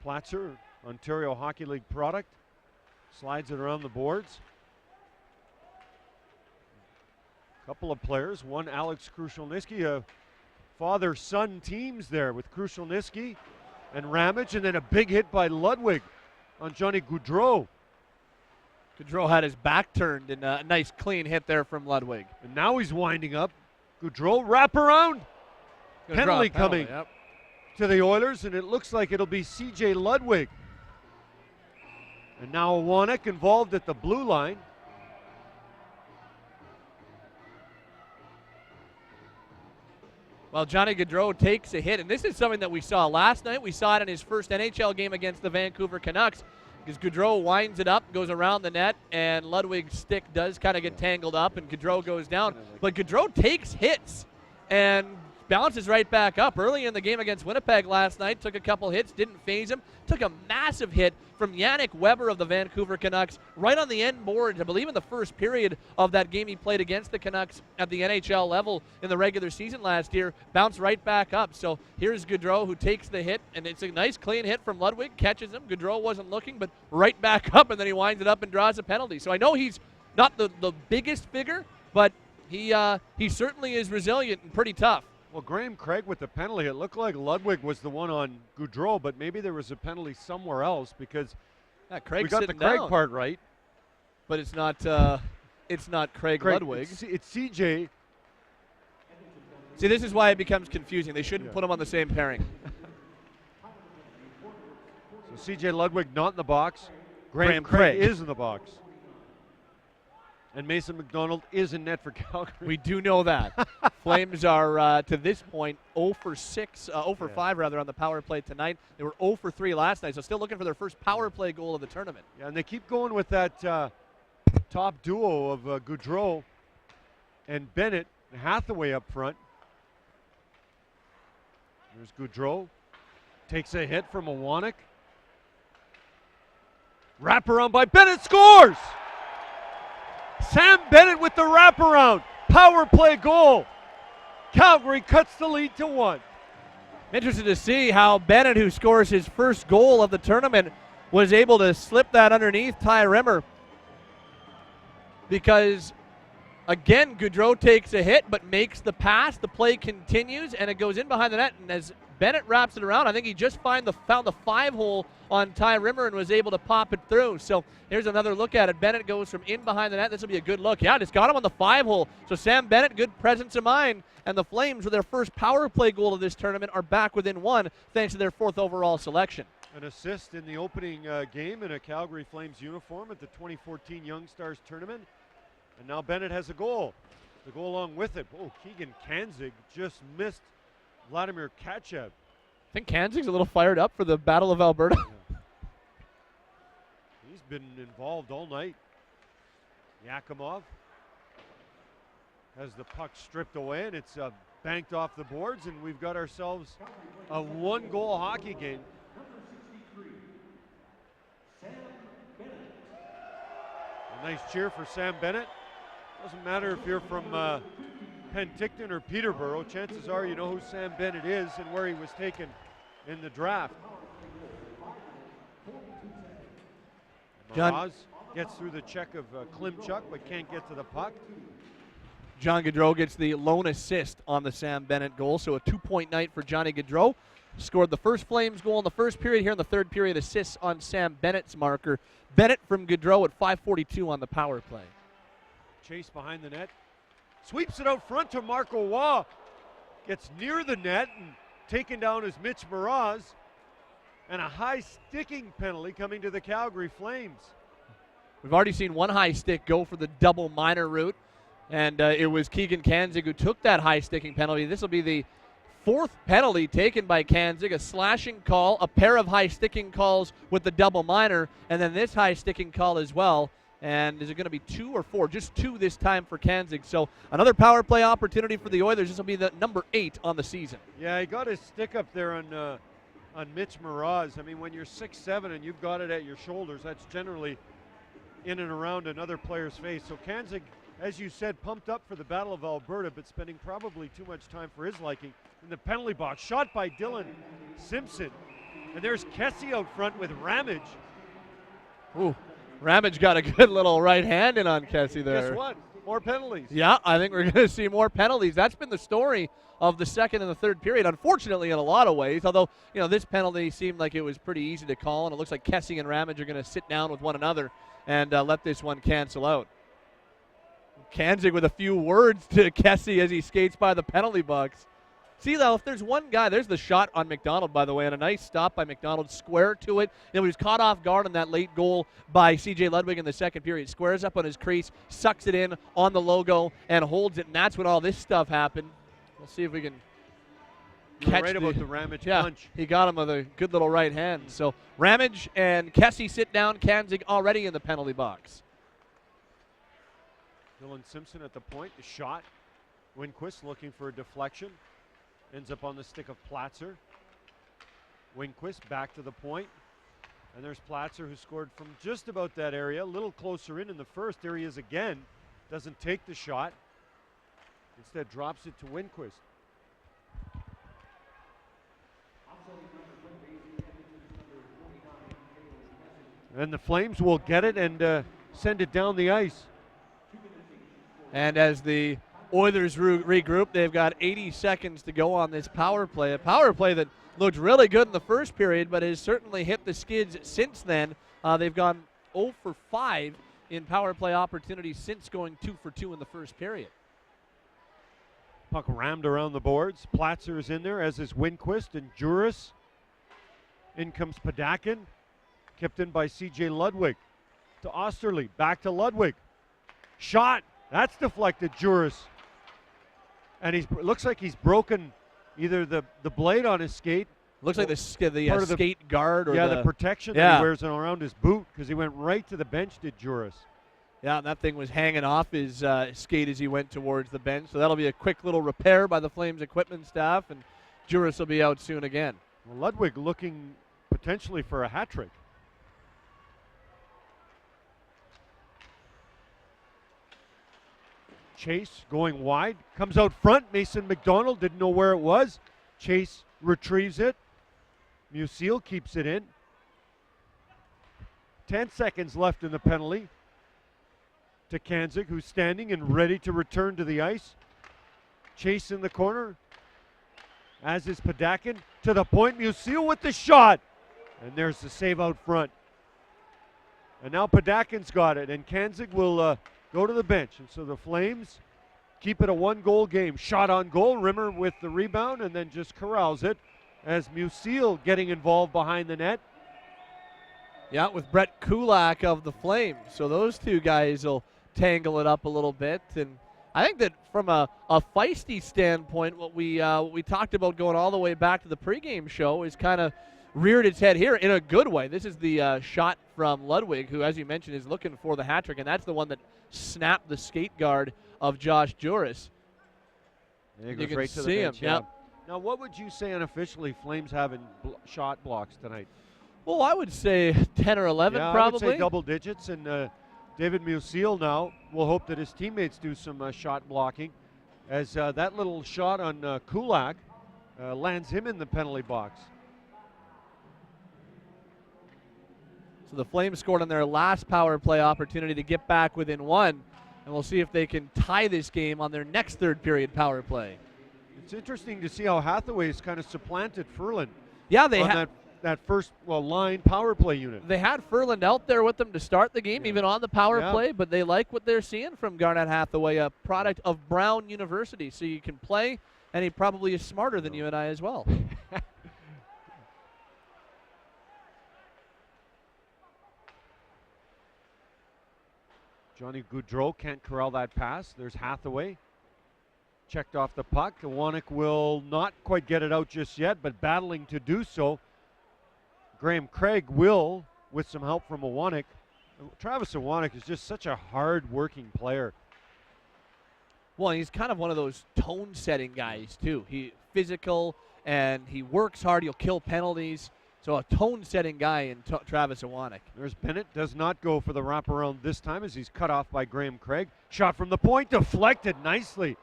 Platzer, Ontario Hockey League product, slides it around the boards. Couple of players, one Alex Krushelnyski, father-son teams there with Krushelnyski and Ramage, and then a big hit by Ludwig on Johnny Gaudreau. Gaudreau had his back turned in a nice clean hit there from Ludwig. And now he's winding up. Gaudreau wrap around. Penalty coming to the Oilers, and it looks like it'll be C.J. Ludwig. And now Warnick involved at the blue line. Well, Johnny Gaudreau takes a hit, and this is something that we saw last night. We saw it in his first NHL game against the Vancouver Canucks, because Gaudreau winds it up, goes around the net, and Ludwig's stick does kind of get tangled up, and Gaudreau goes down. But Gaudreau takes hits and bounces right back up. Early in the game against Winnipeg last night, took a couple hits, didn't phase him, took a massive hit from Yannick Weber of the Vancouver Canucks right on the end boards. I believe in the first period of that game he played against the Canucks at the NHL level in the regular season last year, bounced right back up. So here's Gaudreau, who takes the hit, and it's a nice clean hit from Ludwig, catches him. Gaudreau wasn't looking, but right back up, and then he winds it up and draws a penalty. So I know he's not the biggest figure, but he certainly is resilient and pretty tough. Well, Graham Craig with the penalty. It looked like Ludwig was the one on Gaudreau, but maybe there was a penalty somewhere else, because we got the Craig part right. But it's not Craig Ludwig. It's CJ. See, this is why it becomes confusing. They shouldn't put them on the same pairing. So CJ Ludwig not in the box. Graham Craig is in the box. And Mason McDonald is in net for Calgary. We do know that. Flames are, to this point, 0 for 5 rather, on the power play tonight. They were 0 for 3 last night, so still looking for their first power play goal of the tournament. Yeah, and they keep going with that top duo of Gaudreau and Bennett and Hathaway up front. There's Gaudreau. Takes a hit from Warnick. Wraparound by Bennett, scores! Sam Bennett with the wraparound. Power play goal. Calgary cuts the lead to 1. Interested to see how Bennett, who scores his first goal of the tournament, was able to slip that underneath Ty Rimmer. Because, again, Gaudreau takes a hit but makes the pass. The play continues, and it goes in behind the net. And as Bennett wraps it around, I think he just found the 5-hole on Ty Rimmer and was able to pop it through. So here's another look at it. Bennett goes from in behind the net. This will be a good look. Yeah, just got him on the 5-hole. So Sam Bennett, good presence of mind. And the Flames, with their first power play goal of this tournament, are back within 1 thanks to their 4th overall selection. An assist in the opening game in a Calgary Flames uniform at the 2014 Young Stars tournament. And now Bennett has a goal to go along with it. Oh, Keegan Kanzig just missed Vladimir Kachev. I think Kanzig's a little fired up for the Battle of Alberta. Yeah. He's been involved all night. Yakimov has the puck stripped away, and it's banked off the boards, and we've got ourselves a 1-goal hockey game. A nice cheer for Sam Bennett. Doesn't matter if you're from Penticton or Peterborough, chances are you know who Sam Bennett is and where he was taken in the draft. Mraz gets through the check of Klimchuk, but can't get to the puck. John Gaudreau gets the lone assist on the Sam Bennett goal, so a 2-point night for Johnny Gaudreau. Scored the first Flames goal in the first period. Here in the third period, assists on Sam Bennett's marker. Bennett from Gaudreau at 5:42 on the power play. Chase behind the net. Sweeps it out front to Marco Waugh. Gets near the net, and taken down is Mitch Mraz. And a high sticking penalty coming to the Calgary Flames. We've already seen one high stick go for the double minor route, and it was Keegan Kanzig who took that high sticking penalty. This will be the 4th penalty taken by Kanzig, a slashing call, a pair of high sticking calls with the double minor, and then this high sticking call as well. And is it going to be 2 or 4? Just 2 this time for Kanzig. So another power play opportunity for the Oilers. This will be the number 8 on the season. Yeah, he got his stick up there on Mitch Mraz. I mean, when you're 6'7" and you've got it at your shoulders, that's generally in and around another player's face. So Kanzig, as you said, pumped up for the Battle of Alberta, but spending probably too much time for his liking in the penalty box. Shot by Dylan Simpson. And there's Kessie out front with Ramage. Ooh. Ramage got a good little right hand in on Kessie there. Guess what? More penalties. Yeah, I think we're going to see more penalties. That's been the story of the second and the third period, unfortunately, in a lot of ways. Although, you know, this penalty seemed like it was pretty easy to call, and it looks like Kessie and Ramage are going to sit down with one another and let this one cancel out. Kanzig with a few words to Kessie as he skates by the penalty box. See, though, if there's one guy, there's the shot on McDonald, by the way, and a nice stop by McDonald, square to it. He was caught off guard on that late goal by C.J. Ludwig in the second period. Squares up on his crease, sucks it in on the logo, and holds it, and that's when all this stuff happened. We'll see if we can catch right about the Ramage punch. He got him with a good little right hand. So Ramage and Kessie sit down. Kanzig already in the penalty box. Dylan Simpson at the point, the shot. Winquist looking for a deflection. Ends up on the stick of Platzer. Winquist back to the point. And there's Platzer, who scored from just about that area. A little closer in the first. There he is again. Doesn't take the shot. Instead drops it to Winquist. And the Flames will get it and send it down the ice. And as the Oilers regroup, they've got 80 seconds to go on this power play. A power play that looked really good in the first period, but has certainly hit the skids since then. They've gone 0 for 5 in power play opportunities since going 2 for 2 in the first period. Puck rammed around the boards. Platzer is in there, as is Winquist and Juris. In comes Padakin. Kept in by C.J. Ludwig to Osterley. Back to Ludwig. Shot. That's deflected, Juris. And looks like he's broken either the blade on his skate. Looks like the skate guard. Or the protection that he wears around his boot, because he went right to the bench, did Juris. Yeah, and that thing was hanging off his skate as he went towards the bench. So that'll be a quick little repair by the Flames equipment staff, and Juris will be out soon again. Well, Ludwig looking potentially for a hat trick. Chase going wide, comes out front. Mason McDonald didn't know where it was. Chase retrieves it. Musil keeps it in. 10 seconds left in the penalty to Kanzig, who's standing and ready to return to the ice. Chase in the corner, as is Padakin. To the point, Musil with the shot. And there's the save out front. And now Padakin's got it, and Kanzig will go to the bench. And so the Flames keep it a one-goal game. Shot on goal. Rimmer with the rebound and then just corrals it as Musil getting involved behind the net. Yeah, with Brett Kulak of the Flames. So those two guys will tangle it up a little bit. And I think that from a feisty standpoint, what we talked about going all the way back to the pregame show is kind of reared its head here in a good way. This is the shot from Ludwig, who, as you mentioned, is looking for the hat trick, and that's the one that snapped the skate guard of Josh Juris. You can right see him. Yeah. Now, what would you say unofficially Flames have in shot blocks tonight? Well, I would say 10 or 11 probably. I would say double digits, and David Musil now will hope that his teammates do some shot blocking, as that little shot on Kulak lands him in the penalty box. So the Flames scored on their last power play opportunity to get back within one, and we'll see if they can tie this game on their next third period power play. It's interesting to see how Hathaway's kind of supplanted Ferland. Yeah, they had that first line power play unit. They had Ferland out there with them to start the game, even on the power play, but they like what they're seeing from Garnet Hathaway, a product of Brown University. So you can play, and he probably is smarter than you and I as well. Johnny Gaudreau can't corral that pass. There's Hathaway. Checked off the puck. Iwanek will not quite get it out just yet, but battling to do so. Graham Craig will, with some help from Iwanek. Travis Iwanek is just such a hard-working player. Well, he's kind of one of those tone-setting guys, too. He physical, and he works hard. He'll kill penalties. So a tone-setting guy in Travis Iwanek. There's Bennett. Does not go for the wraparound this time as he's cut off by Graham Craig. Shot from the point, deflected nicely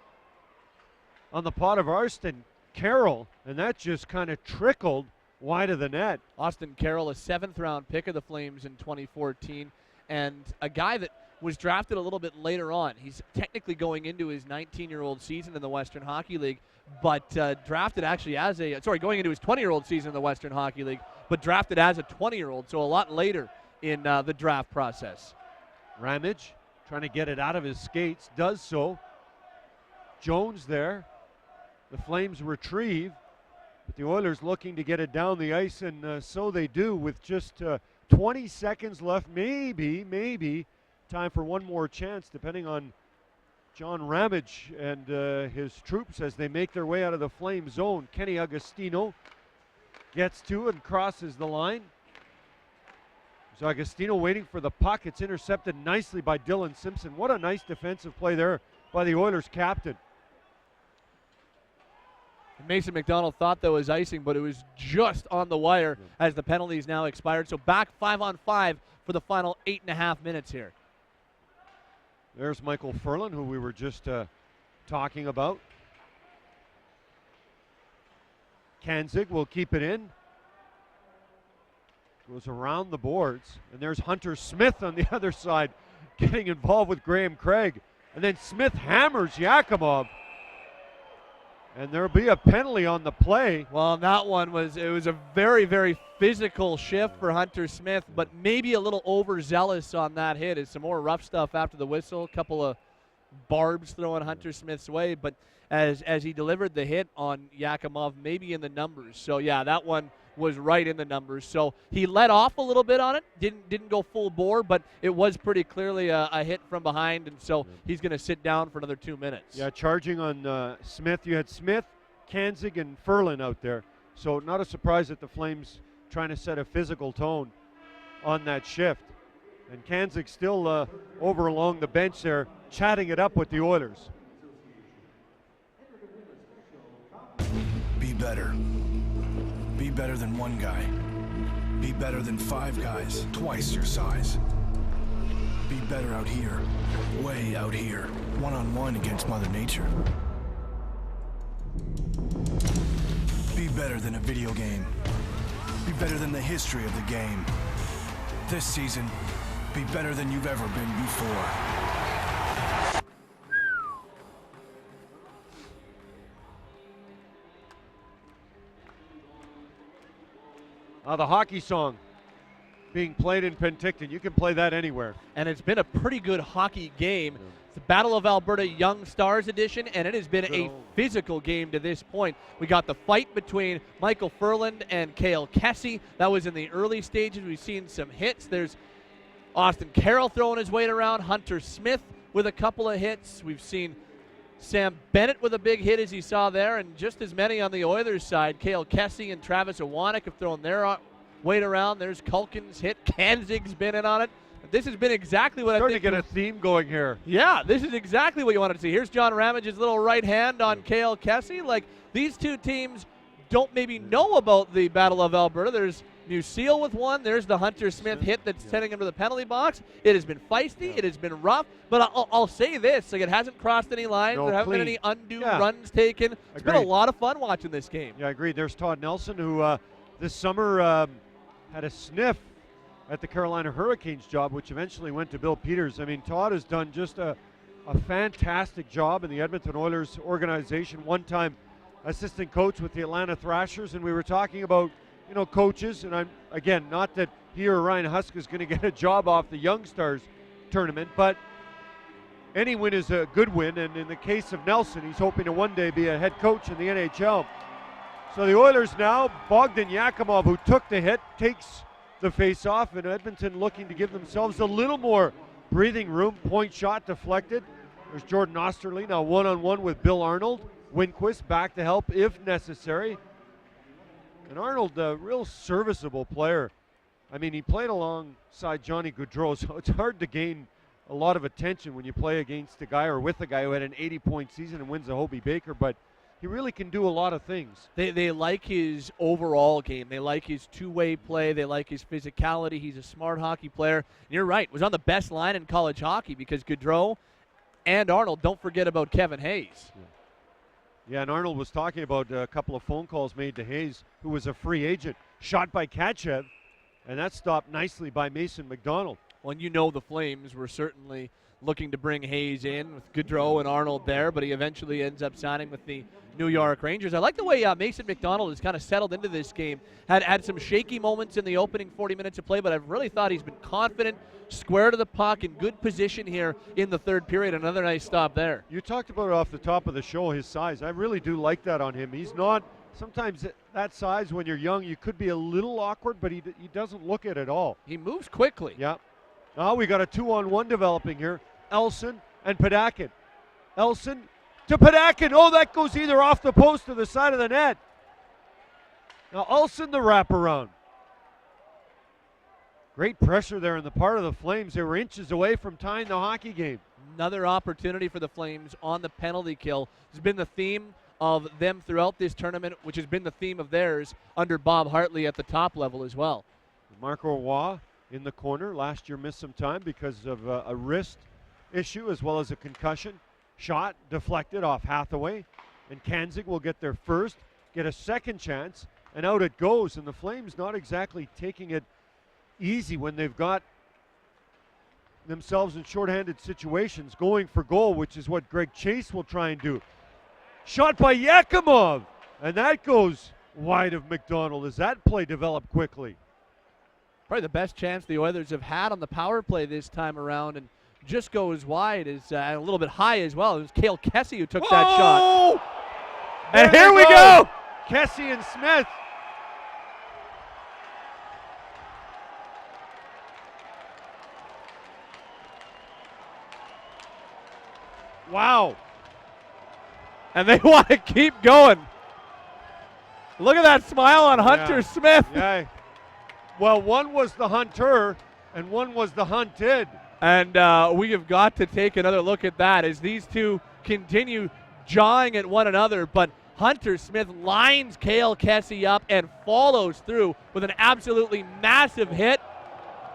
on the pot of Arston Carroll, and that just kind of trickled wide of the net. Austin Carroll, a 7th-round pick of the Flames in 2014, and a guy that was drafted a little bit later on. He's technically going into his 19-year-old season in the Western Hockey League, but drafted actually as going into his 20-year-old season in the Western Hockey League, but drafted as a 20-year-old, so a lot later in the draft process. Ramage trying to get it out of his skates, does so. Jones there. The Flames retrieve, but the Oilers looking to get it down the ice, and so they do with just 20 seconds left. Maybe time for one more chance, depending on John Ramage and his troops as they make their way out of the Flame zone. Kenny Agostino gets to and crosses the line. So Agostino waiting for the puck. It's intercepted nicely by Dylan Simpson. What a nice defensive play there by the Oilers captain. Mason McDonald thought that was icing, but it was just on the wire as the penalties now expired. So back 5-on-5 for the final 8.5 minutes here. There's Michael Ferland, who we were just talking about. Kanzig will keep it in. Goes around the boards. And there's Hunter Smith on the other side getting involved with Graham Craig. And then Smith hammers Yakimov. And there'll be a penalty on the play. Well, that one was a very, very physical shift for Hunter Smith, but maybe a little overzealous on that hit. It's some more rough stuff after the whistle. A couple of barbs throwing Hunter Smith's way, but as he delivered the hit on Yakimov, maybe in the numbers. So yeah, that one was right in the numbers. So he let off a little bit on it, didn't go full bore, but it was pretty clearly a hit from behind, and so he's going to sit down for another 2 minutes. Yeah, charging on Smith. You had Smith, Kanzig, and Ferland out there. So not a surprise that the Flames trying to set a physical tone on that shift. And Kanzig still over along the bench there, chatting it up with the Oilers. Be better. Be better than one guy. Be better than 5 guys, twice your size. Be better out here, way out here, one-on-one against Mother Nature. Be better than a video game. Be better than the history of the game. This season, be better than you've ever been before. The hockey song being played in Penticton. You can play that anywhere. And it's been a pretty good hockey game. It's the Battle of Alberta Young Stars edition, and it has been a physical game to this point. We got the fight between Michael Ferland and Cale Kessie. That was in the early stages. We've seen some hits. There's Austin Carroll throwing his weight around. Hunter Smith with a couple of hits. We've seen Sam Bennett with a big hit, as you saw there, and just as many on the Oilers side. Cale Kessie and Travis Iwanek have thrown their weight around. There's Culkin's hit. Kanzig's been in on it. This has been exactly what I think. Starting to get a theme going here. Yeah, this is exactly what you wanted to see. Here's John Ramage's little right hand on Cale Kessie. Like, these two teams don't maybe know about the Battle of Alberta. There's Musil with one. There's the Hunter Smith hit that's sending him to the penalty box. It has been feisty. It has been rough. But I'll say this. Like, it hasn't crossed any lines. There haven't been any undue runs taken. It's been a lot of fun watching this game. Yeah, I agree. There's Todd Nelson, who this summer had a sniff at the Carolina Hurricanes job, which eventually went to Bill Peters. I mean, Todd has done just a fantastic job in the Edmonton Oilers organization. One-time assistant coach with the Atlanta Thrashers, and we were talking about, you know, coaches, and I'm, again, not that he or Ryan Husk is going to get a job off the Young Stars tournament, but any win is a good win, and in the case of Nelson, he's hoping to one day be a head coach in the NHL. So the Oilers now, Bogdan Yakimov, who took the hit, takes the face-off, and Edmonton looking to give themselves a little more breathing room. Point shot deflected. There's Jordan Osterley now one-on-one with Bill Arnold. Winquist back to help if necessary. And Arnold, a real serviceable player. I mean, he played alongside Johnny Gaudreau, so it's hard to gain a lot of attention when you play against a guy or with a guy who had an 80-point season and wins the Hobey Baker, but he really can do a lot of things. They like his overall game. They like his two-way play. They like his physicality. He's a smart hockey player. And you're right, was on the best line in college hockey because Gaudreau and Arnold, don't forget about Kevin Hayes. Yeah, and Arnold was talking about a couple of phone calls made to Hayes, who was a free agent, shot by Katchev, and that stopped nicely by Mason McDonald. Well, and you know the Flames were certainly looking to bring Hayes in with Gaudreau and Arnold there, but he eventually ends up signing with the New York Rangers. I like the way Mason McDonald has kind of settled into this game. Had some shaky moments in the opening 40 minutes of play, but I've really thought he's been confident, square to the puck, in good position here in the third period. Another nice stop there. You talked about it off the top of the show, his size. I really do like that on him. He's not, sometimes that size when you're young, you could be a little awkward, but he doesn't look it at all. He moves quickly. Yeah. Now we got a 2-on-1 developing here. Elson and Penticton. Elson to Penticton. Oh, that goes either off the post or the side of the net. Now Elson the wraparound. Great pressure there in the part of the Flames. They were inches away from tying the hockey game. Another opportunity for the Flames on the penalty kill. It's been the theme of them throughout this tournament, which has been the theme of theirs under Bob Hartley at the top level as well. Marco Roy in the corner. Last year missed some time because of a wrist issue as well as a concussion. Shot deflected off Hathaway, and Kanzig will get their first, get a second chance, and out it goes. And the Flames not exactly taking it easy when they've got themselves in shorthanded situations, going for goal, which is what Greg Chase will try and do. Shot by Yakimov, and that goes wide of McDonald as that play developed quickly. Probably the best chance the Oilers have had on the power play this time around, and just goes wide, is a little bit high as well. It was Cale Kessie who took that shot. And here we go! Kessie and Smith. Wow. And they want to keep going. Look at that smile on Hunter Smith. Yeah. Well, one was the hunter and one was the hunted. And we have got to take another look at that as these two continue jawing at one another. But Hunter Smith lines Cale Kessie up and follows through with an absolutely massive hit.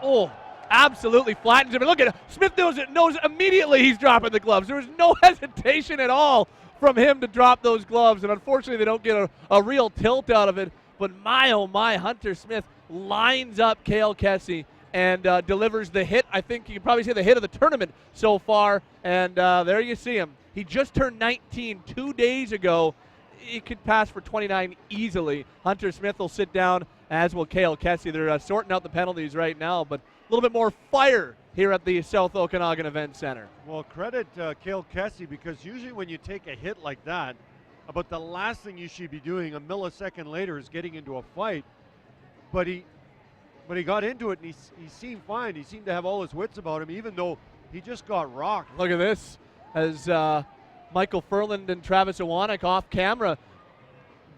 Oh, absolutely flattens him. And look at it. Smith knows immediately he's dropping the gloves. There was no hesitation at all from him to drop those gloves. And unfortunately, they don't get a real tilt out of it. But my, oh my, Hunter Smith lines up Cale Kessie and delivers the hit. I think you can probably say the hit of the tournament so far. And there you see him. He just turned 19 2 days ago. He could pass for 29 easily. Hunter Smith will sit down, as will Cale Kessie. They're sorting out the penalties right now, but a little bit more fire here at the South Okanagan Event Center. Well, credit Cale Kessie, because usually when you take a hit like that, about the last thing you should be doing a millisecond later is getting into a fight. But he got into it, and he seemed fine. He seemed to have all his wits about him, even though he just got rocked. Look at this, as Michael Ferland and Travis Iwanek off camera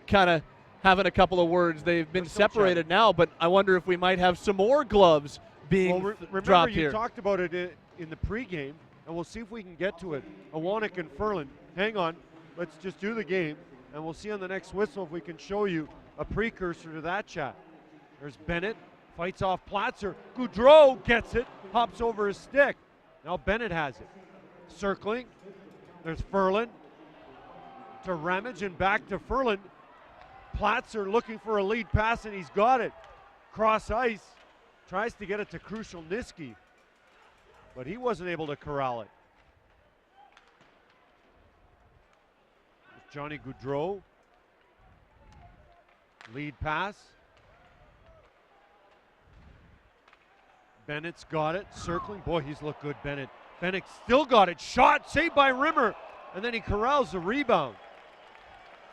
kind of having a couple of words. They've been separated now, but I wonder if we might have some more gloves being remember dropped you here. Talked about it in the pregame, and we'll see if we can get to it. Iwanek and Ferland, hang on. Let's just do the game, and we'll see on the next whistle if we can show you a precursor to that chat. There's Bennett, fights off Platzer. Gaudreau gets it, hops over his stick. Now Bennett has it. Circling. There's Ferland to Ramage and back to Ferland. Platzer looking for a lead pass, and he's got it. Cross ice. Tries to get it to Krushelnyski, but he wasn't able to corral it. Johnny Gaudreau. Lead pass. Bennett's got it. Circling. Boy, he's looked good, Bennett. Bennett still got it. Shot. Saved by Rimmer. And then he corrals the rebound.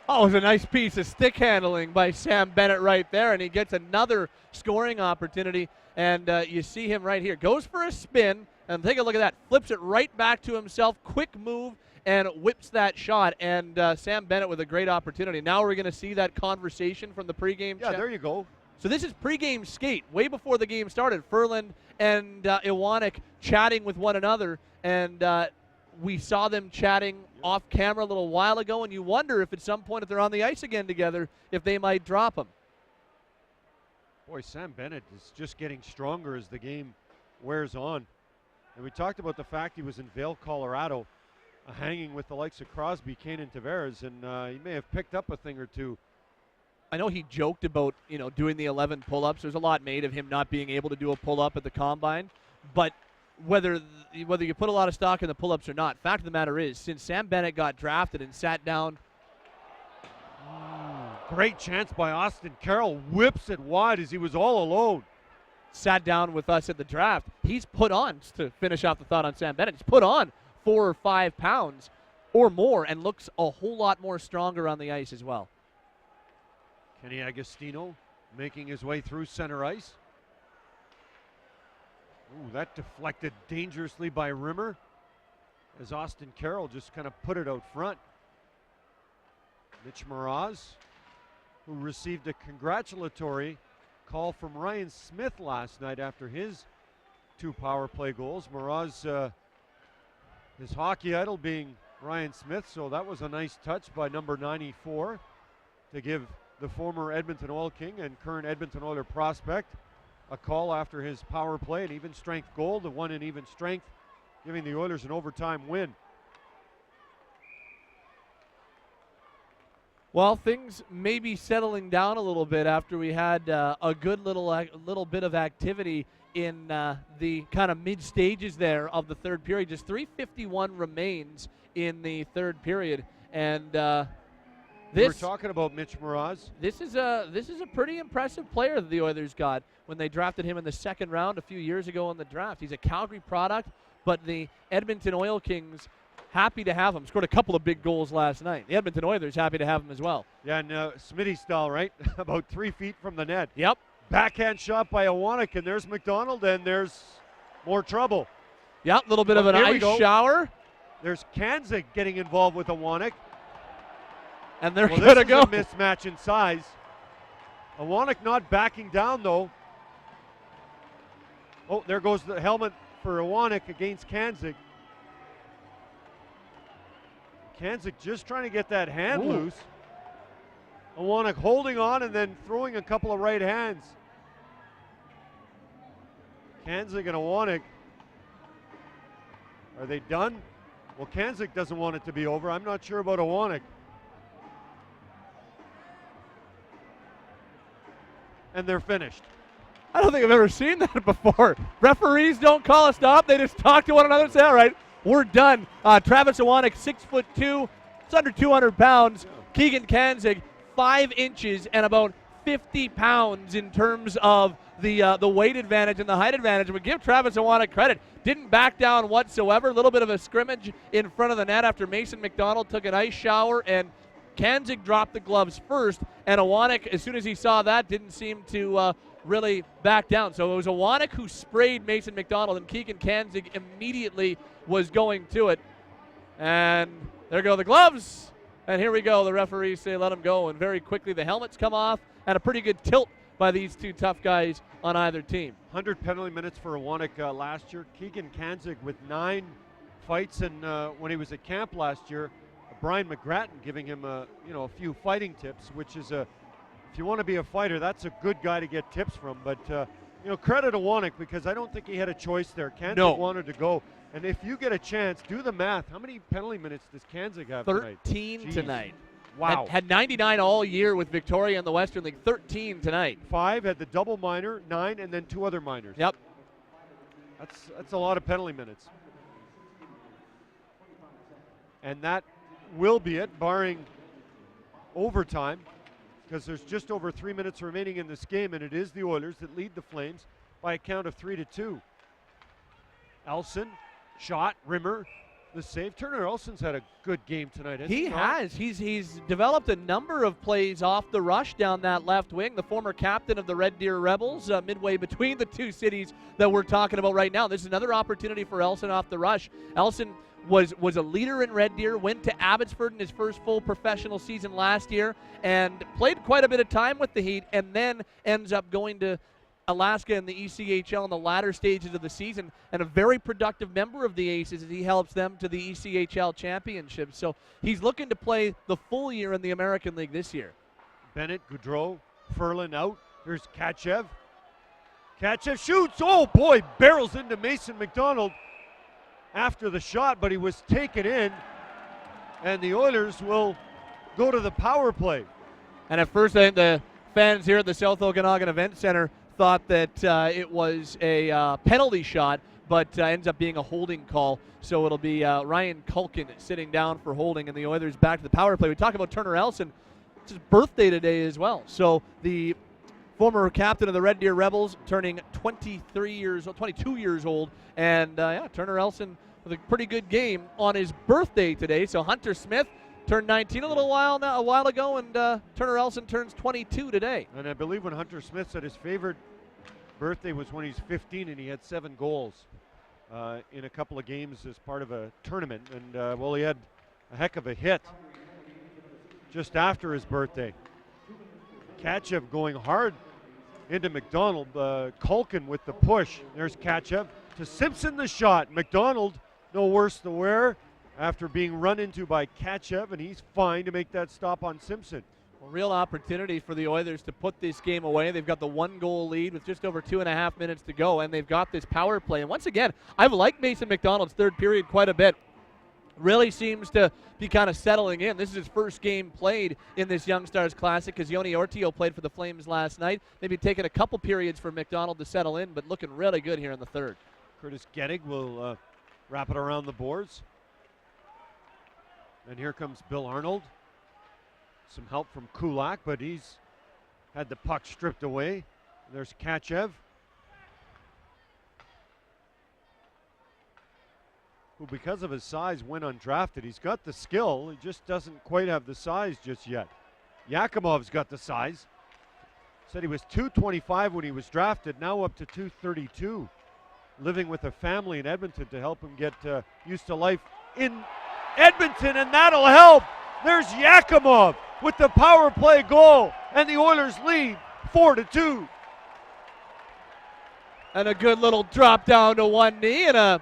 Oh, it was a nice piece of stick handling by Sam Bennett right there, and he gets another scoring opportunity. And you see him right here. Goes for a spin, and take a look at that. Flips it right back to himself. Quick move, and whips that shot. And Sam Bennett with a great opportunity. Now we're going to see that conversation from the pregame Yeah, there you go. So this is pregame skate, way before the game started. Ferland and Iwanek chatting with one another, and we saw them chatting off camera a little while ago, and you wonder if at some point, if they're on the ice again together, if they might drop him. Boy, Sam Bennett is just getting stronger as the game wears on. And we talked about the fact he was in Vail, Colorado, hanging with the likes of Crosby, Kane, and Tavares, and he may have picked up a thing or two. I know he joked about, doing the 11 pull-ups. There's a lot made of him not being able to do a pull-up at the Combine, but whether you put a lot of stock in the pull-ups or not, fact of the matter is, since Sam Bennett got drafted and sat down. Great chance by Austin Carroll. Whips it wide as he was all alone. Sat down with us at the draft. He's put on, to finish off the thought on Sam Bennett, he's put on 4 or 5 pounds or more and looks a whole lot more stronger on the ice as well. Kenny Agostino making his way through center ice. Ooh, that deflected dangerously by Rimmer as Austin Carroll just kind of put it out front. Mitch Mraz, who received a congratulatory call from Ryan Smith last night after his 2 power play goals. Mraz, his hockey idol being Ryan Smith, so that was a nice touch by number 94 to give the former Edmonton Oil King and current Edmonton Oiler prospect a call after his power play, an even strength goal, the one in even strength, giving the Oilers an overtime win. Well, things may be settling down a little bit after we had a good little bit of activity in the kind of mid stages there of the third period. Just 3:51 remains in the third period, and we're talking about Mitch Mraz. This is a pretty impressive player that the Oilers got when they drafted him in the second round a few years ago in the draft. He's a Calgary product, but the Edmonton Oil Kings happy to have him. Scored a couple of big goals last night. The Edmonton Oilers happy to have him as well. Yeah, and Smitty style, right? About 3 feet from the net. Yep. Backhand shot by Iwanek, and there's McDonald, and there's more trouble. Yep, a little bit of an ice shower. There's Kanzig getting involved with Iwanek. And they're going to go. This is a mismatch in size. Iwanek not backing down, though. Oh, there goes the helmet for Iwanek against Kanzig. Kanzig just trying to get that hand loose. Iwanek holding on and then throwing a couple of right hands. Kanzig and Iwanek. Are they done? Well, Kanzig doesn't want it to be over. I'm not sure about Iwanek. And they're finished. I don't think I've ever seen that before. Referees don't call a stop. They just talk to one another and say, all right, we're done. Travis Iwanek, 6'2", it's under 200 pounds. Keegan Kanzig, 5 inches and about 50 pounds in terms of the weight advantage and the height advantage. But give Travis Iwanek credit. Didn't back down whatsoever. A little bit of a scrimmage in front of the net after Mason McDonald took an ice shower, and Kanzig dropped the gloves first, and Iwanek, as soon as he saw that, didn't seem to really back down. So it was Iwanek who sprayed Mason McDonald, and Keegan Kanzig immediately was going to it. And there go the gloves. And here we go. The referees say let him go, and very quickly the helmets come off, and a pretty good tilt by these two tough guys on either team. 100 penalty minutes for Iwanek last year. Keegan Kanzig with 9 fights, and when he was at camp last year, Brian McGrattan giving him a few fighting tips, which is if you want to be a fighter, that's a good guy to get tips from. But credit to Iwanek, because I don't think he had a choice there. Kanzig wanted to go, and if you get a chance, do the math. How many penalty minutes does Kanzig have tonight? 13 tonight. Wow. Had 99 all year with Victoria in the Western League. 13 tonight. 5 had the double minor, 9, and then 2 other minors. Yep. That's a lot of penalty minutes. And that will be it, barring overtime, because there's just over 3 minutes remaining in this game, and it is the Oilers that lead the Flames by a count of 3-2. Elson, shot, Rimmer, the save. Turner Elson's had a good game tonight, hasn't he? He has. He's developed a number of plays off the rush down that left wing. The former captain of the Red Deer Rebels, midway between the two cities that we're talking about right now. This is another opportunity for Elson off the rush. Elson was a leader in Red Deer, went to Abbotsford in his first full professional season last year, and played quite a bit of time with the Heat, and then ends up going to Alaska in the ECHL in the latter stages of the season, and a very productive member of the Aces as he helps them to the ECHL championship. So he's looking to play the full year in the American League this year. Bennett, Goudreau, Ferlin out. Here's Kachev. Kachev shoots. Oh, boy, barrels into Mason McDonald after the shot, but he was taken in, and the Oilers will go to the power play. And at first, I think the fans here at the South Okanagan Event Center thought that it was a penalty shot, but ends up being a holding call. So it'll be Ryan Culkin sitting down for holding, and the Oilers back to the power play. We talk about Turner Elson. It's his birthday today as well. So the former captain of the Red Deer Rebels turning 22 years old. And Turner Elson with a pretty good game on his birthday today. So Hunter Smith turned 19 a while ago, and Turner Elson turns 22 today. And I believe when Hunter Smith said his favorite birthday was when he's 15 and he had 7 goals in a couple of games as part of a tournament. And, he had a heck of a hit just after his birthday. Kachev going hard into McDonald. Culkin with the push. There's Kachev to Simpson, the shot. McDonald, no worse the wear after being run into by Kachev, and he's fine to make that stop on Simpson. Well, real opportunity for the Oilers to put this game away. They've got the 1-goal lead with just over 2.5 minutes to go, and they've got this power play. And once again, I've liked Mason McDonald's third period quite a bit. Really seems to be kind of settling in. This is his first game played in this Young Stars Classic because Yoni Ortio played for the Flames last night. Maybe taking a couple periods for McDonald to settle in, but looking really good here in the third. Curtis Gettig will wrap it around the boards. And here comes Bill Arnold. Some help from Kulak, but he's had the puck stripped away. There's Kachev, who because of his size went undrafted. He's got the skill, he just doesn't quite have the size just yet. Yakimov's got the size. Said he was 225 when he was drafted, now up to 232. Living with a family in Edmonton to help him get used to life in Edmonton, and that'll help. There's Yakimov with the power play goal, and the Oilers lead 4-2. And a good little drop down to one knee and a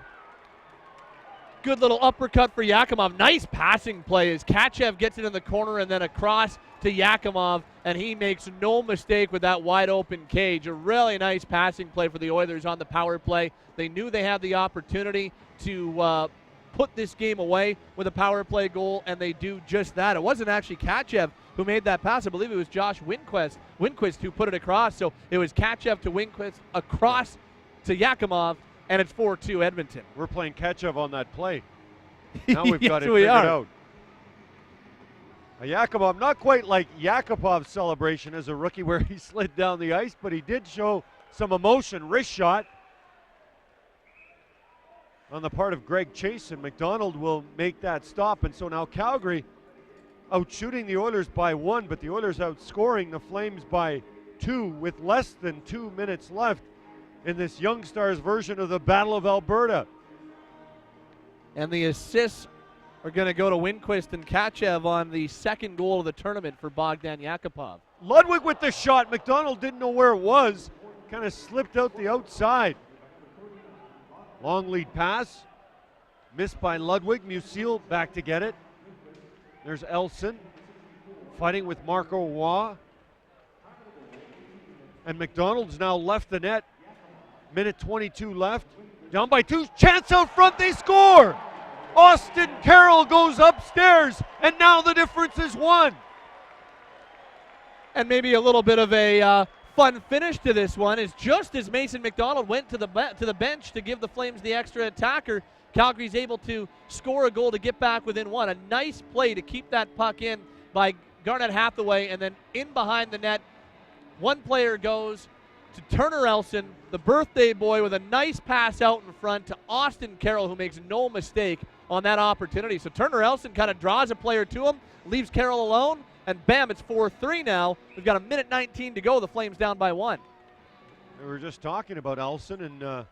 good little uppercut for Yakimov. Nice passing play as Kachev gets it in the corner and then across to Yakimov, and he makes no mistake with that wide open cage. A really nice passing play for the Oilers on the power play. They knew they had the opportunity to put this game away with a power play goal, and they do just that. It wasn't actually Kachev who made that pass. I believe it was Josh Winquist who put it across. So it was Kachev to Winquist across to Yakimov, and it's 4-2 Edmonton. We're playing Kachev on that play. Now we've yes, got it we figured are. out. Yakimov, not quite like Yakupov's celebration as a rookie where he slid down the ice, but he did show some emotion. Wrist shot on the part of Greg Chase, and McDonald will make that stop. And so now Calgary out shooting the Oilers by 1, but the Oilers outscoring the Flames by 2 with less than 2 minutes left in this Young Stars version of the Battle of Alberta. And the assists are going to go to Winquist and Kachev on the second goal of the tournament for Bogdan Yakupov. Ludwig with the shot. McDonald didn't know where it was. Kind of slipped out the outside. Long lead pass. Missed by Ludwig. Musil back to get it. There's Elson fighting with Marco Waugh. And McDonald's now left the net. Minute 22 left. Down by 2. Chance out front. They score. Austin Carroll goes upstairs. And now the difference is 1. And maybe a little bit of a fun finish to this one is just as Mason McDonald went to the bench to give the Flames the extra attacker, Calgary's able to score a goal to get back within 1. A nice play to keep that puck in by Garnett Hathaway, and then in behind the net, one player goes to Turner Elson, the birthday boy, with a nice pass out in front to Austin Carroll, who makes no mistake on that opportunity. So Turner Elson kind of draws a player to him, leaves Carroll alone, and bam, it's 4-3 now. We've got a minute 19 to go. The Flames down by 1. We were just talking about Elson and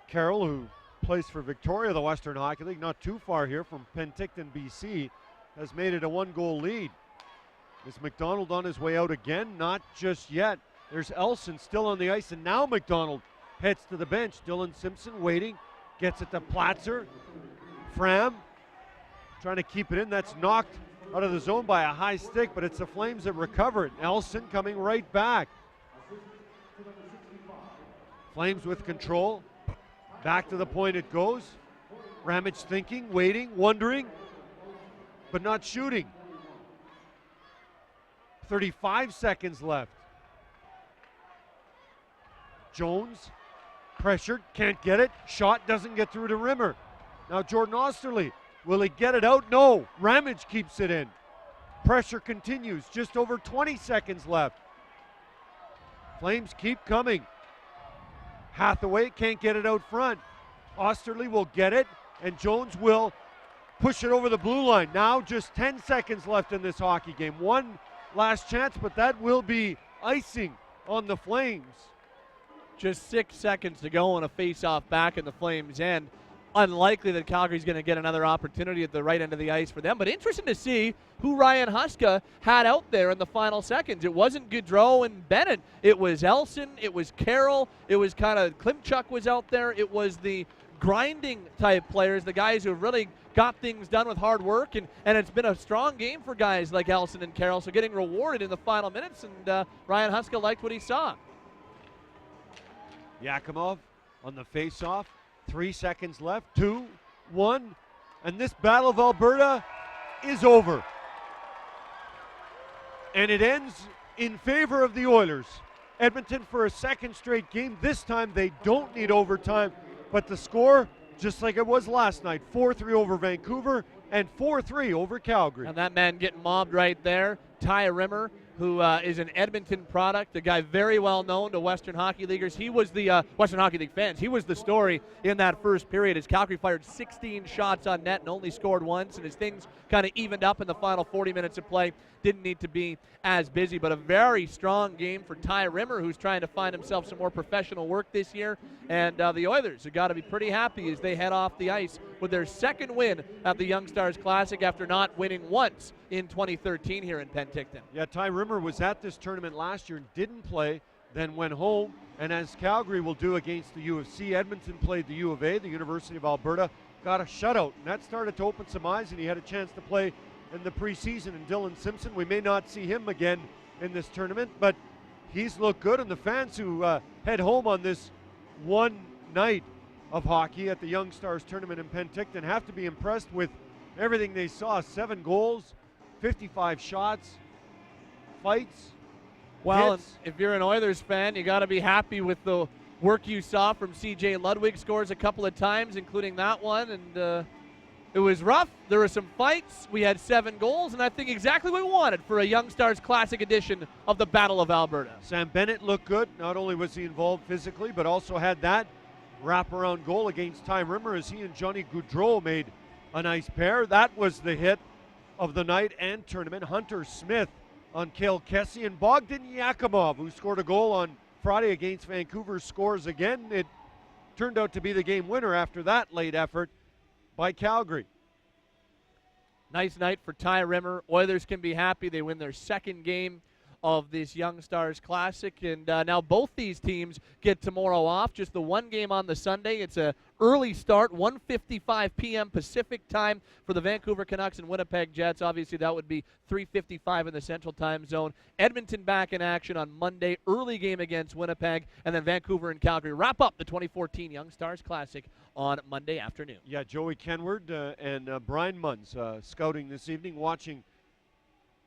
Carroll, who plays for Victoria, the Western Hockey League, not too far here from Penticton, BC, has made it a 1-goal lead. Is McDonald on his way out again? Not just yet. There's Elson still on the ice, and now McDonald heads to the bench. Dylan Simpson waiting, gets it to Platzer. Fram trying to keep it in. That's knocked out of the zone by a high stick, but it's the Flames that recover it. Elson coming right back. Flames with control. Back to the point it goes. Ramage thinking, waiting, wondering, but not shooting. 35 seconds left. Jones Pressured, can't get it. Shot doesn't get through to Rimmer. Now Jordan Osterley, will he get it out? No. Ramage keeps it in. Pressure continues. Just over 20 seconds left. Flames keep coming. Hathaway can't get it out front. Osterley will get it, and Jones will push it over the blue line. Now just 10 seconds left in this hockey game. One last chance, but that will be icing on the Flames. Just 6 seconds to go on a face-off back in the Flames' end. Unlikely that Calgary's going to get another opportunity at the right end of the ice for them, but interesting to see who Ryan Huska had out there in the final seconds. It wasn't Gaudreau and Bennett. It was Elson. It was Carroll. It was kind of Klimchuk was out there. It was the grinding type players, the guys who really got things done with hard work, and it's been a strong game for guys like Elson and Carroll, so getting rewarded in the final minutes, and Ryan Huska liked what he saw. Yakimov on the face-off. 3 seconds left. 2, 1. And this Battle of Alberta is over. And it ends in favor of the Oilers. Edmonton for a second straight game. This time they don't need overtime. But the score, just like it was last night, 4-3 over Vancouver and 4-3 over Calgary. And that man getting mobbed right there, Ty Rimmer, who is an Edmonton product, a guy very well known to Western Hockey Leaguers. He was the Western Hockey League fans. He was the story in that first period as Calgary fired 16 shots on net and only scored once, and as things kind of evened up in the final 40 minutes of play, didn't need to be as busy. But a very strong game for Ty Rimmer, who's trying to find himself some more professional work this year. And the Oilers have got to be pretty happy as they head off the ice with their second win at the Young Stars Classic after not winning once in 2013 here in Penticton. Yeah, Ty Rimmer was at this tournament last year and didn't play, then went home. And as Calgary will do against the U of C, Edmonton played the U of A, the University of Alberta, got a shutout. And that started to open some eyes, and he had a chance to play in the preseason. And Dylan Simpson, we may not see him again in this tournament, but he's looked good. And the fans who head home on this one night of hockey at the Young Stars tournament in Penticton have to be impressed with everything they saw. 7 goals, 55 shots, fights. Well, hits. if you're an Oilers fan, you got to be happy with the work you saw from C.J. Ludwig. Scores a couple of times, including that one, and it was rough. There were some fights. We had 7 goals, and I think exactly what we wanted for a Young Stars Classic edition of the Battle of Alberta. Sam Bennett looked good. Not only was he involved physically, but also had that wraparound goal against Ty Rimmer as he and Johnny Gaudreau made a nice pair. That was the hit of the night and tournament. Hunter Smith on Cale Kessie, and Bogdan Yakimov, who scored a goal on Friday against Vancouver, scores again. It turned out to be the game winner after that late effort by Calgary. Nice night for Ty Rimmer. Oilers can be happy. They win their second game of this Young Stars Classic, and now both these teams get tomorrow off. Just the one game on the Sunday. It's a early start, 1:55 p.m. Pacific time for the Vancouver Canucks and Winnipeg Jets. Obviously, that would be 3:55 in the Central Time Zone. Edmonton back in action on Monday, early game against Winnipeg, and then Vancouver and Calgary wrap up the 2014 Young Stars Classic on Monday afternoon. Yeah, Joey Kenward and Brian Munns scouting this evening, watching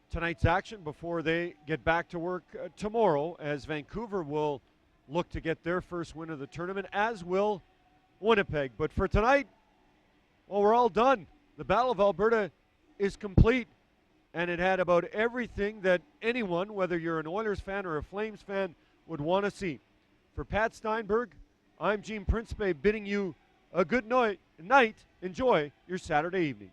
tonight's action before they get back to work tomorrow, as Vancouver will look to get their first win of the tournament, as will Winnipeg. But for tonight, well, we're all done. The Battle of Alberta is complete, and it had about everything that anyone, whether you're an Oilers fan or a Flames fan, would want to see. For Pat Steinberg, I'm Gene Principe bidding you a good night. Enjoy your Saturday evening.